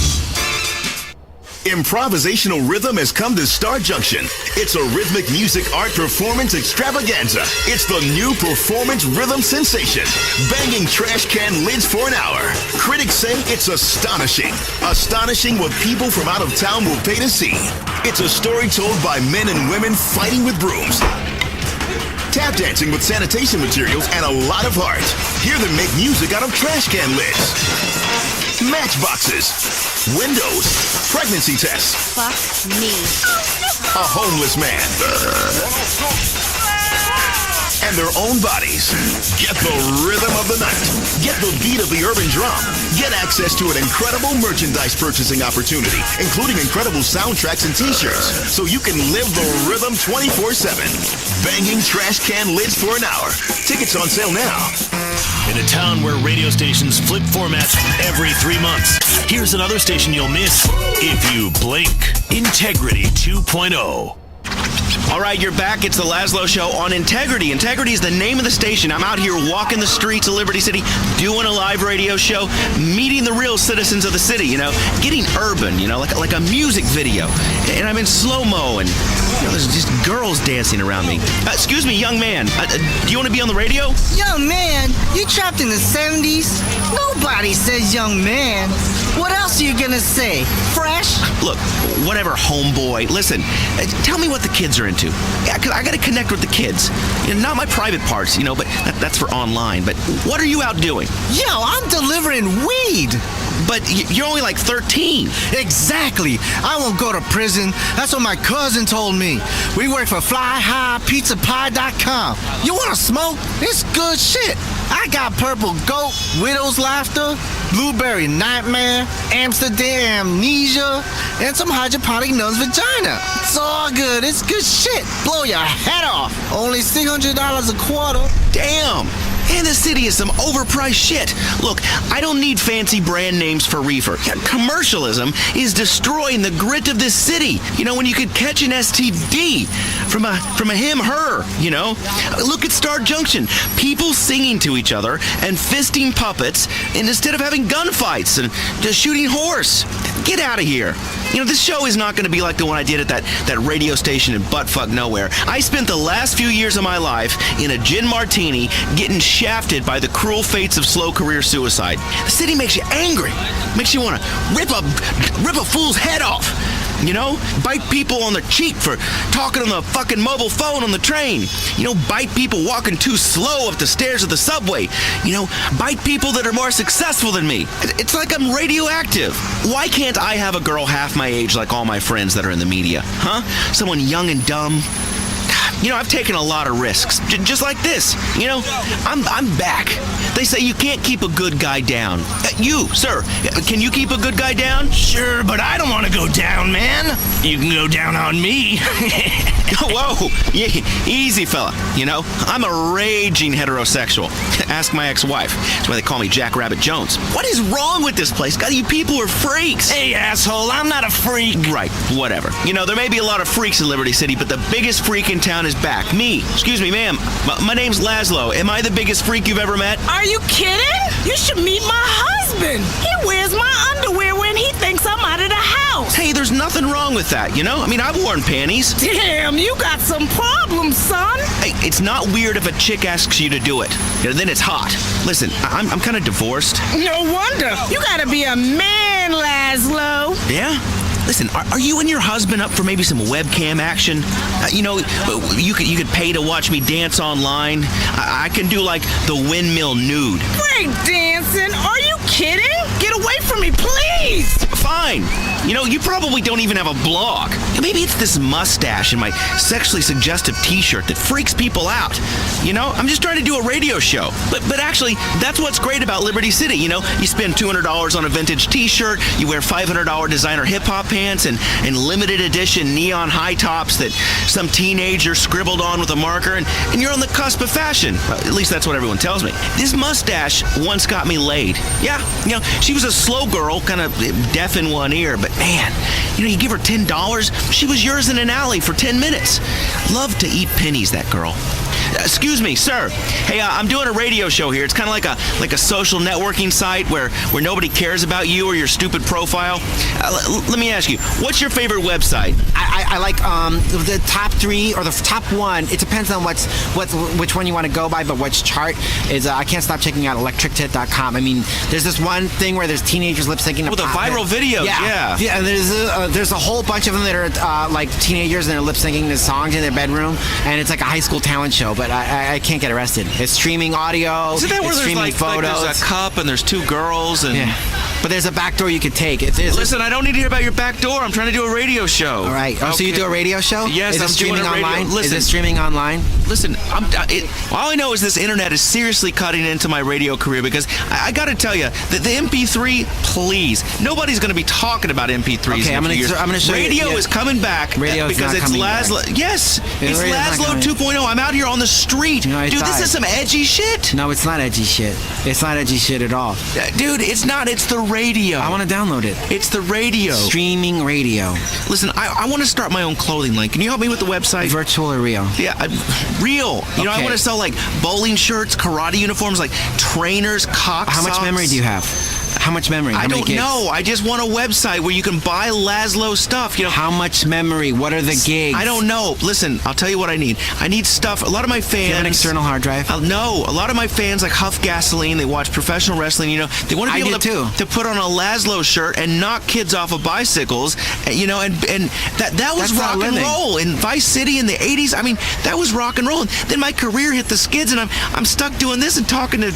Improvisational rhythm has come to Star Junction. It's a rhythmic music art performance extravaganza. It's the new performance rhythm sensation. Banging trash can lids for an hour. Critics say it's astonishing. Astonishing what people from out of town will pay to see. It's a story told by men and women fighting with brooms, tap dancing with sanitation materials, and a lot of heart. Hear them make music out of trash can lids, matchboxes, windows, pregnancy tests. Fuck me. A homeless man. And their own bodies. Get the rhythm of the night. Get the beat of the urban drum. Get access to an incredible merchandise purchasing opportunity, including incredible soundtracks and t-shirts, so you can live the rhythm 24/7. Banging trash can lids for an hour. Tickets on sale now. In a town where radio stations flip formats every 3 months, here's another station you'll miss if you blink. Integrity 2.0. All right, you're back. It's the Laszlo Show on Integrity. Integrity is the name of the station. I'm out here walking the streets of Liberty City, doing a live radio show, meeting the real citizens of the city, you know, getting urban, you know, like a music video. And I'm in slow-mo, and you know, there's just girls dancing around me. Excuse me, young man. Do you want to be on the radio? Young man? You trapped in the 70s? Nobody says young man. What else are you gonna say? Fresh? Look, whatever, homeboy. Listen, tell me what the kids are into. Yeah, 'cause I gotta connect with the kids. You know, not my private parts, you know, but that's for online. But what are you out doing? Yo, I'm delivering weed. But you're only like 13. Exactly. I won't go to prison. That's what my cousin told me. We work for FlyHighPizzaPie.com. You want to smoke? It's good shit. I got Purple Goat, Widow's Laughter, Blueberry Nightmare, Amsterdam Amnesia, and some hydroponic nun's vagina. It's all good. It's good shit. Blow your head off. Only $600 a quarter. Damn. And the city is some overpriced shit. Look, I don't need fancy brand names for reefer. Commercialism is destroying the grit of this city. You know, when you could catch an STD from a him, her, you know? Look at Star Junction. People singing to each other and fisting puppets instead of having gunfights and just shooting horse. Get out of here. You know, this show is not going to be like the one I did at that radio station in buttfuck nowhere. I spent the last few years of my life in a gin martini getting shafted by the cruel fates of slow career suicide. The city makes you angry. Makes you want to rip a fool's head off. You know, bite people on the cheek for talking on the fucking mobile phone on the train. You know, bite people walking too slow up the stairs of the subway. You know, bite people that are more successful than me. It's like I'm radioactive. Why can't I have a girl half my age like all my friends that are in the media? Huh? Someone young and dumb? You know, I've taken a lot of risks, just like this. You know, I'm back. They say you can't keep a good guy down. You, sir, can you keep a good guy down? Sure, but I don't want to go down, man. You can go down on me. Whoa, yeah, easy fella. You know, I'm a raging heterosexual. Ask my ex-wife. That's why they call me Jackrabbit Jones. What is wrong with this place? God, you people are freaks. Hey, asshole, I'm not a freak. Right, whatever. You know, there may be a lot of freaks in Liberty City, but the biggest freak in town is back. Me. Excuse me, ma'am. My name's Laszlo. Am I the biggest freak you've ever met? Are you kidding? You should meet my husband. He wears my underwear when he thinks I'm out of the house. Hey, there's nothing wrong with that, you know? I mean, I've worn panties. Damn, you got some problems, son. Hey, it's not weird if a chick asks you to do it. You know, then it's hot. Listen, I'm kind of divorced. No wonder. You gotta be a man, Laszlo. Yeah? Listen, are you and your husband up for maybe some webcam action? You know, you could pay to watch me dance online. I can do like the windmill nude. Break dancing? Are you kidding? Get away from me, please. Fine. You know, you probably don't even have a blog. Maybe it's this mustache and my sexually suggestive t-shirt that freaks people out. You know, I'm just trying to do a radio show. But actually, that's what's great about Liberty City. You know, you spend $200 on a vintage t-shirt, you wear $500 designer hip-hop pants and limited edition neon high tops that some teenager scribbled on with a marker, and you're on the cusp of fashion. At least that's what everyone tells me. This mustache once got me laid. Yeah, you know, she was a slow girl, kind of deaf in one ear, but man, you know, you give her $10, she was yours in an alley for 10 minutes. Love to eat pennies, that girl. Excuse me, sir. Hey, I'm doing a radio show here. It's kind of like a social networking site where nobody cares about you or your stupid profile. Let me ask you, what's your favorite website? I like the top 3 or the top 1. It depends on which one you want to go by, but which chart is. I can't stop checking out electrictit.com. I mean, there's this one thing where there's teenagers lip syncing with a viral video. Yeah, and there's a whole bunch of them that are like teenagers and they're lip syncing the songs in their bedroom, and it's like a high school talent show. But I can't get arrested. It's streaming audio. Isn't that where it's there's streaming photos. There's a cup and there's 2 girls and. Yeah. But there's a back door you could take. Listen, I don't need to hear about your back door. I'm trying to do a radio show. All right. Oh, so you do a radio show? Yes, I'm streaming online. Is it streaming online? Listen, all I know is this internet is seriously cutting into my radio career because I got to tell you, the MP3, please, nobody's going to be talking about MP3s. Okay, I'm going to show you. Radio is coming back because it's Laszlo. Back. Yes, it's Laszlo 2.0. I'm out here on the street. No, dude, this is some edgy shit. No, it's not edgy shit. It's not edgy shit at all. Dude, it's not. It's the radio. I want to download it. It's the radio. Streaming radio. Listen, I want to start my own clothing line. Can you help me with the website? Virtual or real? Yeah, real. You know, I want to sell like bowling shirts, karate uniforms, like trainers, cock How much socks. memory do you have? How much memory? I don't know. I just want a website where you can buy Laszlo stuff. You know, how much memory? What are the gigs? I don't know. Listen, I'll tell you what I need. I need stuff. A lot of my fans. Do you have an external hard drive? No. A lot of my fans like huff gasoline. They watch professional wrestling. You know, they want to be able to put on a Laszlo shirt and knock kids off of bicycles. You know, and that was rock and roll in Vice City in the 80s. I mean, that was rock and roll. And then my career hit the skids, and I'm stuck doing this and talking to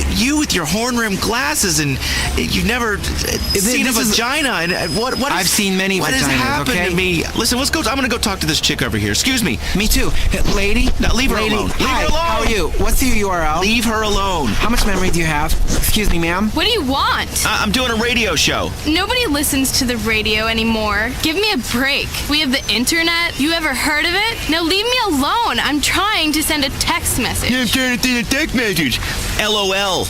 you with your horn-rimmed glasses, and you've never seen a vagina. And what I've seen many vaginas. What has happened to me? Listen, let's go. I'm going to go talk to this chick over here. Excuse me. Me too. Lady? Now leave her alone. Leave her alone. How are you? What's your URL? Leave her alone. How much memory do you have? Excuse me, ma'am. What do you want? I'm doing a radio show. Nobody listens to the radio anymore. Give me a break. We have the internet. You ever heard of it? Now leave me alone. I'm trying to send a text message. I'm trying to send a text message. LOL.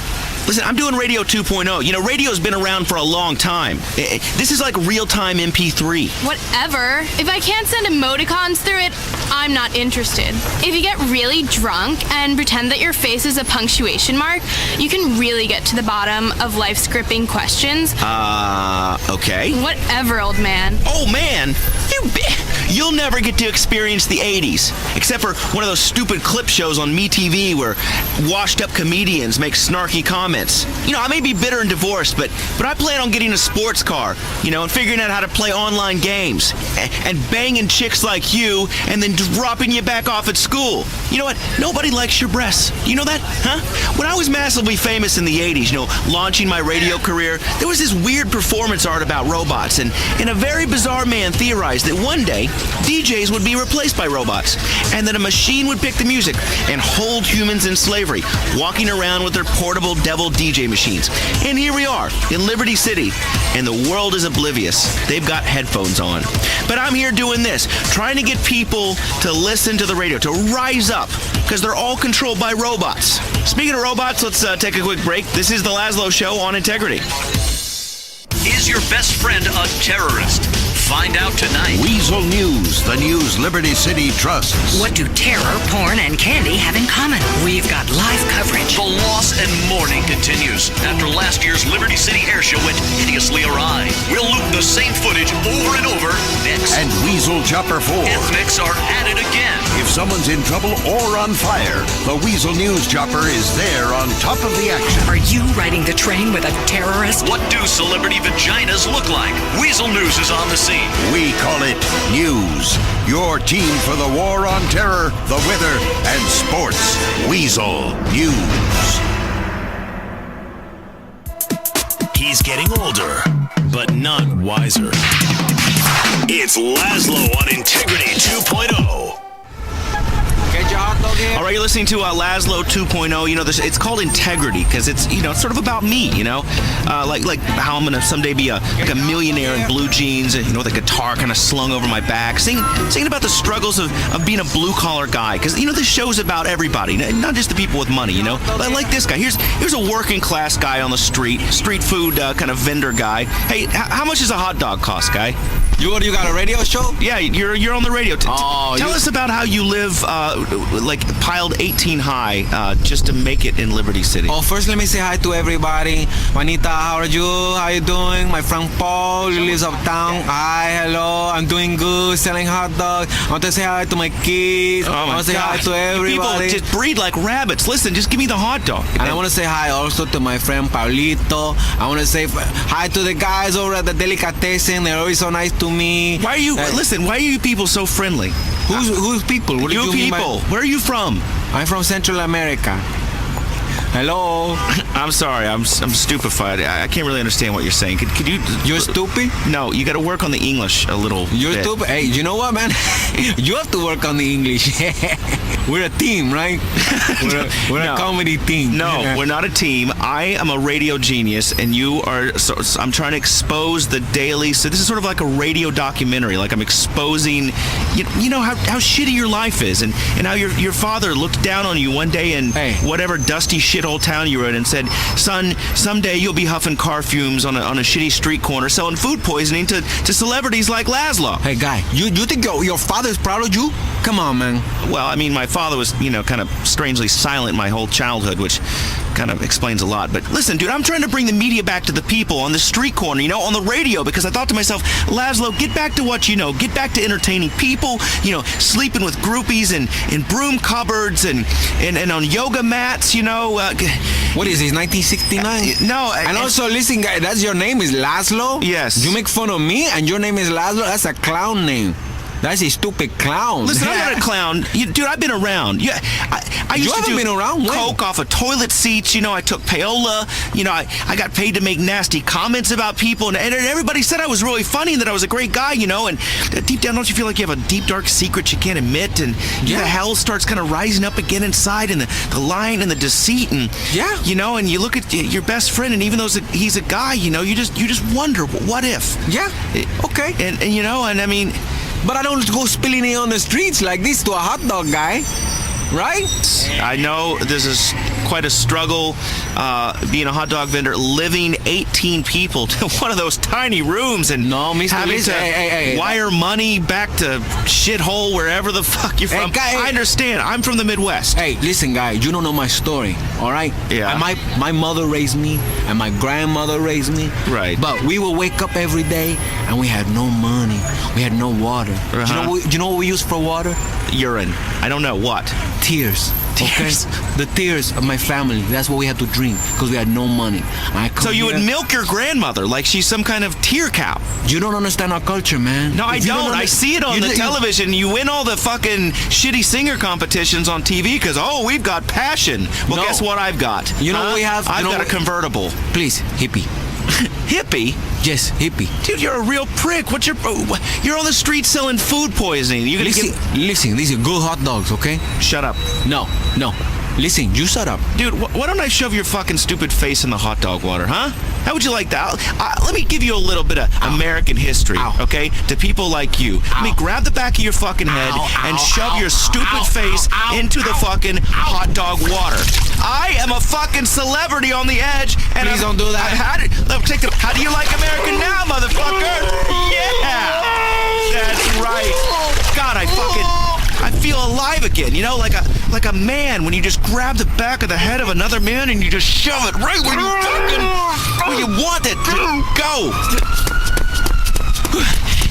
Listen, I'm doing Radio 2.0. You know, radio's been around for a long time. This is like real-time MP3. Whatever. If I can't send emoticons through it, I'm not interested. If you get really drunk and pretend that your face is a punctuation mark, you can really get to the bottom of life's gripping questions. Okay. Whatever, old man. Oh, man. You'll never get to experience the 80s, except for one of those stupid clip shows on MeTV where washed-up comedians make snarky comments. You know, I may be bitter and divorced, but I plan on getting a sports car, you know, and figuring out how to play online games, and banging chicks like you, and then dropping you back off at school. You know what? Nobody likes your breasts. You know that? Huh? When I was massively famous in the 80s, you know, launching my radio career, there was this weird performance art about robots, and a very bizarre man theorized that one day, DJs would be replaced by robots, and that a machine would pick the music and hold humans in slavery, walking around with their portable devil DJ machines. And here we are in Liberty City, and the world is oblivious. They've got headphones on. But I'm here doing this, trying to get people to listen to the radio, to rise up, because they're all controlled by robots. Speaking of robots, let's take a quick break. This is the Laszlo Show on Integrity. Is your best friend a terrorist? Find out tonight. Weasel News, the news Liberty City trusts. What do terror, porn, and candy have in common? We've got live coverage. The loss and mourning continues after last year's Liberty City Air Show went hideously awry. We'll loop the same footage over and over next. And Weasel Chopper 4. Ethnics are at it again. If someone's in trouble or on fire, the Weasel News Chopper is there on top of the action. Are you riding the train with a terrorist? What do celebrity vaginas look like? Weasel News is on the scene. We call it News. Your team for the war on terror, the weather, and sports. Weasel News. He's getting older, but not wiser. It's Laszlo on Integrity 2.0. Get your hot dog here. All right, you're listening to Laszlo 2.0. You know, it's called Integrity because it's, you know, sort of about me, you know, like how I'm gonna someday be a millionaire in blue jeans and, you know, with a guitar kind of slung over my back, singing about the struggles of being a blue collar guy. Because, you know, this show's about everybody, not just the people with money, you know. But like this guy, here's a working class guy on the street food kind of vendor guy. Hey, how much does a hot dog cost, guy? You got a radio show? Yeah, you're on the radio. Tell us about how you live, like piled 18 high, just to make it in Liberty City. Oh, first let me say hi to everybody. Juanita, how are you? How you doing? My friend Paul, he lives uptown. Hi, hello. I'm doing good, selling hot dogs. I want to say hi to my kids. Oh my I want to say hi God. to everybody. People just breed like rabbits. Listen, just give me the hot dog. And I want to say hi also to my friend Paulito. I want to say hi to the guys over at the Delicatessen. They're always so nice to me. Why are you why are you people so friendly? Who's people? What do you mean people. Where are you from? I'm from Central America. Hello. I'm sorry. I'm stupefied. I can't really understand what you're saying. Could you? You're stupid? No, you got to work on the English a little. You're bit. stupid. Hey, you know what, man? You have to work on the English. We're a team, right? We're a comedy team. No, we're not a team. I am a radio genius, and you are. So I'm trying to expose the daily. So this is sort of like a radio documentary. Like I'm exposing, you know how shitty your life is, and how your father looked down on you one day in whatever dusty shithole town you were in, and said, "Son, someday you'll be huffing car fumes on a shitty street corner, selling food poisoning to celebrities like Laszlo." Hey, guy, you think your father's proud of you? Come on, man. Well, I mean, my father was, you know, kind of strangely silent my whole childhood, which kind of explains a lot. But listen, dude, I'm trying to bring the media back to the people on the street corner, you know, on the radio, because I thought to myself, Laszlo, get back to what you know. Get back to entertaining people, you know, sleeping with groupies and in broom cupboards and on yoga mats, you know. What is this, 1969? No. And also, listen, guy, that's your name is Laszlo? Yes. You make fun of me and your name is Laszlo? That's a clown name. That's a stupid clown. Listen, I'm not a clown. Dude, I've been around. Yeah, I used to do been around? coke off of toilet seats. You know, I took payola. You know, I got paid to make nasty comments about people. And everybody said I was really funny and that I was a great guy, you know. And deep down, don't you feel like you have a deep, dark secret you can't admit? And the hell starts kind of rising up again inside, and the lying and the deceit. And, you know, and you look at your best friend, and even though he's a guy, you know, you just wonder, what if? Yeah, okay. And you know, and I mean... But I don't go spilling it on the streets like this to a hot dog guy, right? I know this is quite a struggle, being a hot dog vendor, living 18 people to one of those tiny rooms and having to wire money back to shithole wherever the fuck you're from. Guy, I understand. I'm from the Midwest. Hey, listen, guy, you don't know my story, all right? Yeah. My mother raised me, and my grandmother raised me. Right. But we would wake up every day, and we had no money. We had no water. Do you know what we use for water? Urine. I don't know. What? Tears. Tears. Okay? The tears of my family. That's what we had to drink because we had no money. So you would milk your grandmother like she's some kind of tear cow. You don't understand our culture, man. No, I don't. I see it on the television. You win all the fucking shitty singer competitions on TV because, we've got passion. Well, guess what I've got? You know what we have? I've got a convertible. Please, hippie. Hippie? Yes, hippie. Dude, you're a real prick. You're on the street selling food poisoning. You're gonna listen, these are good hot dogs, okay? Shut up. No. Listen, you shut up. Dude, why don't I shove your fucking stupid face in the hot dog water, huh? How would you like that? Let me give you a little bit of American history, okay? To people like you. Let me grab the back of your fucking head and shove your stupid face into the fucking hot dog water. I am a fucking celebrity on the edge, and please don't do that. How do you like American now, motherfucker? Yeah! That's right. God, I feel alive again, you know, like a man when you just grab the back of the head of another man and you just shove it right where you want it to go.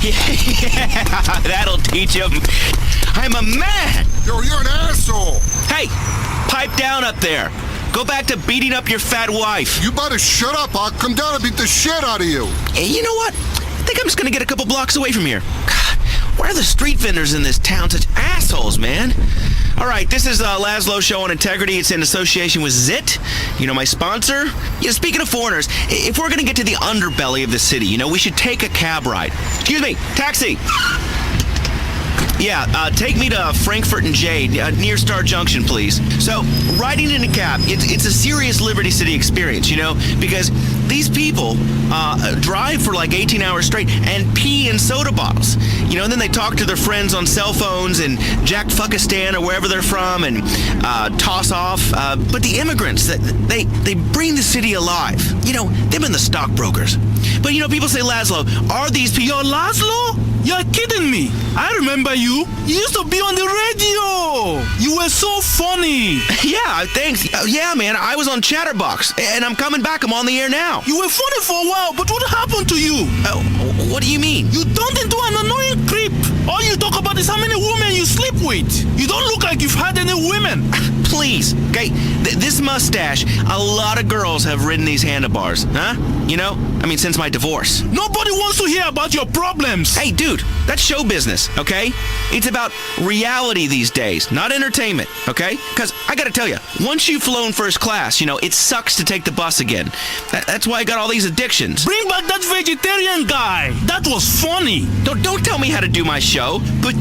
Yeah, that'll teach him. I'm a man. Yo, you're an asshole. Hey, pipe down up there. Go back to beating up your fat wife. You better shut up. I'll come down and beat the shit out of you. Hey, you know what? I think I'm just gonna get a couple blocks away from here. God, Why are the street vendors in this town such assholes, man? All right, this is Laszlo Show on Integrity. It's in association with Zit, my sponsor. Speaking of foreigners, if we're going to get to the underbelly of the city, we should take a cab ride. Excuse me, taxi. Yeah, take me to Frankfurt and Jade, near Star Junction, please. So, riding in a cab, it's a serious Liberty City experience, because these people drive for like 18 hours straight and pee in soda bottles. And then they talk to their friends on cell phones in Jackfuckistan or wherever they're from and toss off. But the immigrants, they bring the city alive. They've been the stockbrokers. But, people say, Laszlo, are these people... Yo, Laszlo? You're kidding me. I remember you. You used to be on the radio. You were so funny. Yeah, thanks. Yeah, man, I was on Chatterbox, and I'm coming back. I'm on the air now. You were funny for a while, but what happened to you? What do you mean? You turned into an annoying creep. All you talk about is how many women you sleep with. You don't look like you've had any women. Please, okay, this mustache, a lot of girls have ridden these handlebars, huh? Since my divorce. Nobody wants to hear about your problems. Hey, dude, that's show business, okay? It's about reality these days, not entertainment, okay? Because I gotta tell you, once you've flown first class, it sucks to take the bus again. That's why I got all these addictions. Bring back that vegetarian guy. That was funny. Don't tell me how to do my show, but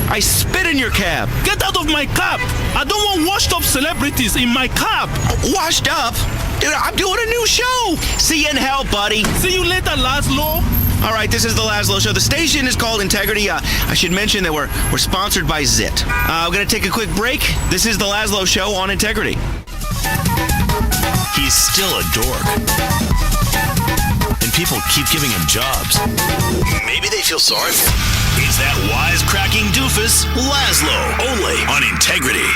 I spit in your cab. Get out of my cab. I don't want washed up celebrities in my cab. Washed up? Dude, I'm doing a new show. See you in hell, buddy. See you later, Laszlo. All right, this is the Laszlo Show. The station is called Integrity. I should mention that we're sponsored by Zit. We're going to take a quick break. This is the Laszlo Show on Integrity. He's still a dork. And people keep giving him jobs. Maybe they feel sorry for him. He's that wisecracking doofus, Laszlo, only on Integrity.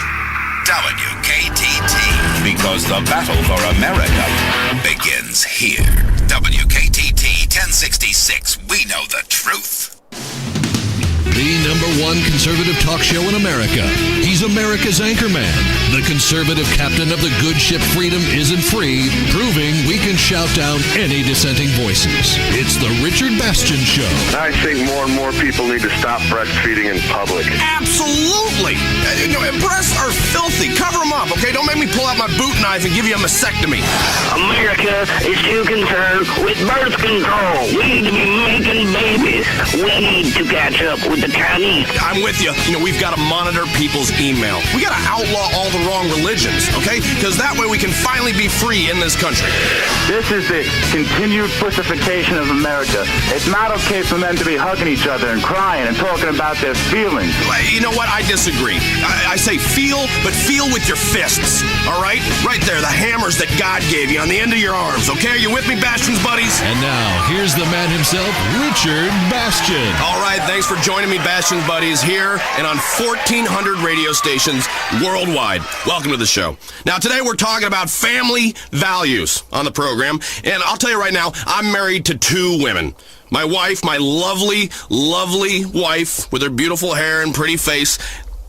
WKTT. Because the battle for America begins here. WKTT 1066. We know the truth. The #1 conservative talk show in America. He's America's anchorman. The conservative captain of the good ship Freedom Isn't Free, proving we can shout down any dissenting voices. It's the Richard Bastian Show. I think more and more people need to stop breastfeeding in public. Absolutely. Breasts are filthy. Cover them up, okay? Don't make me pull out my boot knife and give you a mastectomy. America is too concerned with birth control. We need to be making babies. We need to catch up with the Chinese. I'm with you. We've got to monitor people's email. We got to outlaw all the wrong religions, okay? Because that way we can finally be free in this country. This is the continued pussification of America. It's not okay for men to be hugging each other and crying and talking about their feelings. You know what? I disagree. I say feel, but feel with your fists, all right? Right there, the hammers that God gave you on the end of your arms, okay? Are you with me, Bastion's buddies? And now, here's the man himself, Richard Bastian. All right, thanks for joining me, Bastion's buddies, here and on 1,400 radio stations worldwide. Welcome to the show. Now, today we're talking about family values on the program, and I'll tell you right now, I'm married to 2 women. My wife, my lovely, lovely wife with her beautiful hair and pretty face.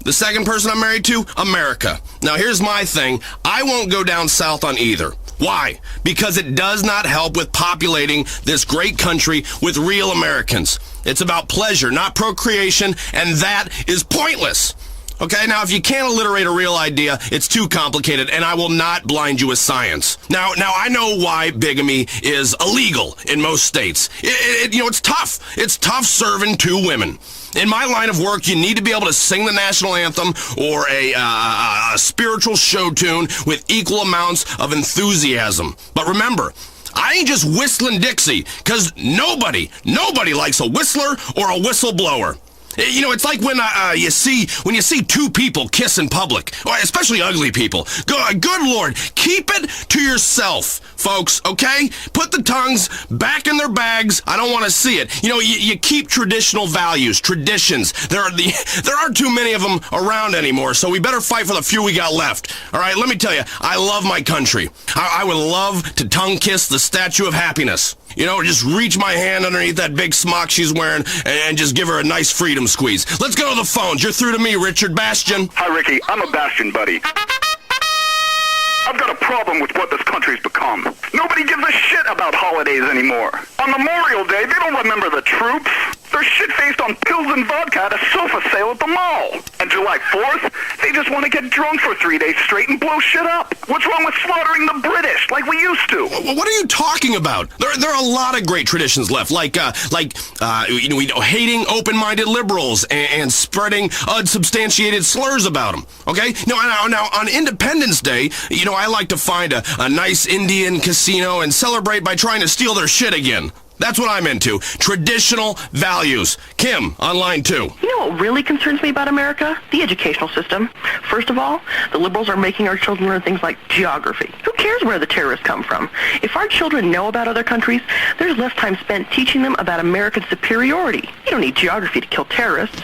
The second person I'm married to, America. Now, here's my thing. I won't go down south on either. Why? Because it does not help with populating this great country with real Americans. It's about pleasure, not procreation, and that is pointless. Okay, now if you can't alliterate a real idea, it's too complicated, and I will not blind you with science. Now I know why bigamy is illegal in most states. It's tough. It's tough serving 2 women. In my line of work, you need to be able to sing the national anthem or a spiritual show tune with equal amounts of enthusiasm. But remember, I ain't just whistling Dixie, because nobody likes a whistler or a whistleblower. It's like when you see 2 people kiss in public, or especially ugly people. Good Lord, keep it to yourself, folks, okay? Put the tongues back in their bags. I don't want to see it. You keep traditional values, traditions. There aren't too many of them around anymore, so we better fight for the few we got left. All right, let me tell you, I love my country. I would love to tongue kiss the Statue of Happiness. Just reach my hand underneath that big smock she's wearing and just give her a nice freedom squeeze. Let's go to the phones. You're through to me, Richard Bastian. Hi, Ricky. I'm a Bastion buddy. I've got a problem with what this country's become. Nobody gives a shit about holidays anymore. On Memorial Day, they don't remember the troops. They're They're shit-faced on pills and vodka at a sofa sale at the mall. And July 4th, they just want to get drunk for 3 days straight and blow shit up. What's wrong with slaughtering the British like we used to? What are you talking about? There are a lot of great traditions left, like hating open-minded liberals and spreading unsubstantiated slurs about them. Okay? Now on Independence Day, I like to find a nice Indian casino and celebrate by trying to steal their shit again. That's what I'm into. Traditional values. Kim, on line 2. You know what really concerns me about America? The educational system. First of all, the liberals are making our children learn things like geography. Who cares where the terrorists come from? If our children know about other countries, there's less time spent teaching them about American superiority. You don't need geography to kill terrorists.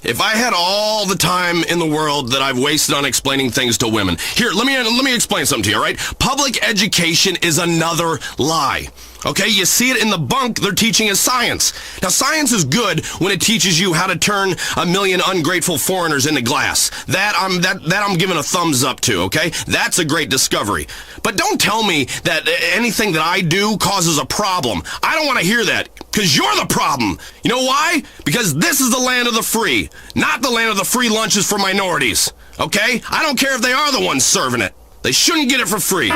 If I had all the time in the world that I've wasted on explaining things to women. Here, let me explain something to you, all right? Public education is another lie. Okay, you see it in the bunk they're teaching as science. Now, science is good when it teaches you how to turn a million ungrateful foreigners into glass. That I'm giving a thumbs up to, okay? That's a great discovery. But don't tell me that anything that I do causes a problem. I don't want to hear that, because you're the problem. You know why? Because this is the land of the free, not the land of the free lunches for minorities, okay? I don't care if they are the ones serving it. They shouldn't get it for free.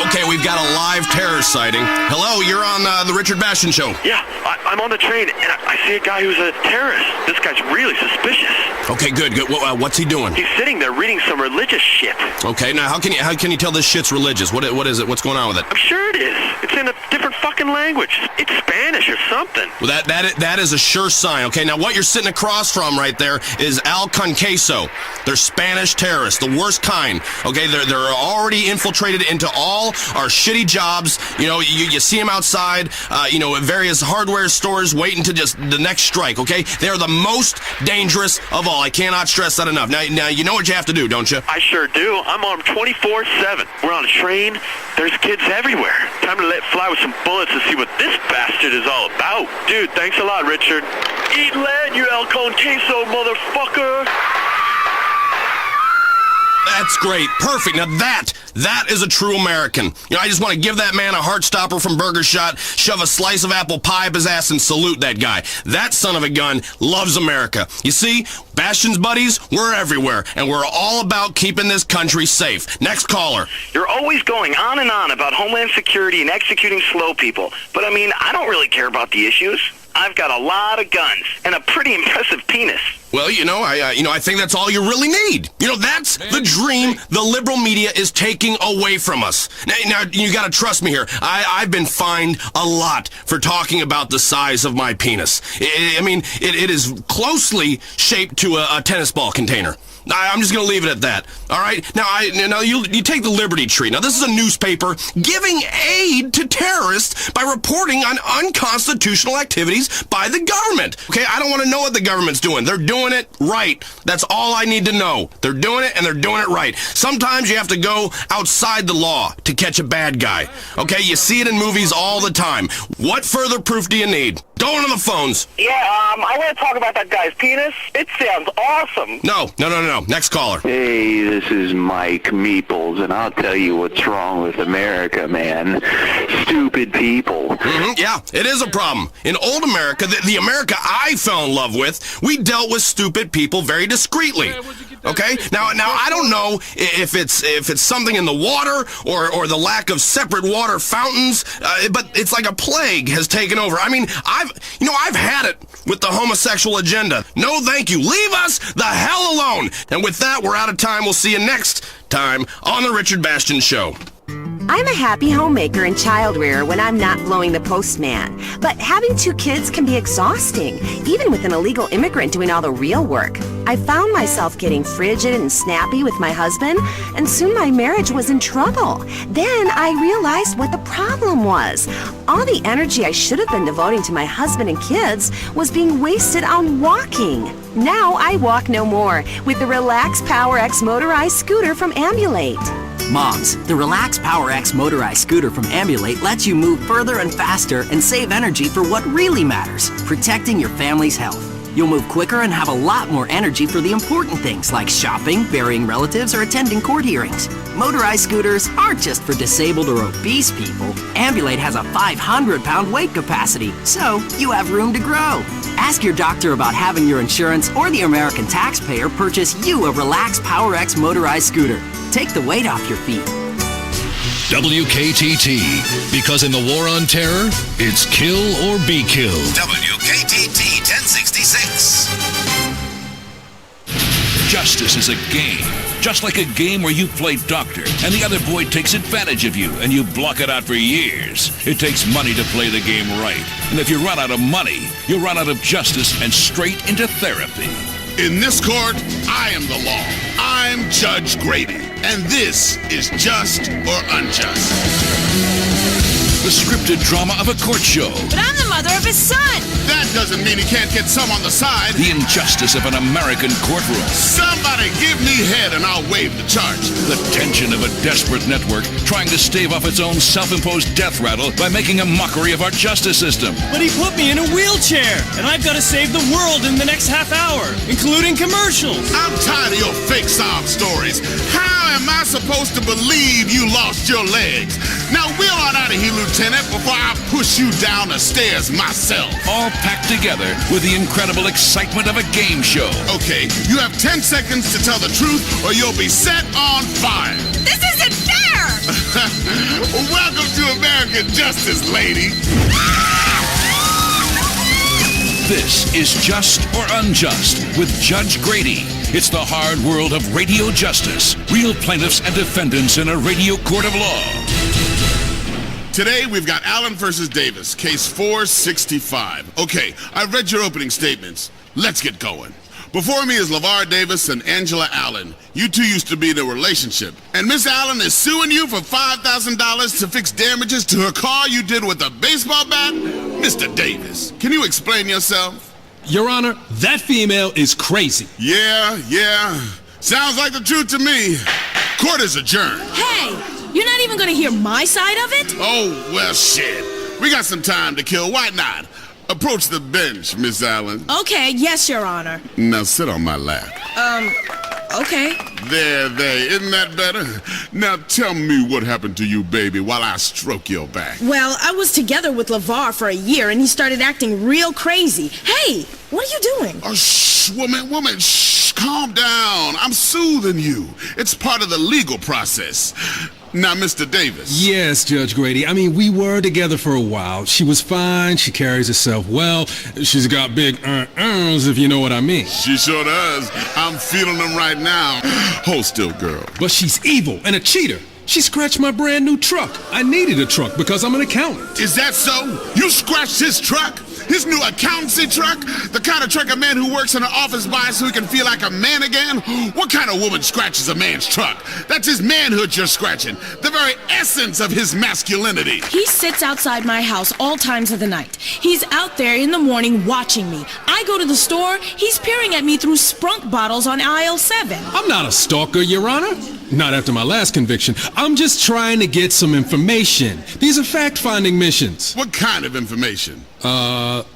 Okay, we've got a live terror sighting. Hello, you're on the Richard Bastion Show. Yeah, I'm on the train, and I see a guy who's a terrorist. This guy's really suspicious. Okay, good. What's he doing? He's sitting there reading some religious shit. Okay, now how can you tell this shit's religious? What is it? What's going on with it? I'm sure it is. It's in a different fucking language. It's Spanish or something. Well, that is a sure sign. Okay, now what you're sitting across from right there is Al Conqueso. They're Spanish terrorists, the worst kind. Okay, they're already infiltrated into all our shitty jobs. You see them outside, at various hardware stores waiting to just the next strike, okay? They're the most dangerous of all. I cannot stress that enough. Now you know what you have to do, don't you? I sure do. I'm armed 24/7. We're on a train. There's kids everywhere. Time to let fly with some bullets and see what this bastard is all about. Dude, thanks a lot, Richard. Eat lead, you El Conqueso motherfucker. That's great. Perfect. Now that is a true American. I just want to give that man a heart stopper from Burger Shot, shove a slice of apple pie up his ass, and salute that guy. That son of a gun loves America. You see, Bastion's buddies, we're everywhere, and we're all about keeping this country safe. Next caller. You're always going on and on about Homeland Security and executing slow people. But I don't really care about the issues. I've got a lot of guns and a pretty impressive penis. Well, I think that's all you really need. That's the dream the liberal media is taking away from us. Now you got to trust me here. I've been fined a lot for talking about the size of my penis. It is closely shaped to a tennis ball container. I'm just going to leave it at that. All right? Now, you take the Liberty Tree. Now, this is a newspaper giving aid to terrorists by reporting on unconstitutional activities by the government. Okay? I don't want to know what the government's doing. They're doing it right. That's all I need to know. They're doing it, and they're doing it right. Sometimes you have to go outside the law to catch a bad guy. Okay? You see it in movies all the time. What further proof do you need? Go on to the phones. Yeah, I want to talk about that guy's penis. It sounds awesome. No. Next caller. Hey, this is Mike Meeples, and I'll tell you what's wrong with America, man. Stupid people. Mm-hmm, yeah, it is a problem. In old America, the America I fell in love with, we dealt with stupid people very discreetly. Okay? Now I don't know if it's something in the water or the lack of separate water fountains, but it's like a plague has taken over. I've had it with the homosexual agenda. No, thank you. Leave us the hell alone. And with that, we're out of time. We'll see you next time on the Richard Bastion Show. I'm a happy homemaker and child rearer when I'm not blowing the postman. But having 2 kids can be exhausting, even with an illegal immigrant doing all the real work. I found myself getting frigid and snappy with my husband, and soon my marriage was in trouble. Then I realized what the problem was. All the energy I should have been devoting to my husband and kids was being wasted on walking. Now I walk no more with the Relax Power X motorized scooter from Ambulate. Moms, the Relax Power X motorized scooter from Ambulate lets you move further and faster and save energy for what really matters, protecting your family's health. You'll move quicker and have a lot more energy for the important things like shopping, burying relatives, or attending court hearings. Motorized scooters aren't just for disabled or obese people. Ambulate has a 500-pound weight capacity, so you have room to grow. Ask your doctor about having your insurance or the American taxpayer purchase you a Relax Power X motorized scooter. Take the weight off your feet. WKTT, because in the war on terror, it's kill or be killed. WKTT 1066. Justice is a game, just like a game where you play doctor and the other boy takes advantage of you and you block it out for years. It takes money to play the game right. And if you run out of money, you run out of justice and straight into therapy. In this court, I am the law. I'm Judge Grady, and this is Just or Unjust. The scripted drama of a court show. But I'm the mother of his son. That doesn't mean he can't get some on the side. The injustice of an American courtroom. Somebody give me head and I'll waive the charge. The tension of a desperate network trying to stave off its own self-imposed death rattle by making a mockery of our justice system. But he put me in a wheelchair, and I've got to save the world in the next half hour, including commercials. I'm tired of your fake sob stories. How am I supposed to believe you lost your legs? Now wheel on out of here, Lieutenant, before I push you down the stairs myself. All packed together with the incredible excitement of a game show. Okay, you have 10 seconds to tell the truth or you'll be set on fire. This isn't fair! Welcome to American Justice, lady. This is Just or Unjust with Judge Grady. It's the hard world of radio justice. Real plaintiffs and defendants in a radio court of law. Today, we've got Allen versus Davis, case 465. Okay, I've read your opening statements. Let's get going. Before me is LeVar Davis and Angela Allen. You two used to be in a relationship. And Miss Allen is suing you for $5,000 to fix damages to her car you did with a baseball bat? Mr. Davis, can you explain yourself? Your Honor, that female is crazy. Yeah. Sounds like the truth to me. Court is adjourned. Hey, you're not even gonna hear my side of it? Oh, well, shit. We got some time to kill. Why not? Approach the bench, Miss Allen. Okay, yes, Your Honor. Now sit on my lap. Okay. There. Isn't that better? Now tell me what happened to you, baby, while I stroke your back. Well, I was together with LeVar for a year, and he started acting real crazy. Hey, what are you doing? Oh, shh, woman, shh, calm down. I'm soothing you. It's part of the legal process. Now, Mr. Davis. Yes, Judge Grady. I mean, we were together for a while. She was fine. She carries herself well. She's got big if you know what I mean. She sure does. I'm feeling them right now. Hold still, girl. But she's evil and a cheater. She scratched my brand new truck. I needed a truck because I'm an accountant. Is that so? You scratched his truck? His new accountancy truck? The kind of truck a man who works in an office buys so he can feel like a man again? What kind of woman scratches a man's truck? That's his manhood you're scratching. The very essence of his masculinity. He sits outside my house all times of the night. He's out there in the morning watching me. I go to the store, he's peering at me through Sprunk bottles on aisle 7. I'm not a stalker, Your Honor. Not after my last conviction. I'm just trying to get some information. These are fact-finding missions. What kind of information?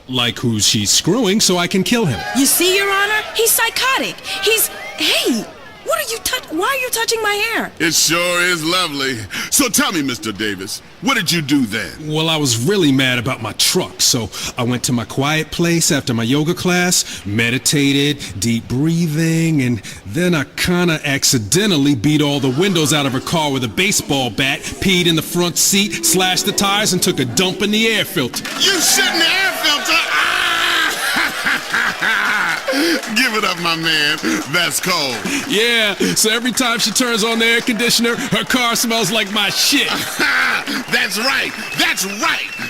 Like who she's screwing so I can kill him. You see, Your Honor? He's psychotic. Hey, why are you touching my hair? It sure is lovely. So tell me, Mr. Davis, what did you do then? Well, I was really mad about my truck, so I went to my quiet place after my yoga class, meditated, deep breathing, and then I kinda accidentally beat all the windows out of her car with a baseball bat, peed in the front seat, slashed the tires, and took a dump in the air filter. You shit in the air filter? Give it up, my man. That's cold. Yeah, so every time she turns on the air conditioner, her car smells like my shit. That's right.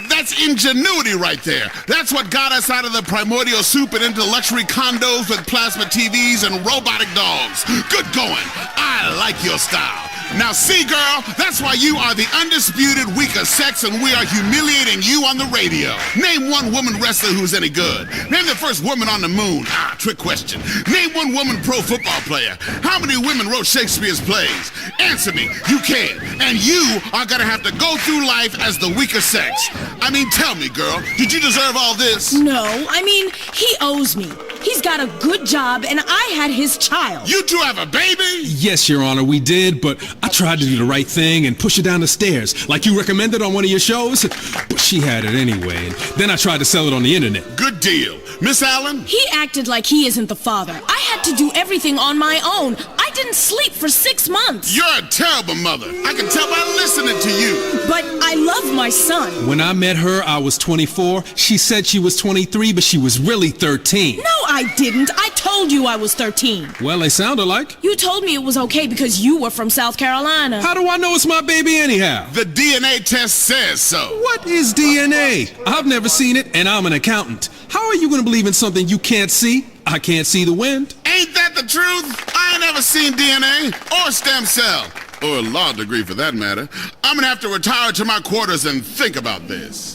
That's ingenuity right there. That's what got us out of the primordial soup and into luxury condos with plasma TVs and robotic dogs. Good going. I like your style. Now see, girl, that's why you are the undisputed weaker sex and we are humiliating you on the radio. Name one woman wrestler who's any good. Name the first woman on the moon. Trick question. Name one woman pro football player. How many women wrote Shakespeare's plays? Answer me. You can't. And you are gonna have to go through life as the weaker sex. I mean, tell me, girl, did you deserve all this? No, I mean, he owes me. He's got a good job, and I had his child. You two have a baby? Yes, Your Honor, we did, but I tried to do the right thing and push her down the stairs, like you recommended on one of your shows. But she had it anyway, and then I tried to sell it on the internet. Good deal. Miss Allen? He acted like he isn't the father. I had to do everything on my own. I didn't sleep for 6 months. You're a terrible mother. I can tell by listening to you. But I love my son. When I met her, I was 24. She said she was 23, but she was really 13. No, I didn't. I told you I was 13. Well, they sound alike. You told me it was okay because you were from South Carolina. How do I know it's my baby anyhow? The DNA test says so. What is DNA? I've never seen it, and I'm an accountant. How are you going to believe in something you can't see? I can't see the wind. Ain't that the truth? I ain't never seen DNA or stem cell, or a law degree for that matter. I'm gonna have to retire to my quarters and think about this.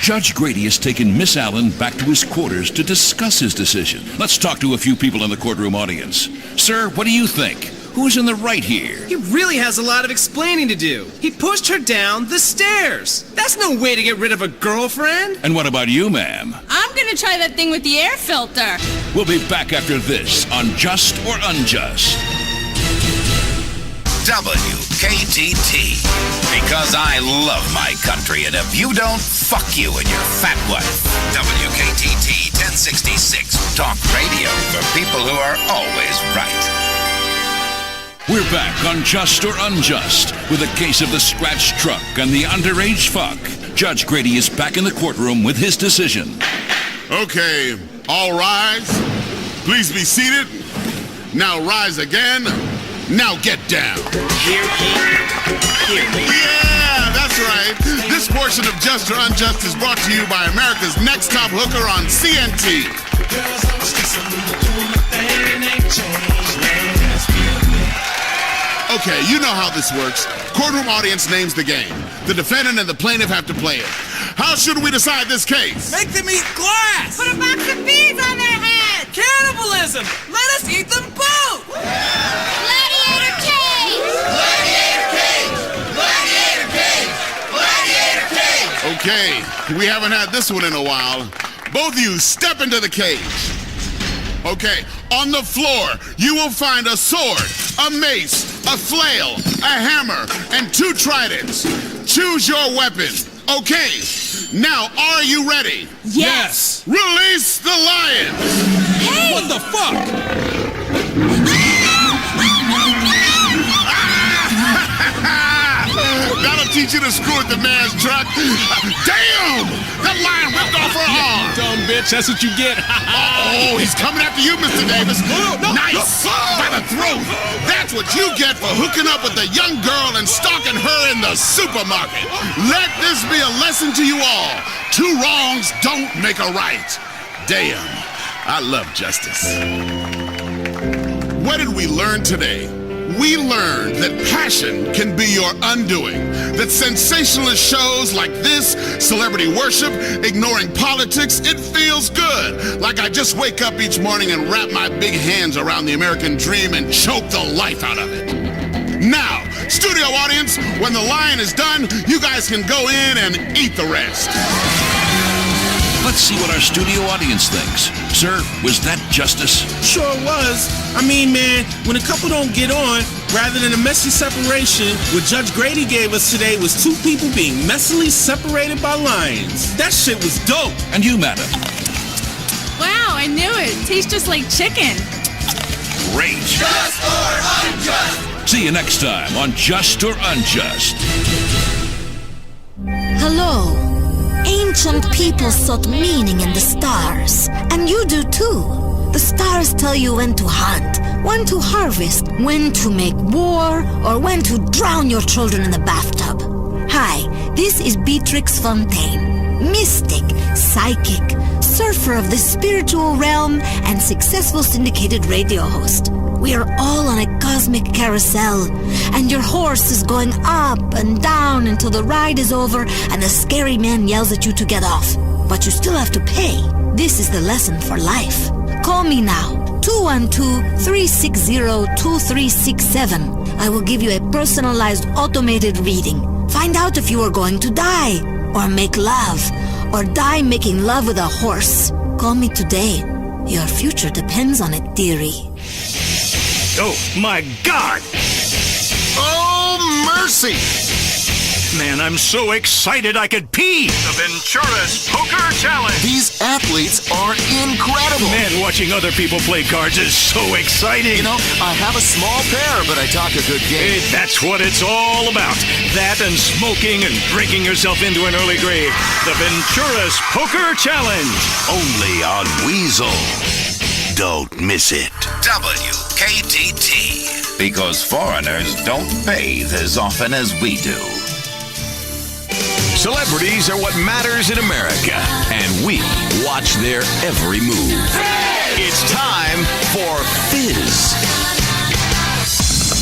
Judge Grady has taken Miss Allen back to his quarters to discuss his decision. Let's talk to a few people in the courtroom audience. Sir, what do you think? Who's in the right here? He really has a lot of explaining to do. He pushed her down the stairs. That's no way to get rid of a girlfriend. And what about you, ma'am? I'm gonna try that thing with the air filter. We'll be back after this on Just or Unjust. WKTT. Because I love my country, and if you don't, fuck you and your fat wife. WKTT 1066. Talk radio for people who are always right. We're back on Just or Unjust with a case of the scratch truck and the underage fuck. Judge Grady is back in the courtroom with his decision. Okay, all rise. Please be seated. Now rise again. Now get down. Hear ye. Yeah, that's right. This portion of Just or Unjust is brought to you by America's Next Top Hooker on CNT. Okay, you know how this works. Courtroom audience names the game. The defendant and the plaintiff have to play it. How should we decide this case? Make them eat glass. Put a box of bees on their head. Cannibalism. Let us eat them both. Gladiator cage. Gladiator cage! Gladiator cage! Gladiator cage! Okay, we haven't had this one in a while. Both of you step into the cage. Okay, on the floor, you will find a sword, a mace, a flail, a hammer, and 2 tridents. Choose your weapon. Okay, now are you ready? Yes. Release the lion! Hey! What the fuck? That'll teach you to screw with the man's truck. Damn! That lion ripped off her arm. Dumb bitch, that's what you get. Oh, he's coming after you, Mr. Davis. Nice! By the throat. That's what you get for hooking up with a young girl and stalking her in the supermarket. Let this be a lesson to you all. 2 wrongs don't make a right. Damn, I love justice. What did we learn today? We learned that passion can be your undoing, that sensationalist shows like this, celebrity worship, ignoring politics, it feels good. Like I just wake up each morning and wrap my big hands around the American dream and choke the life out of it. Now, studio audience, when the lion is done, you guys can go in and eat the rest. Let's see what our studio audience thinks. Sir, was that justice? Sure was. I mean, man, when a couple don't get on, rather than a messy separation, what Judge Grady gave us today was 2 people being messily separated by lions. That shit was dope. And you, madam? Wow, I knew it. Tastes just like chicken. Great. Just or Unjust. See you next time on Just or Unjust. Hello. Ancient people sought meaning in the stars, and you do too. The stars tell you when to hunt, when to harvest, when to make war, or when to drown your children in the bathtub. Hi, this is Beatrix Fontaine, mystic, psychic, surfer of the spiritual realm, and successful syndicated radio host. We are all on a cosmic carousel, and your horse is going up and down until the ride is over and the scary man yells at you to get off. But you still have to pay. This is the lesson for life. Call me now, 212-360-2367. I will give you a personalized automated reading. Find out if you are going to die, or make love, or die making love with a horse. Call me today. Your future depends on it, dearie. Oh, my God! Oh, mercy! Man, I'm so excited I could pee! The Ventura's Poker Challenge! These athletes are incredible! Man, watching other people play cards is so exciting! You know, I have a small pair, but I talk a good game. Hey, that's what it's all about. That and smoking and drinking yourself into an early grave. The Ventura's Poker Challenge! Only on Weasel. Don't miss it. WKTT. Because foreigners don't bathe as often as we do. Celebrities are what matters in America, and we watch their every move. It's time for Fizz.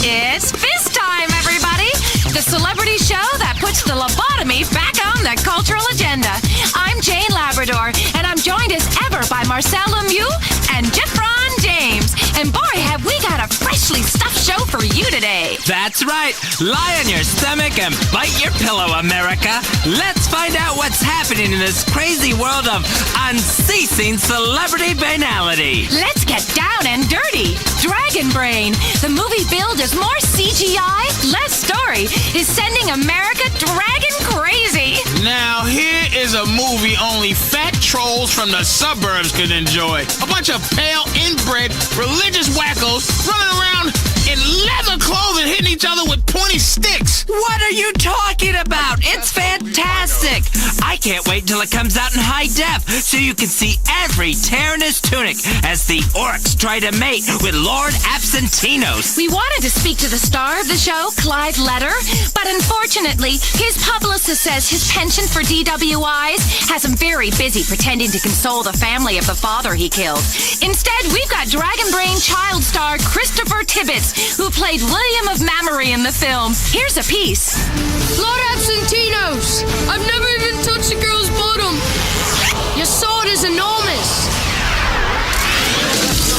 It's Fizz time, everybody! The celebrity show that puts the lobotomy back on the cultural agenda. I'm Jane Labrador, and I'm joined as ever by Marcel Lemieux and Jeffron James. And boy, have we got a freshly stuffed show for you today. That's right. Lie on your stomach and bite your pillow, America. Let's find out what's happening in this crazy world of unceasing celebrity banality. Let's get down and dirty. Dragon Brain. The movie build is more CGI, less story, is sending America dragon crazy. Now, here is a movie only fat trolls from the suburbs could enjoy. A bunch of pale, inbred, religious wackos running around in leather clothing, hitting each other with pointy sticks. What are you talking about? It's fantastic. I can't wait till it comes out in high def so you can see every tear in his tunic as the orcs try to mate with Lord Absentinos. We wanted to speak to the star of the show, Clive Letter, but unfortunately, his publicist says his penchant for DWIs has him very busy pretending to console the family of the father he killed. Instead, we've got Dragon Brain child star Christopher Tibbets, who played William of Mamory in the film. Here's a piece. Lord Absentinos, I've never even touched a girl's bottom. Your sword is enormous.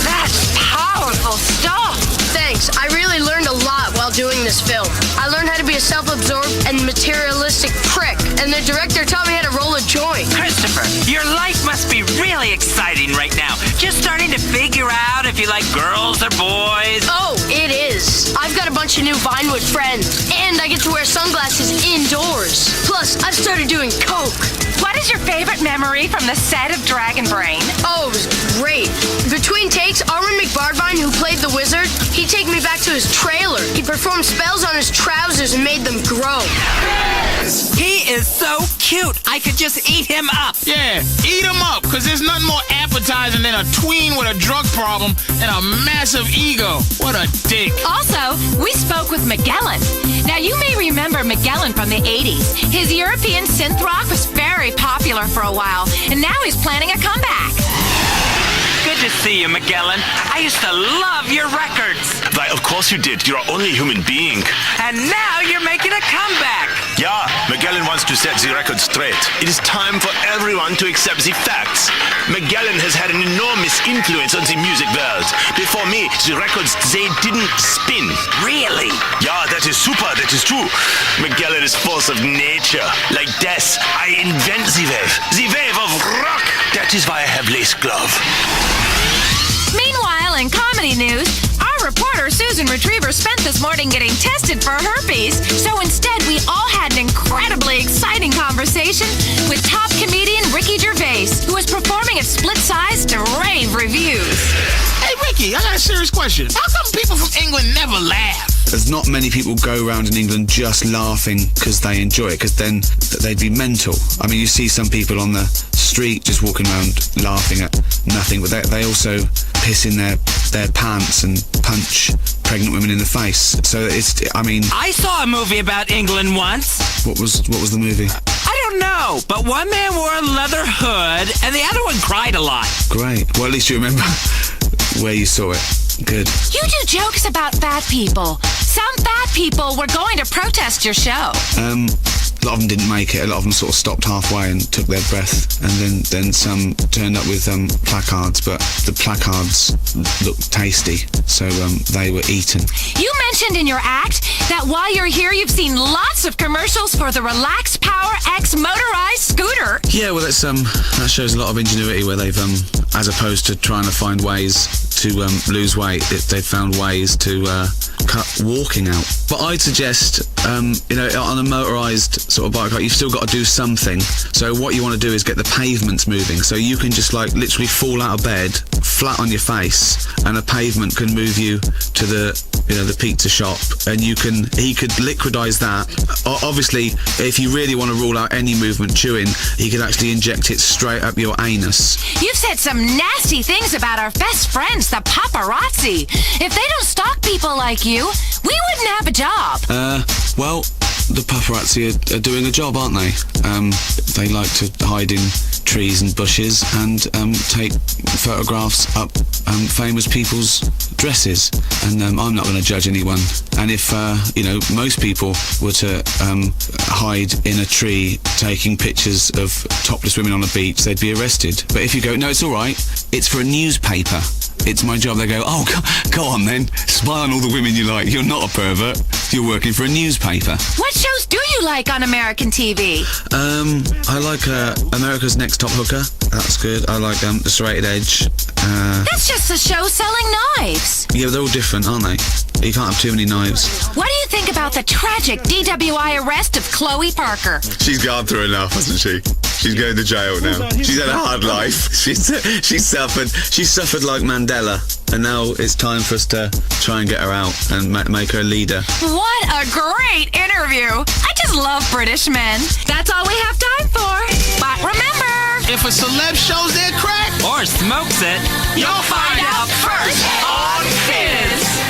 That's powerful stuff. Thanks. I really learned a lot while doing this film. I learned how to be a self-absorbed and materialistic prick, and the director taught me how to roll a joint. Christopher, your life must be really exciting right now. Just starting to figure out if you like girls or boys. Oh, it is. I've got a bunch of new Vinewood friends, and I get to wear sunglasses indoors. Plus, I've started doing coke. What is your favorite memory from the set of Dragon Brain? Oh, it was great. Between takes, Armin McBardvine, who played the wizard, he'd take me back to his trailer. He performed spells on his trousers and made them grow. He is so cute. I could just eat him up. Yeah, eat him up, because there's nothing more appetizing than a tween with a drug problem and a massive ego. What a dick. Also, we spoke with Magellan. Now, you may remember Magellan from the 80s. His European synth rock was very popular for a while, and now he's planning a comeback. Good to see you, Magellan. I used to love your records. Why, of course you did. You're only a human being. And now you're making a comeback. Yeah, Magellan wants to set the record straight. It is time for everyone to accept the facts. Magellan has had an enormous influence on the music world. Before me, the records, they didn't spin. Really? Yeah, that is super, that is true. Magellan is force of nature. Like death, I invent the wave of rock. That is why I have lace glove. Meanwhile, in comedy news, our reporter Susan Retriever spent this morning getting tested for herpes. So instead, we all had an incredibly exciting conversation with top comedian Ricky Gervais, who was performing at Split Size to rave reviews. Hey, Ricky, I got a serious question. How come people from England never laugh? There's not many people go around in England just laughing because they enjoy it, because then they'd be mental. I mean, you see some people on the street just walking around laughing at nothing, but they also piss in their pants and punch pregnant women in the face. So it's, I mean... I saw a movie about England once. What was the movie? I don't know, but one man wore a leather hood and the other one cried a lot. Great. Well, at least you remember where you saw it. Good. You do jokes about fat people. Some fat people were going to protest your show. A lot of them didn't make it. A lot of them sort of stopped halfway and took their breath, and then some turned up with placards, but the placards looked tasty, so they were eaten. You mentioned in your act that while you're here, you've seen lots of commercials for the Relax Power X motorized scooter. Yeah, well, that shows a lot of ingenuity where they've, as opposed to trying to find ways to lose weight, they've found ways to cut walking out. But I'd suggest, on a motorised sort of bike, you've still got to do something. So what you want to do is get the pavements moving. So you can just literally fall out of bed, flat on your face, and a pavement can move you to the pizza shop, and he could liquidize that. Obviously, if you really want to rule out any movement chewing, he could actually inject it straight up your anus. You've said some nasty things about our best friends, the paparazzi. If they don't stalk people like you, we wouldn't have a job. Well, the paparazzi are doing a job, aren't they? They like to hide in trees and bushes and take photographs up famous people's dresses. And I'm not going to judge anyone. And if, most people were to hide in a tree taking pictures of topless women on a beach, they'd be arrested. But if you go, no, it's all right, it's for a newspaper, it's my job, they go, oh, go on then, spy on all the women you like, you're not a pervert, you're working for a newspaper. What shows do you like on American TV? I like America's Next Top Hooker, that's good. I like The Serrated Edge. That's just a show selling knives. Yeah, they're all different, aren't they? You can't have too many knives. What do you think about the tragic DWI arrest of Chloe Parker? She's gone through enough, hasn't she? She's going to jail now. She's had a hard life. She's suffered like Mandela, and now it's time for us to try and get her out and make her a leader. What a great interview! I just love British men. That's all we have time for. But remember, if a celeb shows their crack or smokes it, you'll find out first on Fizz.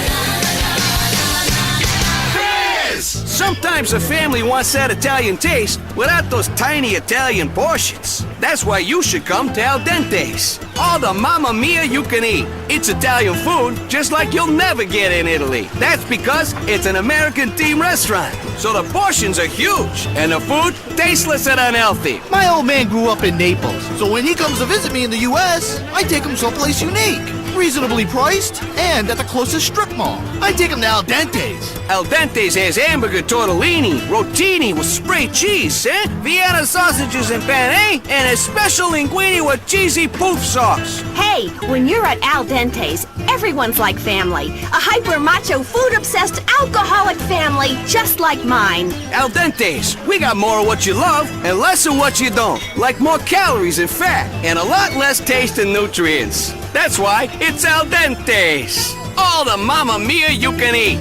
Sometimes a family wants that Italian taste without those tiny Italian portions. That's why you should come to Al Dente's. All the mamma mia you can eat. It's Italian food just like you'll never get in Italy. That's because it's an American team restaurant. So the portions are huge and the food tasteless and unhealthy. My old man grew up in Naples, so when he comes to visit me in the U.S., I take him someplace unique. Reasonably priced, and at the closest strip mall. I take him to Al Dente's. Al Dente's has hamburger tortellini, rotini with spray cheese, Vienna sausages and penne, and a special linguine with cheesy poof sauce. Hey, when you're at Al Dente's, everyone's like family. A hyper-macho, food-obsessed, alcoholic family just like mine. Al Dente's, we got more of what you love and less of what you don't. Like more calories and fat, and a lot less taste and nutrients. That's why it's Al Dente's. All the mamma mia you can eat.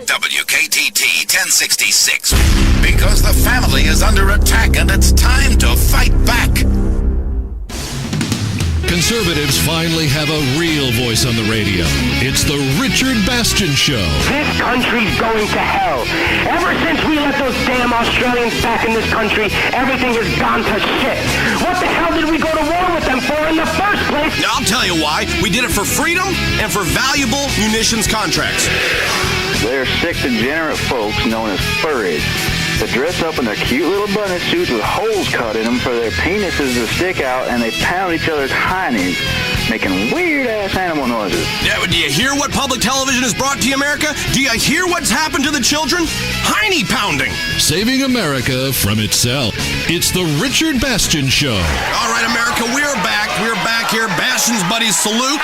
WKTT 1066. Because the family is under attack and it's time to fight back. Conservatives finally have a real voice on the radio. It's the Richard Bastion Show. This country's going to hell. Ever since we let those damn Australians back in this country, everything has gone to shit. What the hell did we go to war with them for in the first place? I'll tell you why. We did it for freedom and for valuable munitions contracts. They're sick, degenerate folks known as furries that dress up in their cute little bunny suits with holes cut in them for their penises to stick out, and they pound each other's hiney's, making weird-ass animal noises. Yeah, but do you hear what public television has brought to America? Do you hear what's happened to the children? Hiney pounding. Saving America from itself. It's the Richard Bastion Show. All right, America, we're back. We're back here. Bastion's buddies salute.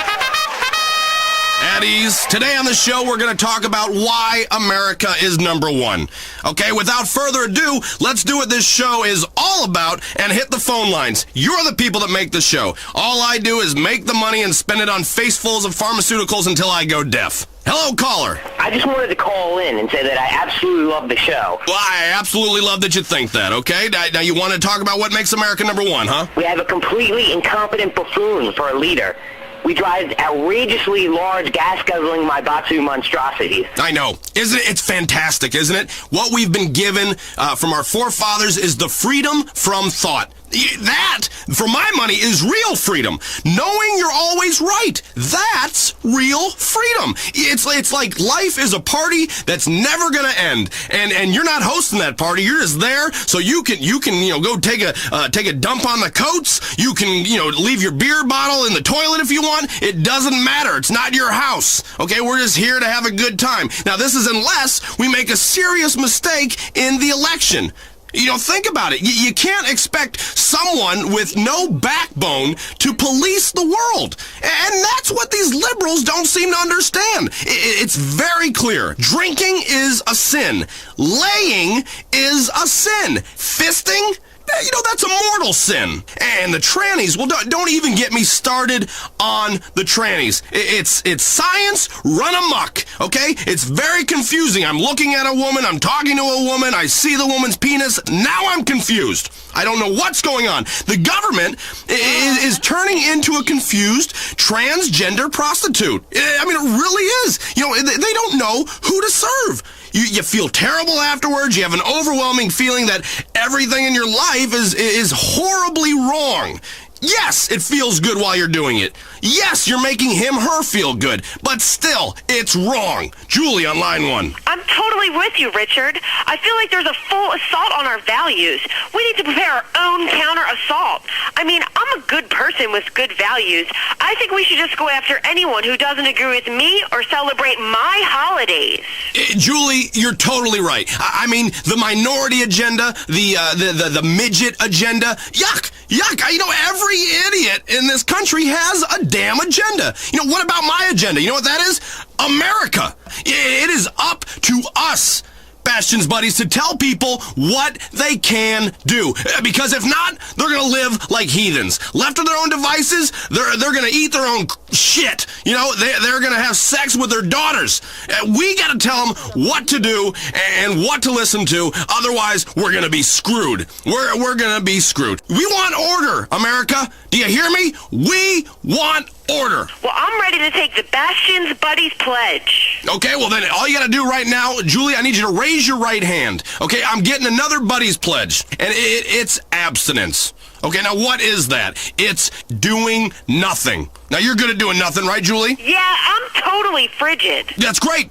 At ease. Today on the show, we're going to talk about why America is number one. Okay, without further ado, let's do what this show is all about and hit the phone lines. You're the people that make the show. All I do is make the money and spend it on facefuls of pharmaceuticals until I go deaf. Hello, caller. I just wanted to call in and say that I absolutely love the show. Well, I absolutely love that you think that, okay? Now you want to talk about what makes America number one, huh? We have a completely incompetent buffoon for a leader. We drive outrageously large, gas-guzzling Maibatsu monstrosities. I know. Isn't it? It's fantastic, isn't it? What we've been given from our forefathers is the freedom from thought. That, for my money, is real freedom. Knowing you're always right. That's real freedom. It's like life is a party that's never gonna end, and you're not hosting that party. You're just there so you can go take a dump on the coats. You can leave your beer bottle in the toilet if you want. It doesn't matter. It's not your house. Okay, we're just here to have a good time. Now this is unless we make a serious mistake in the election. Think about it. You can't expect someone with no backbone to police the world. And that's what these liberals don't seem to understand. It's very clear. Drinking is a sin. Laying is a sin. Fisting? That's a mortal sin. And the trannies, well, don't even get me started on the trannies. It's science run amok, okay? It's very confusing. I'm looking at a woman, I'm talking to a woman, I see the woman's penis, now I'm confused. I don't know what's going on. The government is turning into a confused transgender prostitute. I mean, it really is. They don't know who to serve. You feel terrible afterwards. You have an overwhelming feeling that everything in your life is horribly wrong. Yes, it feels good while you're doing it. Yes, you're making her feel good. But still, it's wrong. Julie on line 1. I'm totally with you, Richard. I feel like there's a full assault on our values. We need to prepare our own counter-assault. I mean, I'm a good person with good values. I think we should just go after anyone who doesn't agree with me or celebrate my holidays. Julie, you're totally right. I mean, the minority agenda, the midget agenda, yuck. Every idiot in this country has a damn agenda. What about my agenda? You know what that is? America. It is up to us, Bastion's buddies, to tell people what they can do. Because if not, they're going to live like heathens. Left to their own devices, they're going to eat their own shit. They're going to have sex with their daughters. We got to tell them what to do and what to listen to. Otherwise, we're going to be screwed. We're going to be screwed. We want order, America. Do you hear me? We want order. Well, I'm ready to take the Bastion's Buddies pledge. Okay, well then all you gotta do right now, Julie, I need you to raise your right hand. Okay, I'm getting another Buddies pledge. And it's abstinence. Okay, now what is that? It's doing nothing. Now you're good at doing nothing, right, Julie? Yeah, I'm totally frigid. That's great.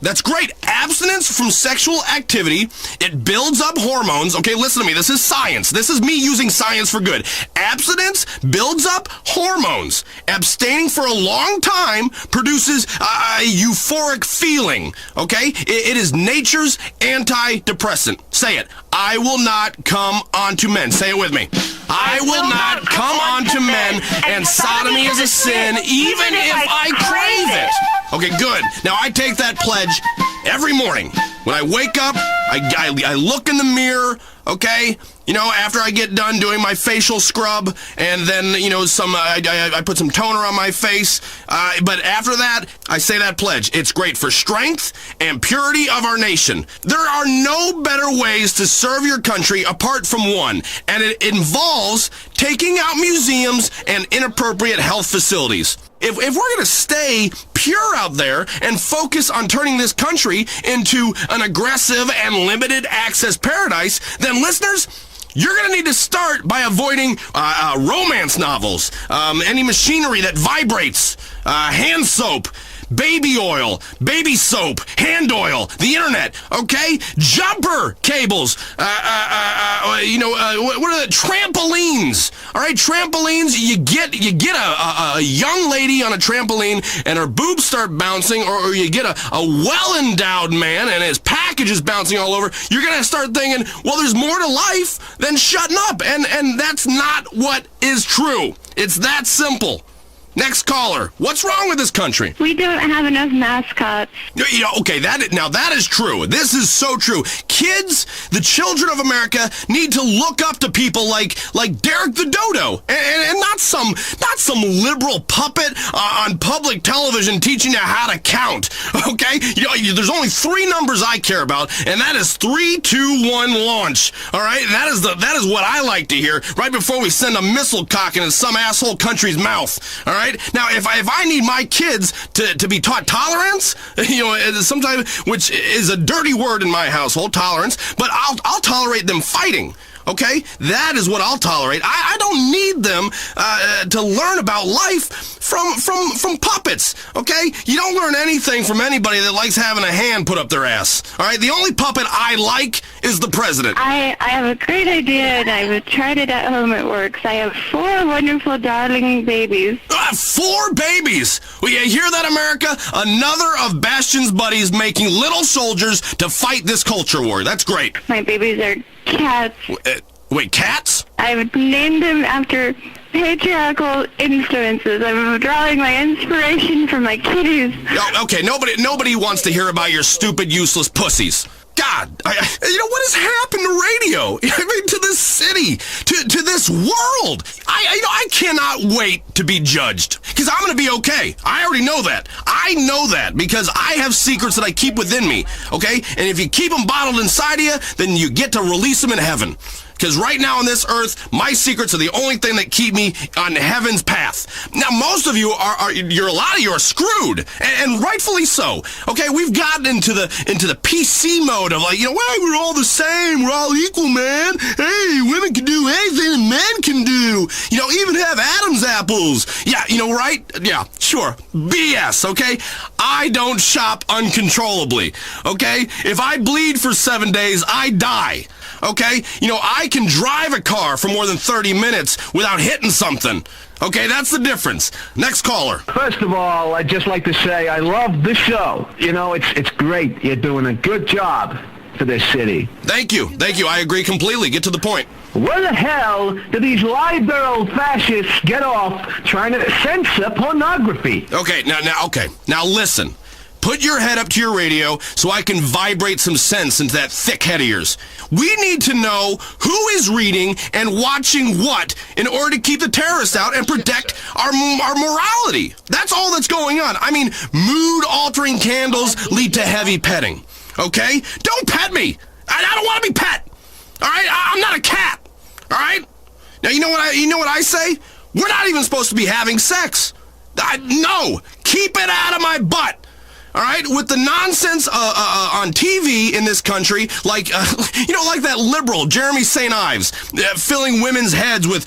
Abstinence from sexual activity, it builds up hormones. Okay, listen to me. This is science. This is me using science for good. Abstinence builds up hormones. Abstaining for a long time produces a euphoric feeling. Okay? It is nature's antidepressant. Say it. I will not come onto men. Say it with me. I will not come onto men, and sodomy is a sin, even if I crave it. Okay, good. Now I take that pledge every morning. When I wake up, I look in the mirror, okay? After I get done doing my facial scrub, and then, I put some toner on my face. But after that, I say that pledge. It's great for strength and purity of our nation. There are no better ways to serve your country apart from one, and it involves taking out museums and inappropriate health facilities. If we're going to stay pure out there and focus on turning this country into an aggressive and limited access paradise, then listeners, you're going to need to start by avoiding romance novels, any machinery that vibrates, hand soap, baby oil, baby soap, hand oil, the internet, okay? Jumper cables, what are the trampolines? All right, trampolines, you get a young lady on a trampoline and her boobs start bouncing, or you get a well-endowed man and his package is bouncing all over. You're going to start thinking, well, there's more to life than shutting up, and that's not what is true. It's that simple. Next caller. What's wrong with this country? We don't have enough mascots. Okay, that is true. This is so true. Kids, the children of America, need to look up to people like Derek the Dodo, and not some liberal puppet on public television teaching you how to count. Okay, there's only 3 numbers I care about, and that is 3, 2, 1, launch. All right, that is what I like to hear right before we send a missile cock into some asshole country's mouth. All right. Now, if I need my kids to be taught tolerance, sometimes, which is a dirty word in my household, tolerance, but I'll tolerate them fighting. Okay? That is what I'll tolerate. I don't need them to learn about life from puppets. Okay? You don't learn anything from anybody that likes having a hand put up their ass. All right? The only puppet I like is the president. I have a great idea, and I've tried it at home. It works. I have 4 wonderful, darling babies. 4 babies! Well, you hear that, America? Another of Bastion's buddies making little soldiers to fight this culture war. That's great. My babies are cats. Wait, cats? I've named them after patriarchal influences. I'm drawing my inspiration from my kitties. Okay, nobody wants to hear about your stupid, useless pussies. God, what has happened to radio? I mean, to this city, to this world. I cannot wait to be judged, because I'm going to be okay. I already know that. I know that because I have secrets that I keep within me, okay? And if you keep them bottled inside of you, then you get to release them in heaven. Because right now on this earth, my secrets are the only thing that keep me on heaven's path. Now, most of you a lot of you are screwed, and rightfully so. Okay, we've gotten into the PC mode of like, well, we're all the same, we're all equal, man. Hey, women can do anything that men can do. Even have Adam's apples. Yeah, right? Yeah, sure. BS, okay? I don't shop uncontrollably, okay? If I bleed for 7 days, I die. Okay? I can drive a car for more than 30 minutes without hitting something. Okay, that's the difference. Next caller. First of all, I'd just like to say I love the show. It's great. You're doing a good job for this city. Thank you. I agree completely. Get to the point. Where the hell do these liberal fascists get off trying to censor pornography? Okay, now listen. Put your head up to your radio so I can vibrate some sense into that thick head of yours. We need to know who is reading and watching what in order to keep the terrorists out and protect our morality. That's all that's going on. I mean, mood-altering candles lead to heavy petting. Okay? Don't pet me. I don't want to be pet. All right? I'm not a cat. All right? Now, you know what I say? We're not even supposed to be having sex. No. Keep it out of my butt. All right, with the nonsense on TV in this country, like that liberal Jeremy St. Ives, filling women's heads with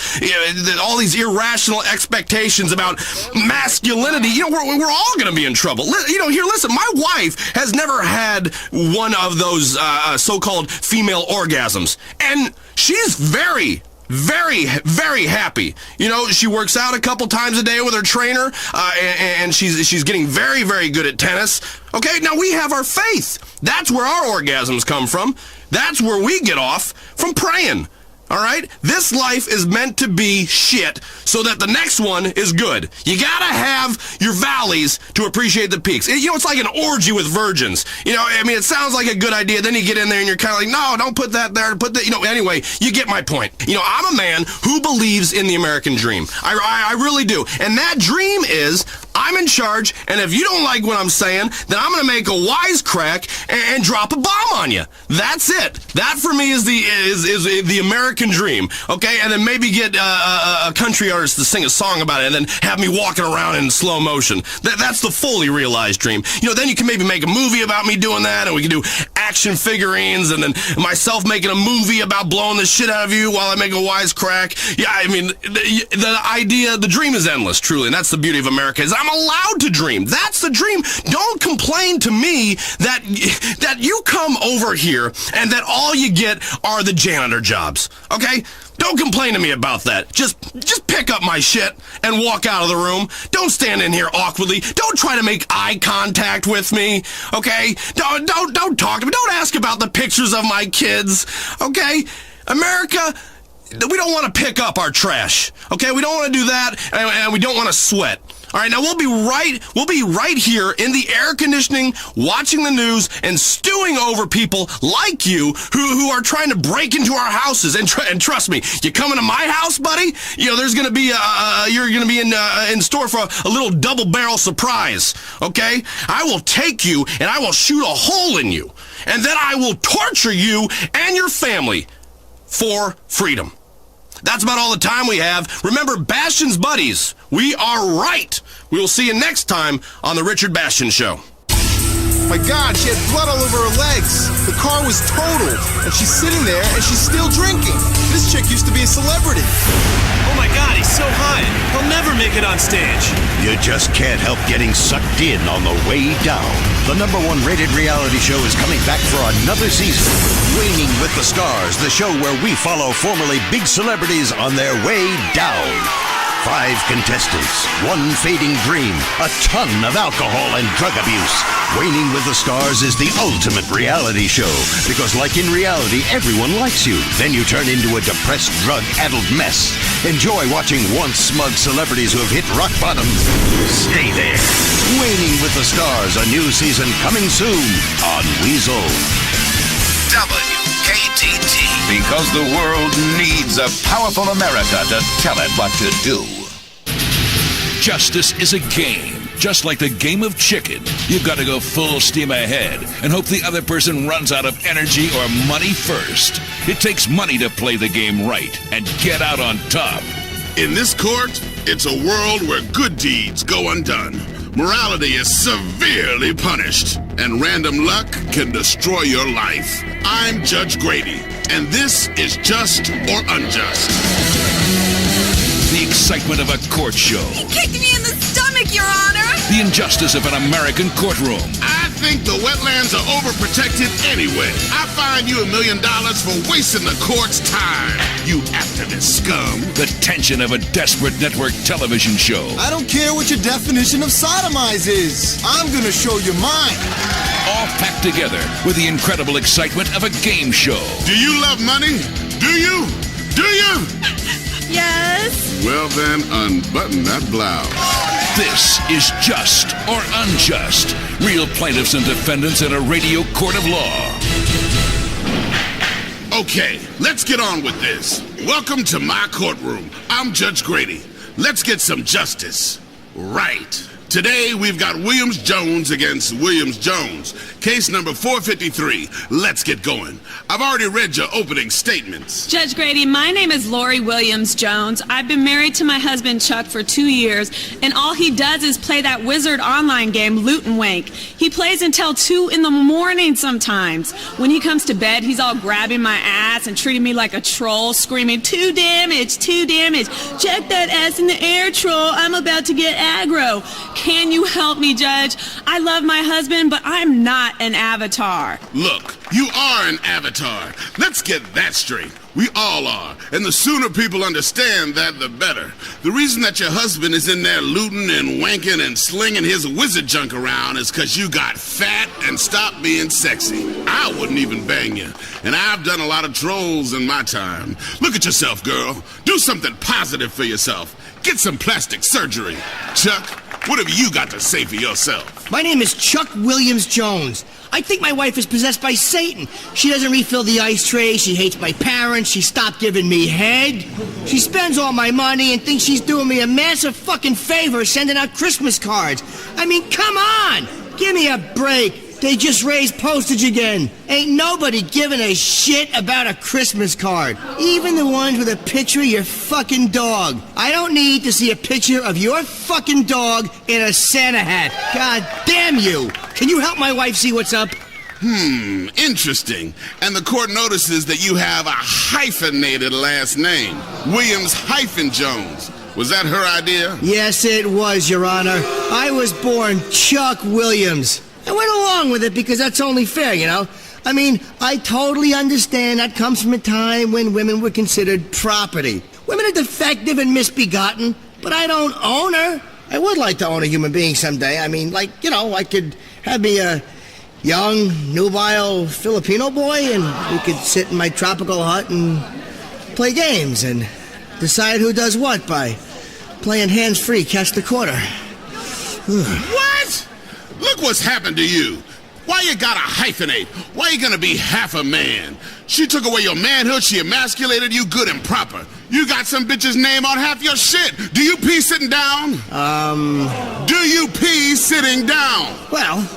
all these irrational expectations about masculinity. We're all going to be in trouble. Here, listen. My wife has never had one of those so-called female orgasms, and she's very, very happy. She works out a couple times a day with her trainer, and she's getting very, very good at tennis. Okay, now we have our faith. That's where our orgasms come from. That's where we get off from praying. All right? This life is meant to be shit so that the next one is good. You gotta have your valleys to appreciate the peaks. It's like an orgy with virgins. It sounds like a good idea. Then you get in there and you're kind of like, no, don't put that there. Put that, anyway, you get my point. I'm a man who believes in the American dream. I really do. And that dream is I'm in charge, and if you don't like what I'm saying, then I'm going to make a wisecrack and drop a bomb on you. That's it. That for me is the American dream. Okay, and then maybe get a country artist to sing a song about it, and then have me walking around in slow motion. That's the fully realized dream. Then you can maybe make a movie about me doing that, and we can do action figurines, and then myself making a movie about blowing the shit out of you while I make a wisecrack. Yeah, I mean, the dream is endless, truly, and that's the beauty of America. Is I'm allowed to dream. That's the dream. Don't complain to me that you come over here and that all you get are the janitor jobs. Okay? Don't complain to me about that. Just pick up my shit and walk out of the room. Don't stand in here awkwardly. Don't try to make eye contact with me. Okay? Don't talk to me. Don't ask about the pictures of my kids. Okay? America, we don't want to pick up our trash. Okay? We don't want to do that, and we don't want to sweat. All right, now we'll be right here in the air conditioning, watching the news, and stewing over people like you who are trying to break into our houses. And trust me, you coming to my house, buddy? There's gonna be you're gonna be in store for a little double barrel surprise. Okay? I will take you and I will shoot a hole in you, and then I will torture you and your family for freedom. That's about all the time we have. Remember, Bastion's buddies, we are right. We will see you next time on The Richard Bastion Show. My God, she had blood all over her legs. The car was totaled, and she's sitting there, and she's still drinking. This chick used to be a celebrity. Oh my God, he's so hot. He'll never make it on stage. You just can't help getting sucked in on the way down. The #1 rated reality show is coming back for another season. Waning with the Stars, the show where we follow formerly big celebrities on their way down. 5 contestants, 1 fading dream, a ton of alcohol and drug abuse. Waning with the Stars is the ultimate reality show because, like in reality, everyone likes you. Then you turn into a depressed, drug-addled mess. Enjoy watching once smug celebrities who have hit rock bottom. Stay there. Waning with the Stars, a new season coming soon on Weasel. WKTT. Because the world needs a powerful America to tell it what to do. Justice is a game, just like the game of chicken. You've got to go full steam ahead and hope the other person runs out of energy or money first. It takes money to play the game right and get out on top. In this court, it's a world where good deeds go undone. Morality is severely punished, and random luck can destroy your life. I'm Judge Grady, and this is Just or Unjust. The excitement of a court show. He kicked me in the stomach, Your Honor! The injustice of an American courtroom. I think the wetlands are overprotected anyway. I fine you $1 million for wasting the court's time, you activist scum. The tension of a desperate network television show. I don't care what your definition of sodomize is. I'm gonna show you mine. All packed together with the incredible excitement of a game show. Do you love money? Do you? Do you? Yes. Well then, unbutton that blouse. This is Just or Unjust. Real plaintiffs and defendants in a radio court of law. Okay, let's get on with this. Welcome to my courtroom. I'm Judge Grady. Let's get some justice. Right. Today, we've got Williams-Jones against Williams-Jones. Case number 453. Let's get going. I've already read your opening statements. Judge Grady, my name is Lori Williams-Jones. I've been married to my husband, Chuck, for 2 years, and all he does is play that wizard online game, Loot and Wank. He plays until 2 in the morning sometimes. When he comes to bed, he's all grabbing my ass and treating me like a troll, screaming, 2 damage, 2 damage. Check that ass in the air, troll. I'm about to get aggro. Can you help me, Judge? I love my husband, but I'm not an avatar. Look, you are an avatar. Let's get that straight. We all are. And the sooner people understand that, the better. The reason that your husband is in there looting and wanking and slinging his wizard junk around is because you got fat and stopped being sexy. I wouldn't even bang you. And I've done a lot of trolls in my time. Look at yourself, girl. Do something positive for yourself. Get some plastic surgery. Chuck, what have you got to say for yourself? My name is Chuck Williams-Jones. I think my wife is possessed by Satan. She doesn't refill the ice tray. She hates my parents. She stopped giving me head. She spends all my money and thinks she's doing me a massive fucking favor sending out Christmas cards. I mean, come on! Give me a break. They just raised postage again. Ain't nobody giving a shit about a Christmas card. Even the ones with a picture of your fucking dog. I don't need to see a picture of your fucking dog in a Santa hat. God damn you. Can you help my wife see what's up? Interesting. And the court notices that you have a hyphenated last name. Williams-Jones. Was that her idea? Yes, it was, Your Honor. I was born Chuck Williams. I went along with it because that's only fair, you know? I mean, I totally understand that comes from a time when women were considered property. Women are defective and misbegotten, but I don't own her. I would like to own a human being someday. I mean, like, you know, I could have me a young, nubile Filipino boy, and we could sit in my tropical hut and play games and decide who does what by playing hands-free, catch the quarter. What? Look what's happened to you. Why you gotta hyphenate? Why you gonna be half a man? She took away your manhood, she emasculated you good and proper. You got some bitch's name on half your shit. Do you pee sitting down? Do you pee sitting down? Well,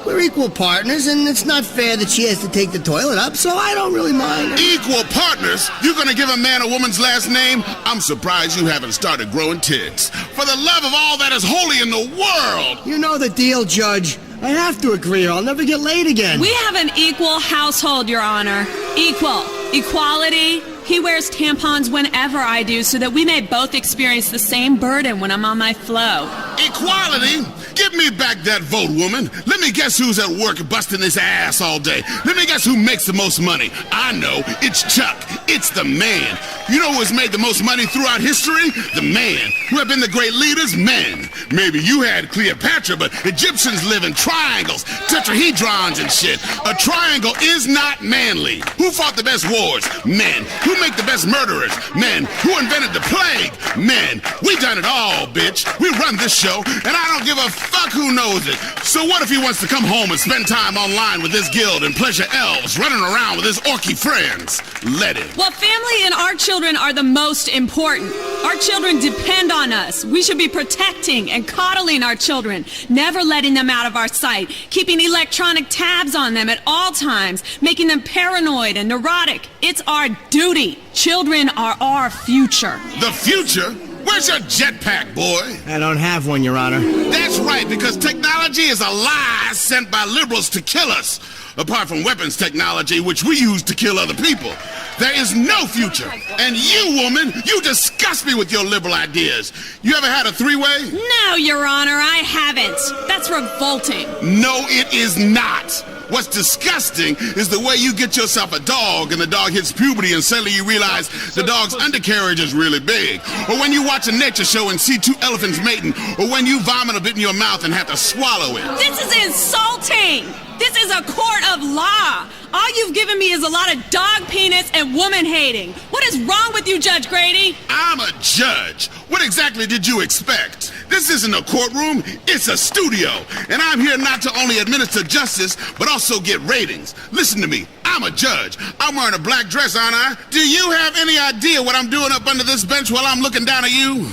we're equal partners, and it's not fair that she has to take the toilet up, so I don't really mind. Equal partners? You gonna give a man a woman's last name? I'm surprised you haven't started growing tits. For the love of all that is holy in the world! You know the deal, Judge. I have to agree or I'll never get laid again. We have an equal household, Your Honor. Equal. Equality. He wears tampons whenever I do so that we may both experience the same burden when I'm on my flow. Equality? Give me back that vote, woman. Let me guess who's at work busting his ass all day. Let me guess who makes the most money. I know. It's Chuck. It's the man. You know who has made the most money throughout history? The man. Who have been the great leaders? Men. Maybe you had Cleopatra, but Egyptians live in triangles, tetrahedrons and shit. A triangle is not manly. Who fought the best wars? Men. Who make the best murderers? Men. Who invented the plague? Men. We done it all, bitch. We run this show, and I don't give a fuck who knows it. So what if he wants to come home and spend time online with his guild and pleasure elves, running around with his orky friends? Let him. Well, family and our children are the most important. Our children depend on us. We should be protecting and coddling our children, never letting them out of our sight, keeping electronic tabs on them at all times, making them paranoid and neurotic. It's our duty. Children are our future. The future? Where's your jetpack, boy? I don't have one, Your Honor. That's right, because technology is a lie sent by liberals to kill us. Apart from weapons technology, which we use to kill other people. There is no future. And you, woman, you disgust me with your liberal ideas. You ever had a three-way? No, Your Honor, I haven't. That's revolting. No, it is not. What's disgusting is the way you get yourself a dog and the dog hits puberty and suddenly you realize the dog's undercarriage is really big. Or when you watch a nature show and see two elephants mating. Or when you vomit a bit in your mouth and have to swallow it. This is insulting. This is a court of law. All you've given me is a lot of dog penis and woman hating. What is wrong with you, Judge Grady? I'm a judge. What exactly did you expect? This isn't a courtroom, it's a studio. And I'm here not to only administer justice, but also get ratings. Listen to me, I'm a judge. I'm wearing a black dress, aren't I? Do you have any idea what I'm doing up under this bench while I'm looking down at you?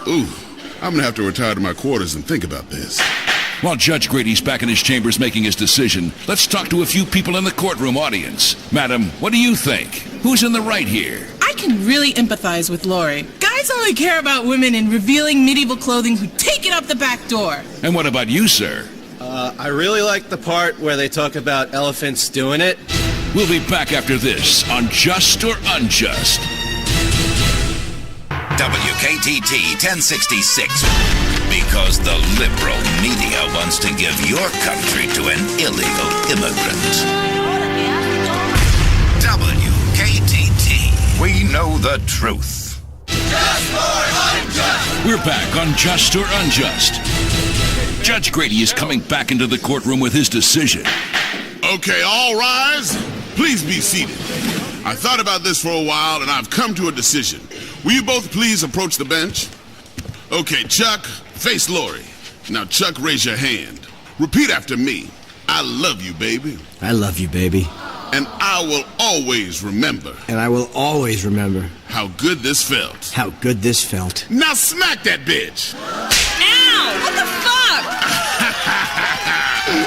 Ooh, I'm gonna have to retire to my quarters and think about this. While Judge Grady's back in his chambers making his decision, let's talk to a few people in the courtroom audience. Madam, what do you think? Who's in the right here? I can really empathize with Lori. Guys only care about women in revealing medieval clothing who take it up the back door. And what about you, sir? I really like the part where they talk about elephants doing it. We'll be back after this on Just or Unjust. WKTT 1066. Because the liberal media wants to give your country to an illegal immigrant. WKTT. We know the truth. Just or Unjust. We're back on Just or Unjust. Judge Grady is coming back into the courtroom with his decision. Okay, all rise. Please be seated. I thought about this for a while and I've come to a decision. Will you both please approach the bench? Okay, Chuck, face Lori. Now, Chuck, raise your hand. Repeat after me. I love you, baby. I love you, baby. And I will always remember. And I will always remember. How good this felt. How good this felt. Now smack that bitch. Ow! What the fuck?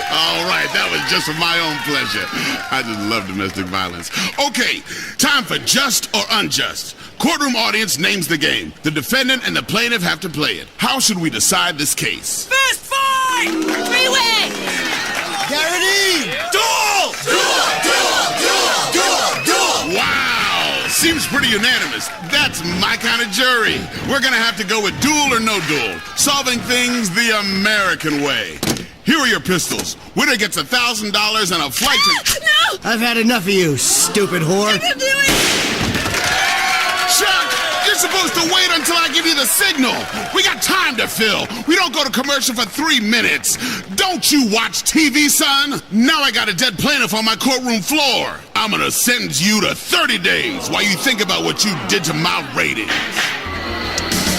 All right, that was just for my own pleasure. I just love domestic violence. Okay, time for Just or Unjust. Courtroom audience names the game. The defendant and the plaintiff have to play it. How should we decide this case? Fist fight! Three-way! Guaranteed! Duel! Duel! Duel! Duel! Duel! Duel! Wow! Seems pretty unanimous. That's my kind of jury. We're gonna have to go with duel or no duel. Solving things the American way. Here are your pistols. Winner gets $1,000 and a flight to... No! I've had enough of you, stupid whore. I can do it! Chuck, you're supposed to wait until I give you the signal. We got time to fill. We don't go to commercial for 3 minutes. Don't you watch TV, son? Now I got a dead plaintiff on my courtroom floor. I'm gonna sentence you to 30 days while you think about what you did to my ratings.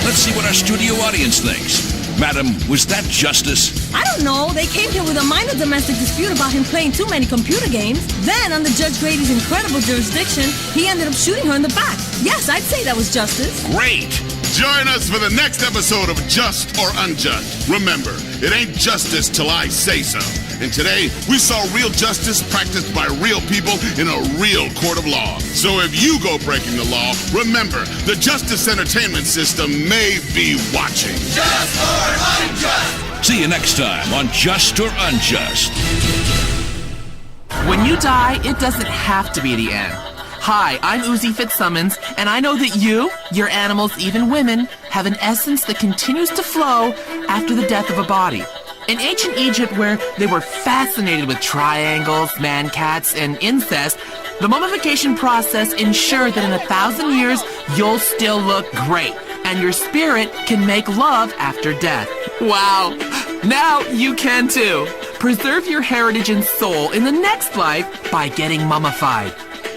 Let's see what our studio audience thinks. Madam, was that justice? I don't know. They came here with a minor domestic dispute about him playing too many computer games. Then, under Judge Grady's incredible jurisdiction, he ended up shooting her in the back. Yes, I'd say that was justice. Great! Join us for the next episode of Just or Unjust. Remember, it ain't justice till I say so. And today, we saw real justice practiced by real people in a real court of law. So if you go breaking the law, remember, the Justice Entertainment System may be watching. Just or Unjust! See you next time on Just or Unjust. When you die, it doesn't have to be the end. Hi, I'm Uzi Fitzsimmons, and I know that you, your animals, even women, have an essence that continues to flow after the death of a body. In ancient Egypt, where they were fascinated with triangles, man-cats, and incest, the mummification process ensured that in 1,000 years, you'll still look great, and your spirit can make love after death. Wow! Now you can too. Preserve your heritage and soul in the next life by getting mummified.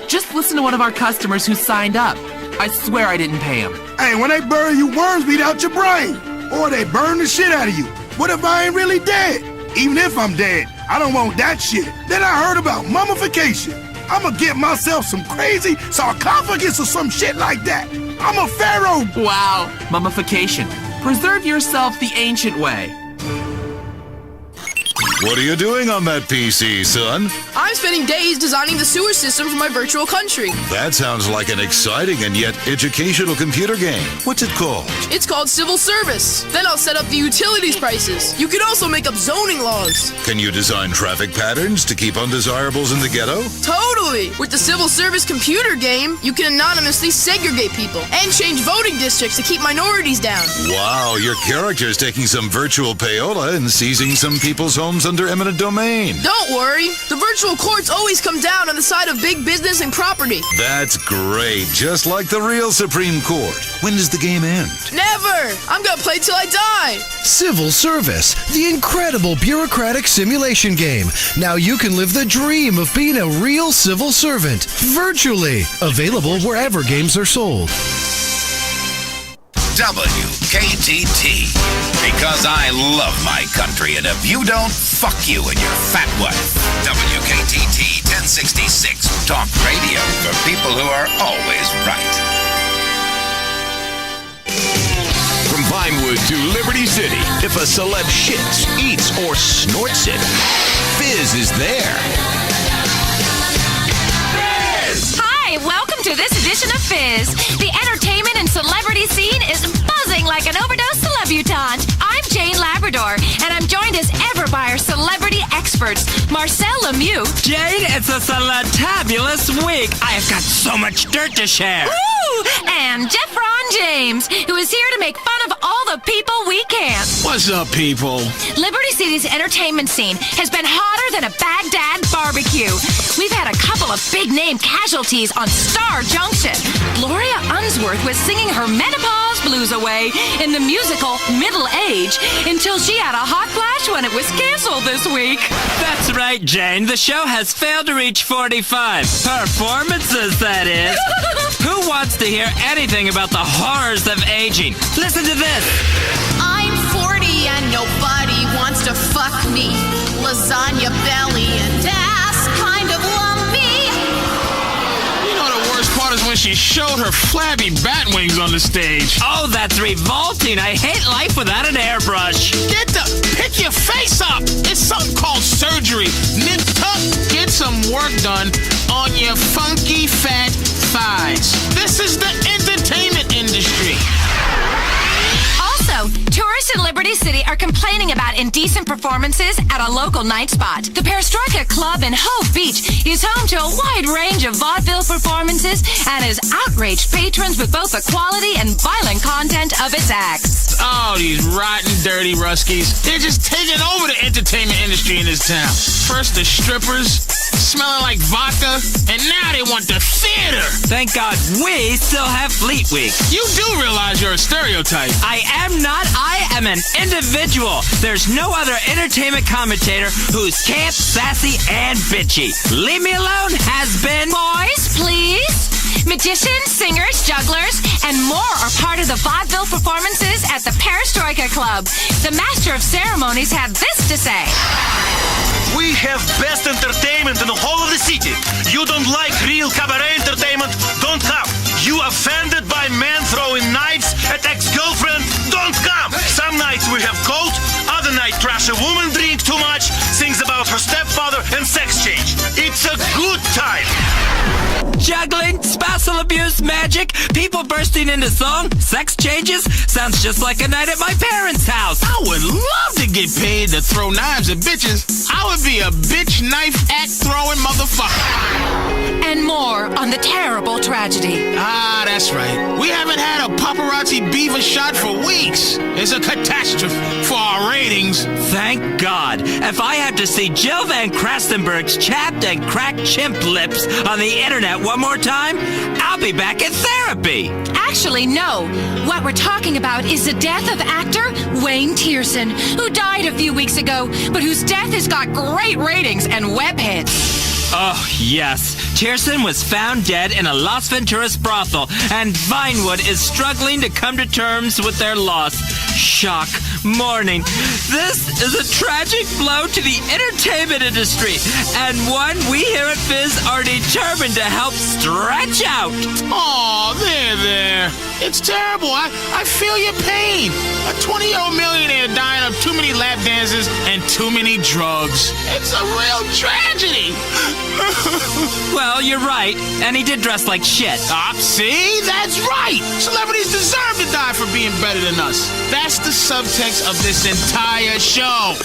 Just listen to one of our customers who signed up. I swear I didn't pay him. Hey, when they bury you, worms beat out your brain. Or they burn the shit out of you. What if I ain't really dead? Even if I'm dead, I don't want that shit. Then I heard about mummification. I'ma get myself some crazy sarcophagus or some shit like that. I'm a pharaoh. Wow. Mummification. Preserve yourself the ancient way. What are you doing on that PC, son? I'm spending days designing the sewer system for my virtual country. That sounds like an exciting and yet educational computer game. What's it called? It's called Civil Service. Then I'll set up the utilities prices. You can also make up zoning laws. Can you design traffic patterns to keep undesirables in the ghetto? Totally! With the Civil Service computer game, you can anonymously segregate people and change voting districts to keep minorities down. Wow, your character's taking some virtual payola and seizing some people's homes under eminent domain. Don't worry. The virtual courts always come down on the side of big business and property. That's great. Just like the real Supreme Court. When does the game end? Never! I'm gonna play till I die. Civil Service, the incredible bureaucratic simulation game. Now you can live the dream of being a real civil servant, virtually. Available wherever games are sold. WKTT. Because I love my country, and if you don't, fuck you and your fat wife. WKTT 1066. Talk radio for people who are always right. From Vinewood to Liberty City, if a celeb shits, eats, or snorts it, Fizz is there. Hi, welcome to this edition of Fizz. The entertainment and celebrity scene is buzzing like an overdose celebutante. I'm Jane Labrador, and I'm joined as ever by our celebrity experts, Marcel Lemieux. Jane, it's a celebtabulous week. I have got so much dirt to share. Woo! And Jeff Ron James, who is here to make fun of all the people we can't. What's up, people? Liberty City's entertainment scene has been hotter than a Baghdad barbecue. We've had a couple of big-name casualties on Star Junction. Gloria Unsworth was singing her menopause blues away in the musical Middle Age until she had a hot flash when it was canceled this week. That's right, Jane. The show has failed to reach 45. Performances, that is. Who wants to hear anything about the horrors of aging? Listen to this. I'm 40 and nobody wants to fuck me. Lasagna belly and ass kind of lumpy. You know the worst part is when she showed her flabby bat wings on the stage. Oh, that's revolting. I hate life without an airbrush. Pick your face up. It's something called surgery. Nip tuck, get some work done on your funky fat thighs. This is the entertainment industry. Also, tourists in Liberty City are complaining about indecent performances at a local night spot. The Perestroika Club in Hove Beach is home to a wide range of vaudeville performances and has outraged patrons with both the quality and violent content of its acts. Oh, these rotten, dirty Ruskies. They're just taking over the entertainment industry in this town. First the strippers, smelling like vodka, and now they want the theater. Thank God we still have Fleet Week. You do realize you're a stereotype. I am not. I am an individual. There's no other entertainment commentator who's camp, sassy, and bitchy. Leave me alone has been... Boys, please. Magicians, singers, jugglers, and more are part of the vaudeville performances at the Perestroika Club. The Master of Ceremonies had this to say. We have best entertainment in the whole of the city. You don't like real cabaret entertainment? Don't come. You offended by men throwing knives at ex-girlfriend? Don't come. Some nights we have cold, other night trash a woman drink too much, sings about her stepfather and sex change. It's a good time. Juggling, spousal abuse, magic, people bursting into song, sex changes. Sounds just like a night at my parents' house. I would love to did get paid to throw knives at bitches, I would be a bitch knife act throwing motherfucker. And more on the terrible tragedy. Ah, that's right. We haven't had a paparazzi beaver shot for weeks. It's a catastrophe for our ratings. Thank God. If I have to see Jill Van Krastenberg's chapped and cracked chimp lips on the internet one more time, I'll be back in therapy. Actually, no. What we're talking about is the death of actor Wayne Tierson, who died a few weeks ago, but whose death has got great ratings and web hits. Oh, yes. Tierson was found dead in a Las Venturas brothel, and Vinewood is struggling to come to terms with their loss. Shock. Mourning. This is a tragic blow to the entertainment industry, and one we here at Fizz are determined to help stretch out. Aw, there. It's terrible. I feel your pain. A 20-year-old millionaire dying of too many lap dances and too many drugs. It's a real tragedy. Well, you're right, and he did dress like shit. See? That's right. Celebrities deserve to die for being better than us. That's the subtext of this entire show.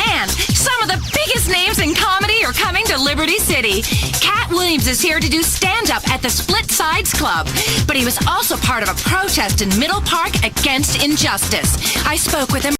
And some of the biggest names in comedy are coming to Liberty City. Cat Williams is here to do stand-up at the Split Sides Club. But he was also part of a protest in Middle Park against injustice. I spoke with him.